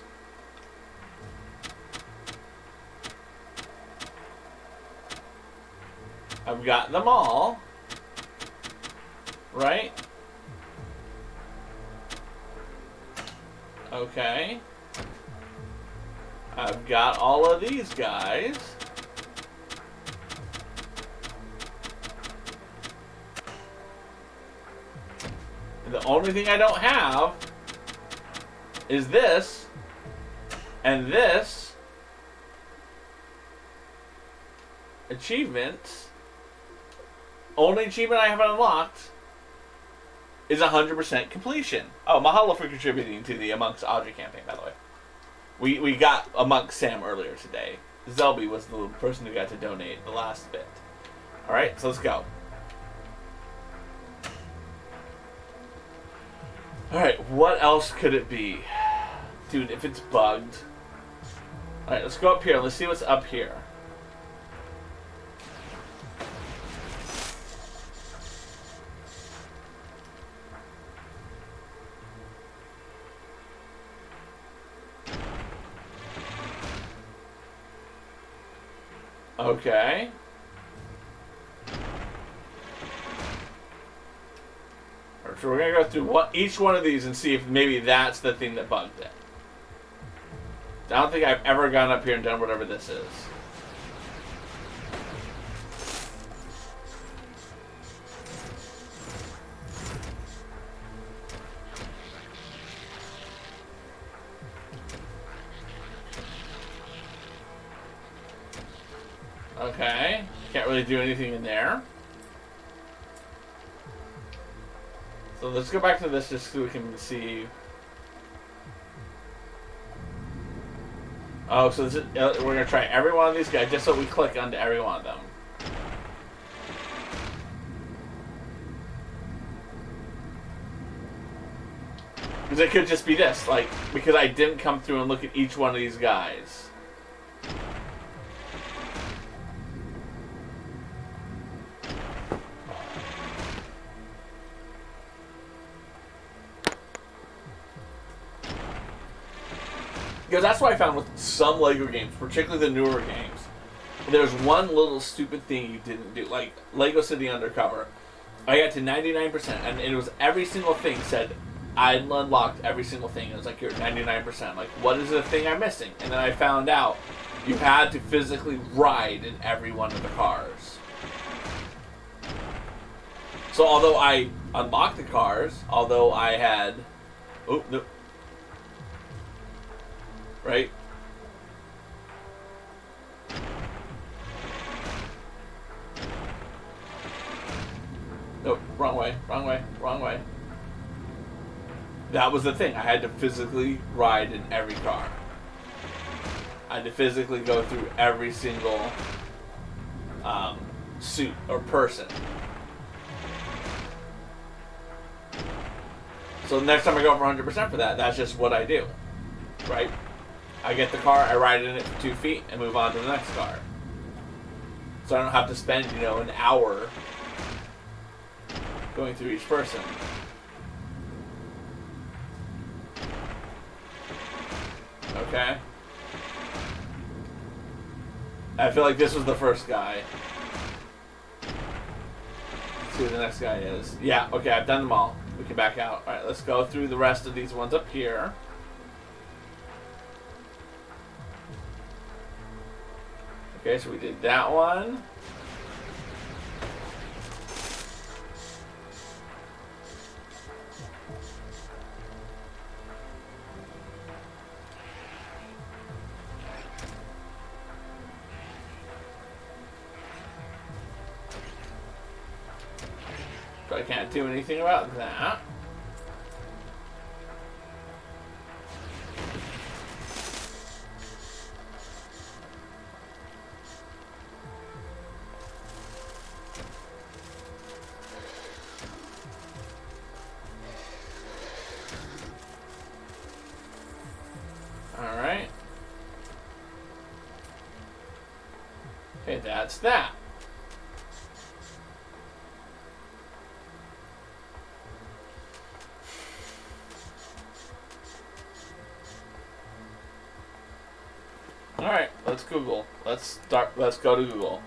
I've got them all. Right? Okay. I've got all of these guys. The only thing I don't have is this and this achievement only achievement I haven't unlocked is 100% completion. Oh, mahalo for contributing to the Amongst Audrey campaign, by the way. We got Amongst Sam earlier today. Zelby was the person who got to donate the last bit. Alright, so let's go. Alright, what else could it be? Dude, if it's bugged. Alright, let's go up here. Let's see what's up here. Okay. So we're gonna go through each one of these and see if maybe that's the thing that bugged it. I don't think I've ever gone up here and done whatever this is. Okay, can't really do anything in there. So let's go back to this just so we can see. Oh, so this is, we're going to try every one of these guys just so we click onto every one of them. Because it could just be this, like, because I didn't come through and look at each one of these guys. Because that's what I found with some LEGO games, particularly the newer games. There's one little stupid thing you didn't do. Like LEGO City Undercover. I got to 99%, and it was every single thing said, I unlocked every single thing. It was like, you're 99%. Like, what is the thing I'm missing? And then I found out you had to physically ride in every one of the cars. So although I unlocked the cars, although I had... Oh, no. Right? Nope, wrong way, wrong way, wrong way. That was the thing. I had to physically ride in every car. I had to physically go through every single suit or person. So next time I go for 100% for that, that's just what I do. Right? I get the car, I ride in it for 2 feet, and move on to the next car. So I don't have to spend, an hour going through each person. Okay. I feel like this was the first guy. Let's see who the next guy is. Yeah, okay, I've done them all. We can back out. Alright, let's go through the rest of these ones up here. Okay, so we did that one. So I can't do anything about that. Alright. Okay, that's that. Alright, let's Google. Let's go to Google.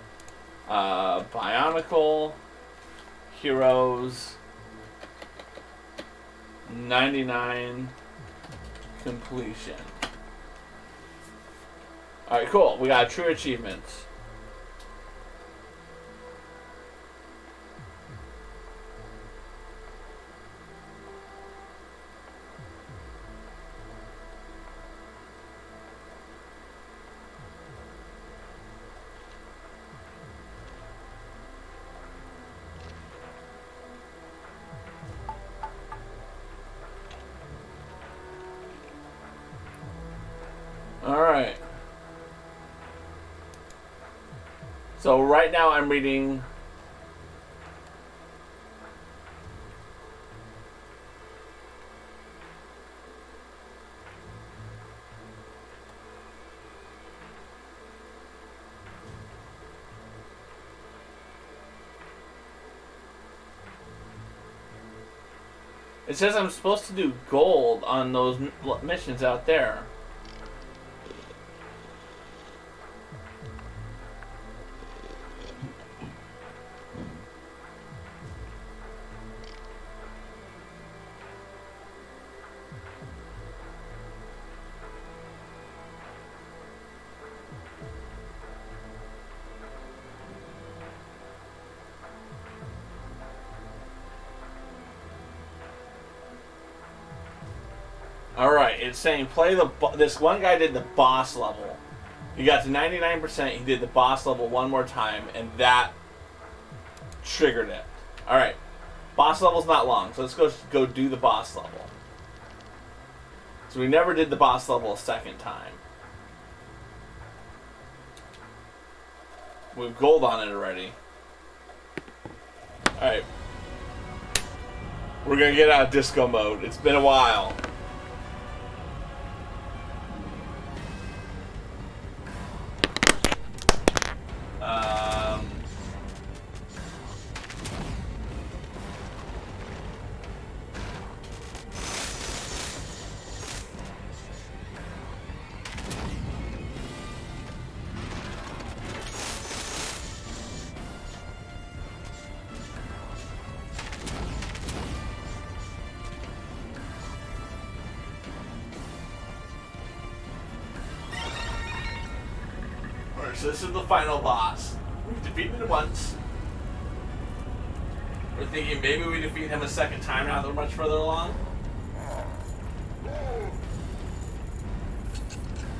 Bionicle Heroes 99 completion. Alright, cool. We got true achievements. So right now I'm reading. It says I'm supposed to do gold on those missions out there. Alright, it's saying play the... This one guy did the boss level. He got to 99%, he did the boss level one more time, and that triggered it. Alright, boss level's not long, so let's go do the boss level. So we never did the boss level a second time. We have gold on it already. Alright. We're gonna get out of disco mode. It's been a while. So this is the final boss. We've defeated him once. We're thinking maybe we defeat him a second time now that we're much further along.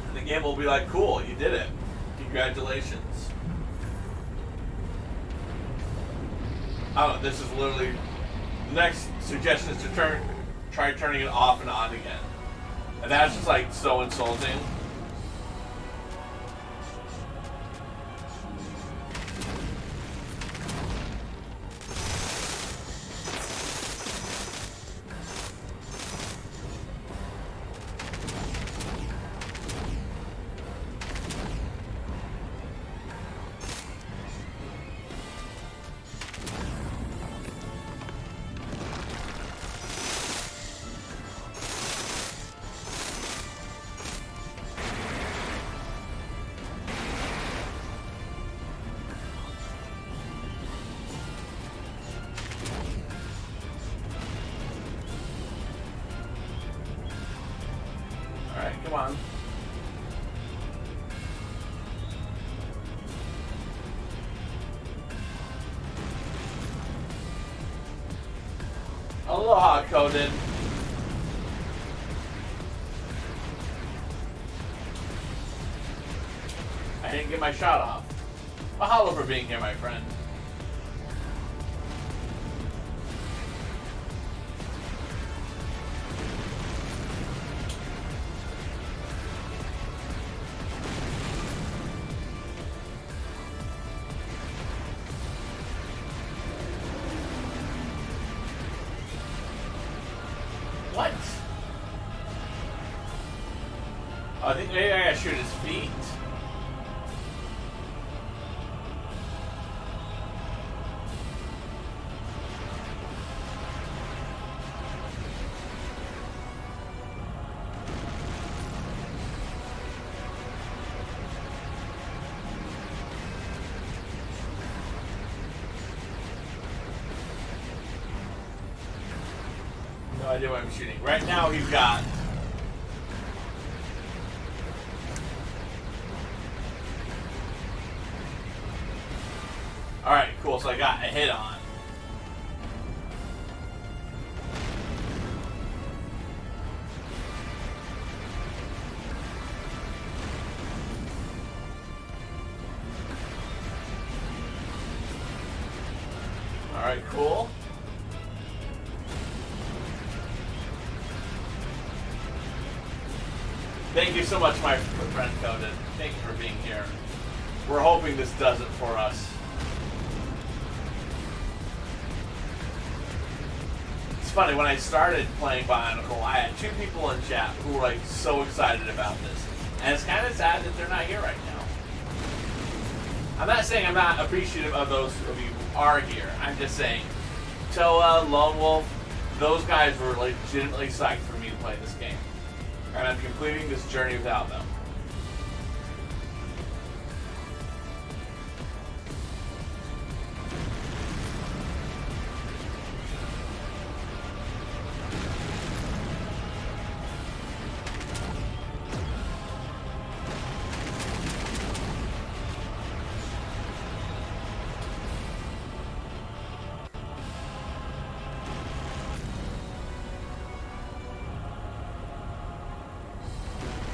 And the game will be like, cool, you did it. Congratulations. I don't know, this is literally... The next suggestion is to try turning it off and on again. And that's just like so insulting. Alright, come on. Aloha, Coden. I didn't get my shot off. Mahalo for being here, my friend. What? Oh, I think maybe I gotta shoot his feet. No idea what I'm shooting. Right now he's got... Alright, cool. So I got a hit on. Alright, cool. Thank you so much, my friend Coden. Thank you for being here. We're hoping this does it for us. It's funny, when I started playing Bionicle, I had 2 people in chat who were like so excited about this. And it's kind of sad that they're not here right now. I'm not saying I'm not appreciative of those of you who are here. I'm just saying, Toa, Lone Wolf, those guys were legitimately psyched for me to play this game. And I'm completing this journey without them.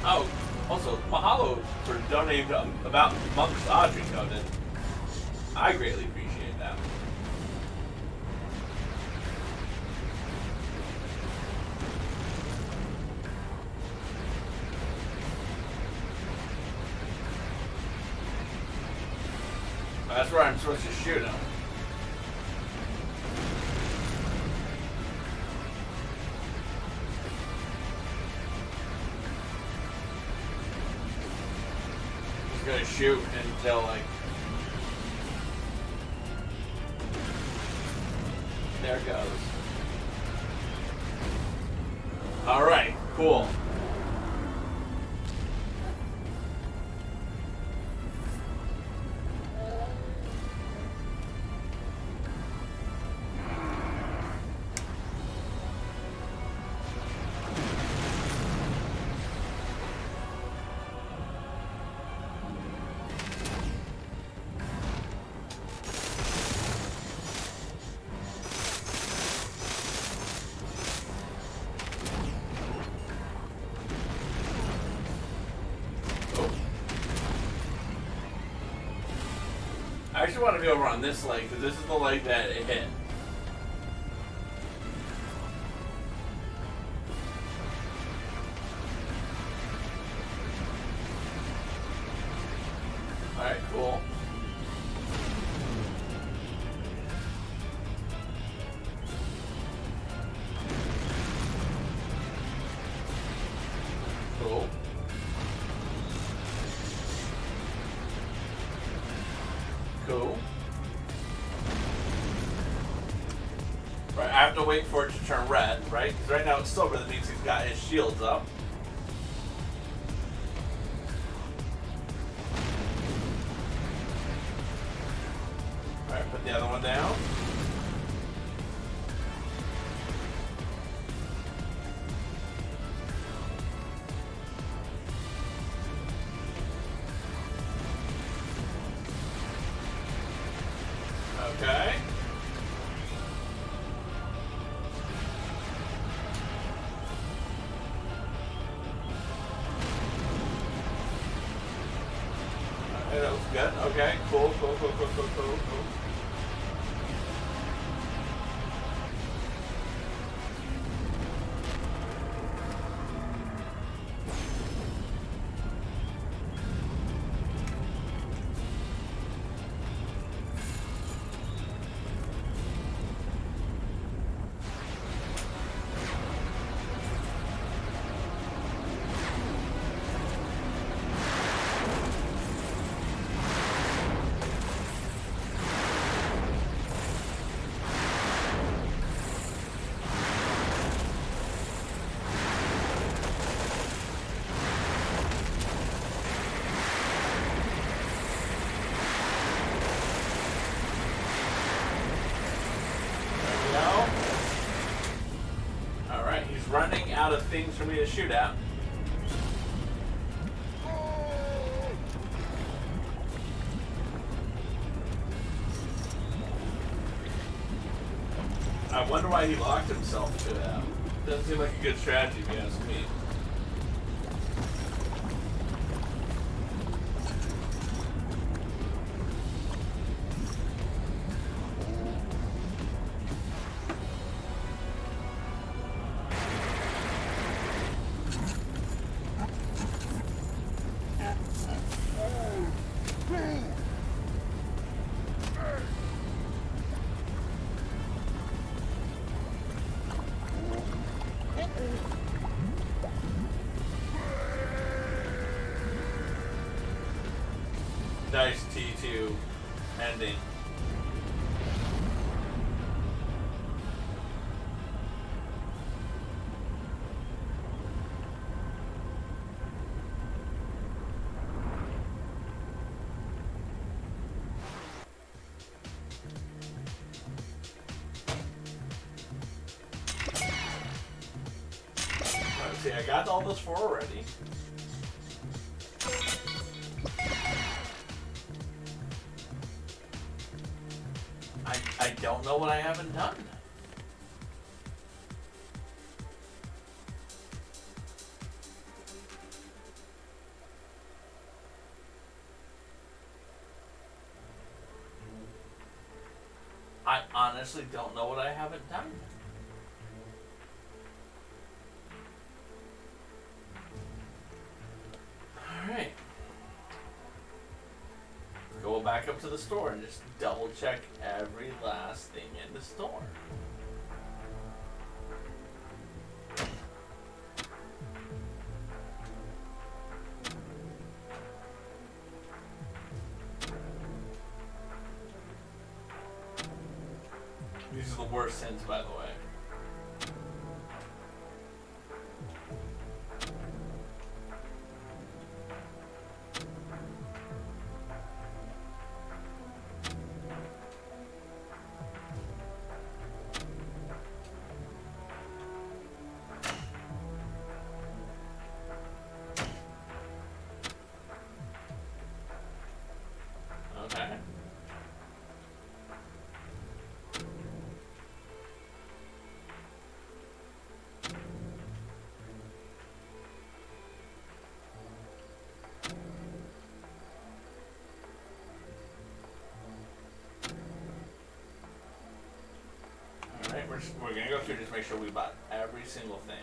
Oh, also, mahalo for donating to About Monk's Audrey Covenant. I greatly appreciate that. That's where I'm supposed to shoot him. Gonna shoot until like there it goes. All right, cool. I actually want to be over on this leg, because this is the leg that it hit. Alright, cool. Cool. Cool. Right, I have to wait for it to turn red, right? Because right now it's silver, that means he's got his shields up. Alright, put the other one down. Okay. Okay, that was good. Okay, cool. Running out of things for me to shoot at. I wonder why he locked himself to that. Doesn't seem like a good strategy if you ask me. Nice T2 ending. Let's see, I got all those 4 already. I don't know what I haven't done. I honestly don't know what I haven't done. Alright. Go back up to the store and just double check every last thing in the store. These are the worst hints, by the way. Okay. Alright, we're gonna go through just make sure we bought every single thing.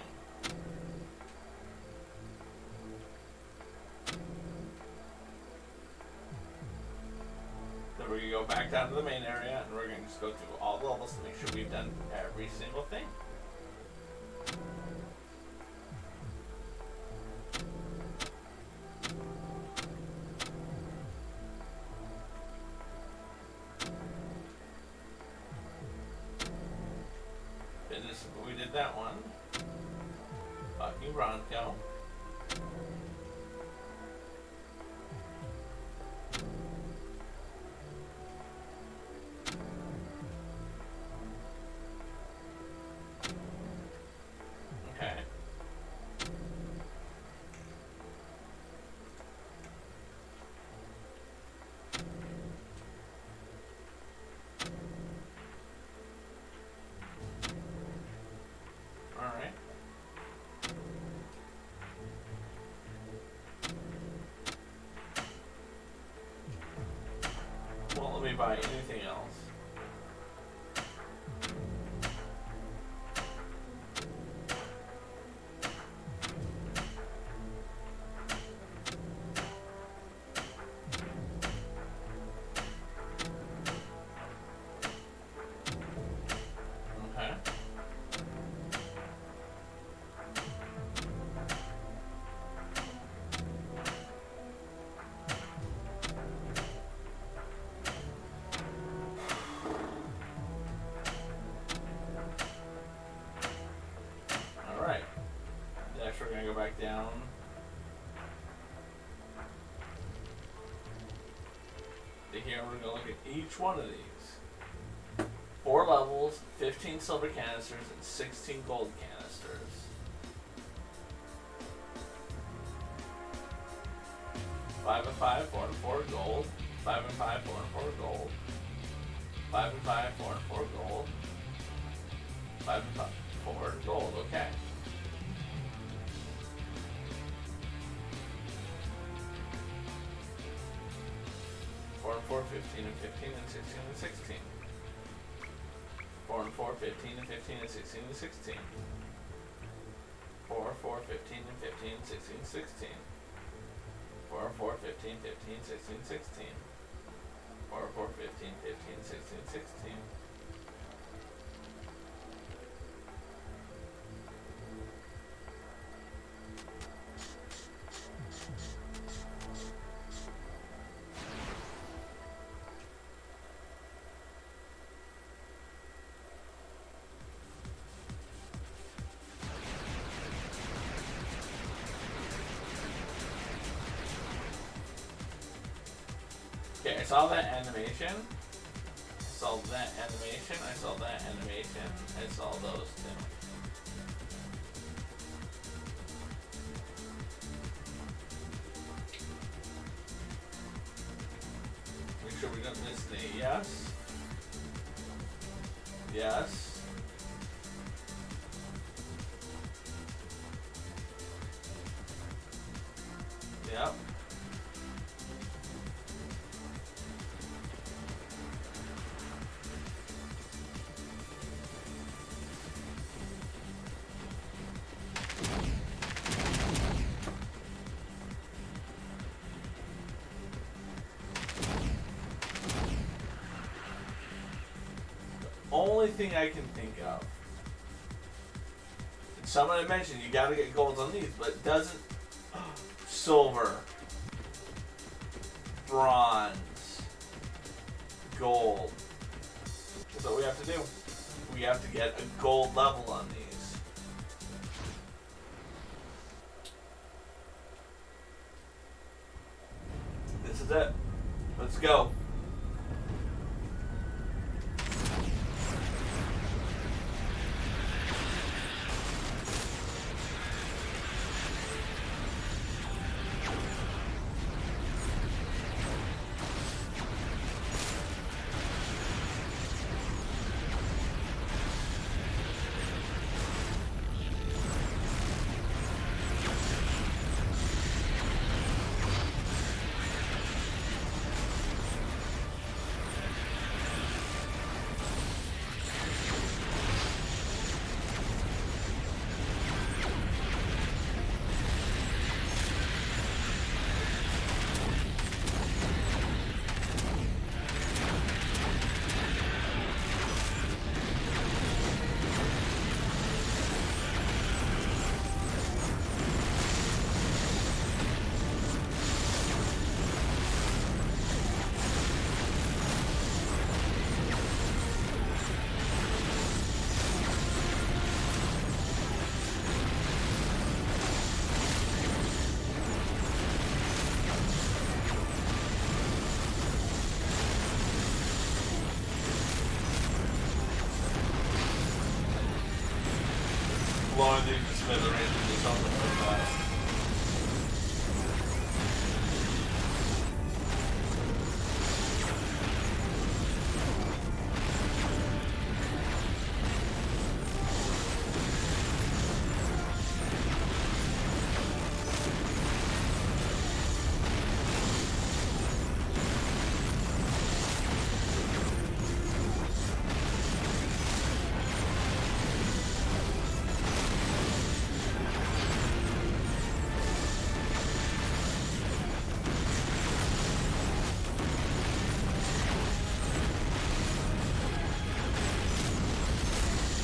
Then we're gonna go back down to the main area and we're gonna just go through all the levels to make sure we've done every single thing. We did that one. Fucking Bronco. Okay. Alright. Won't let me buy anything else. Okay. Alright. Next we're gonna go back down. To here we're gonna look at each one of these. 4 levels, 15 silver canisters, and 16 gold canisters. 5 and 5, 4 and 4 gold. 5 and 5, 4 and 4 gold. 5 and 5, 4 and 4 gold. 5 and 5, 4 gold, okay. 4 and 4, 15 and 15 and 16 and 16. 4 and 4, 15 and 15 and 16 and 16. 4, 4, 15 and 15 and 16 and 16. 4, 4, 15, 15, 16, 16. 4, 4, 15, 15, 16, 16. Okay, I saw that animation. I saw that animation. I saw that animation. I saw those two. Make sure we don't miss any. Yes. Yes. Yep. Only thing I can think of. Someone had mentioned you gotta get golds on these, but it doesn't. Silver, bronze, gold. That's what we have to do. We have to get a gold level on these. This is it. Let's go. Blowing these to smithereens or something like that.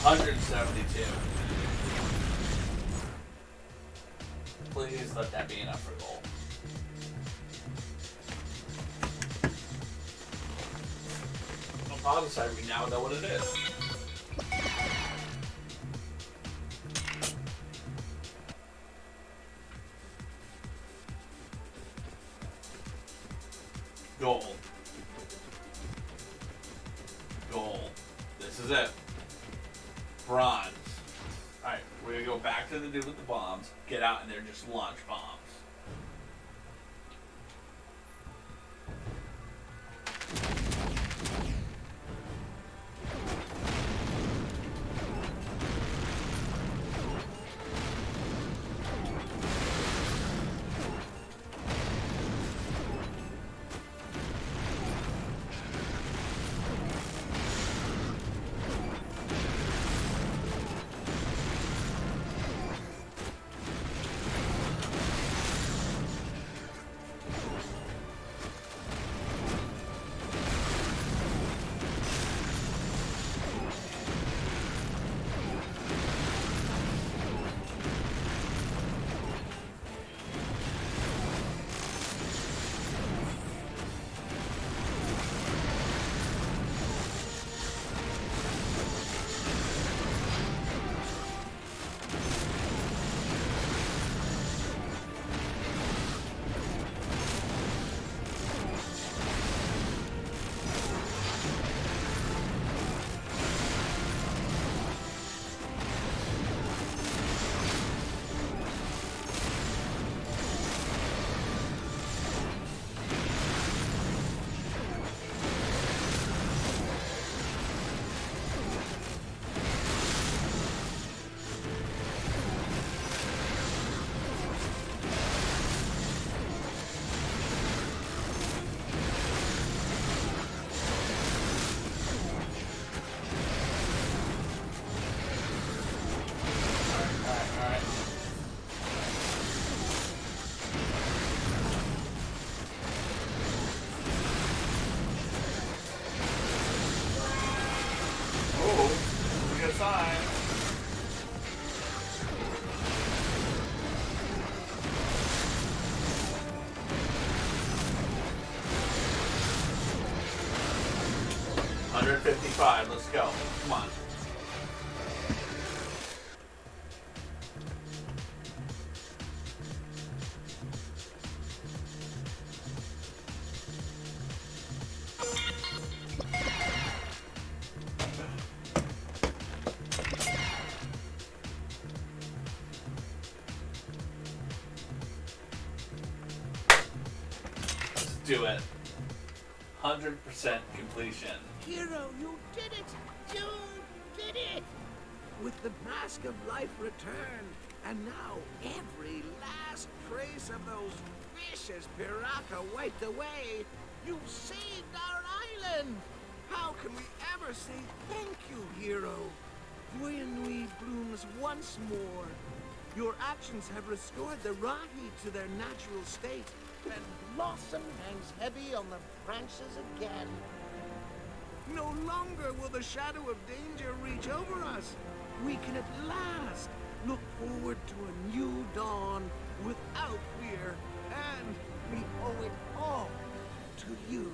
$172. Please let that be enough for gold. On the positive side, we now know what it is. Gold. Gold. This is it. Bronze. Alright, we're gonna go back to the dude with the bombs, get out in there and just launch bombs. sign. $155. Let's go. Come on. Do it. 100% completion. Hero, you did it! You did it! With the mask of life returned, and now every last trace of those vicious pirata wiped away, you've saved our island! How can we ever say thank you, Hero? Buenui blooms once more. Your actions have restored the Rahi to their natural state, and blossom hangs heavy on the branches again. No longer will the shadow of danger reach over us. We can at last look forward to a new dawn without fear, and we owe it all to you.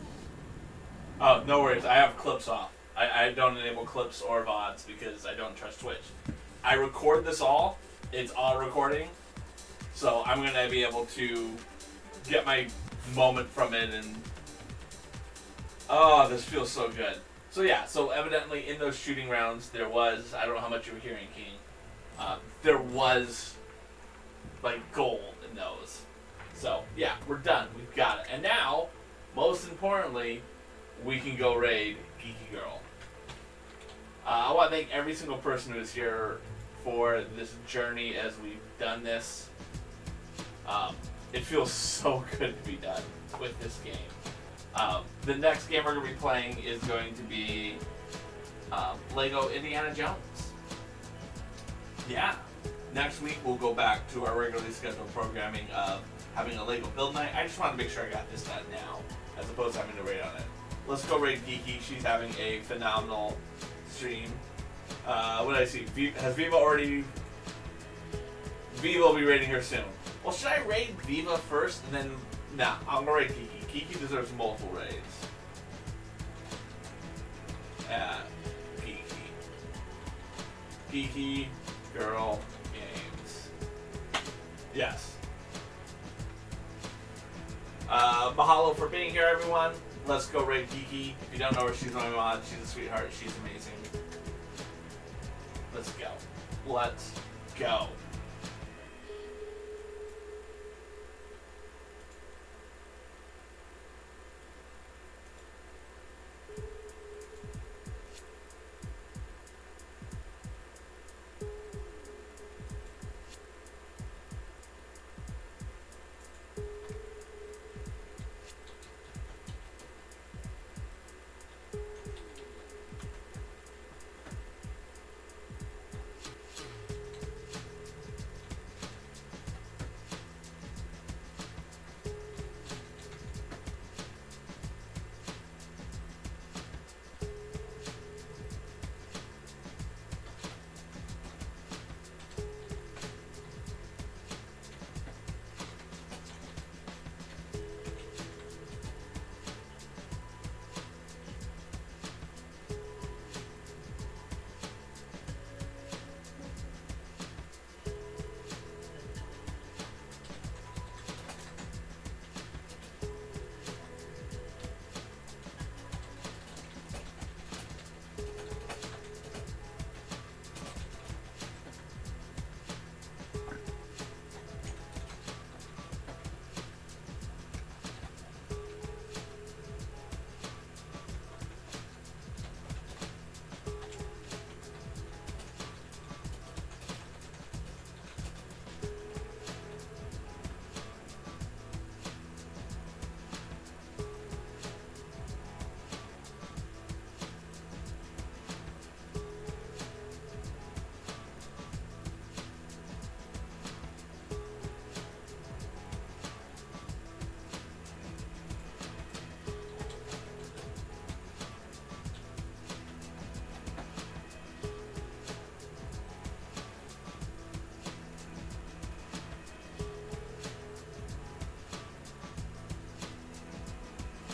Oh, no worries. I have clips off. I don't enable clips or VODs because I don't trust Twitch. I record this all. It's auto recording. So I'm going to be able to get my moment from it, and oh, this feels so good. So yeah, so evidently in those shooting rounds there was, I don't know how much you were hearing, King, there was like gold in those. So yeah, we're done, we've got it. And now, most importantly, we can go raid Geeky Girl. I want to thank every single person who's here for this journey as we've done this. It feels so good to be done with this game. The next game we're going to be playing is going to be Lego Indiana Jones. Yeah. Next week we'll go back to our regularly scheduled programming of having a Lego build night. I just want to make sure I got this done now, as opposed to having to raid on it. Let's go raid Geeky. She's having a phenomenal stream. What did I see? Has Viva already... Viva will be raiding her soon. Well, should I raid Viva first and then... Nah, I'm gonna raid Kiki. Kiki deserves multiple raids. Kiki. Kiki Girl Games. Yes. Mahalo for being here, everyone. Let's go raid Kiki. If you don't know her, she's my mod. She's a sweetheart. She's amazing. Let's go. Let's go.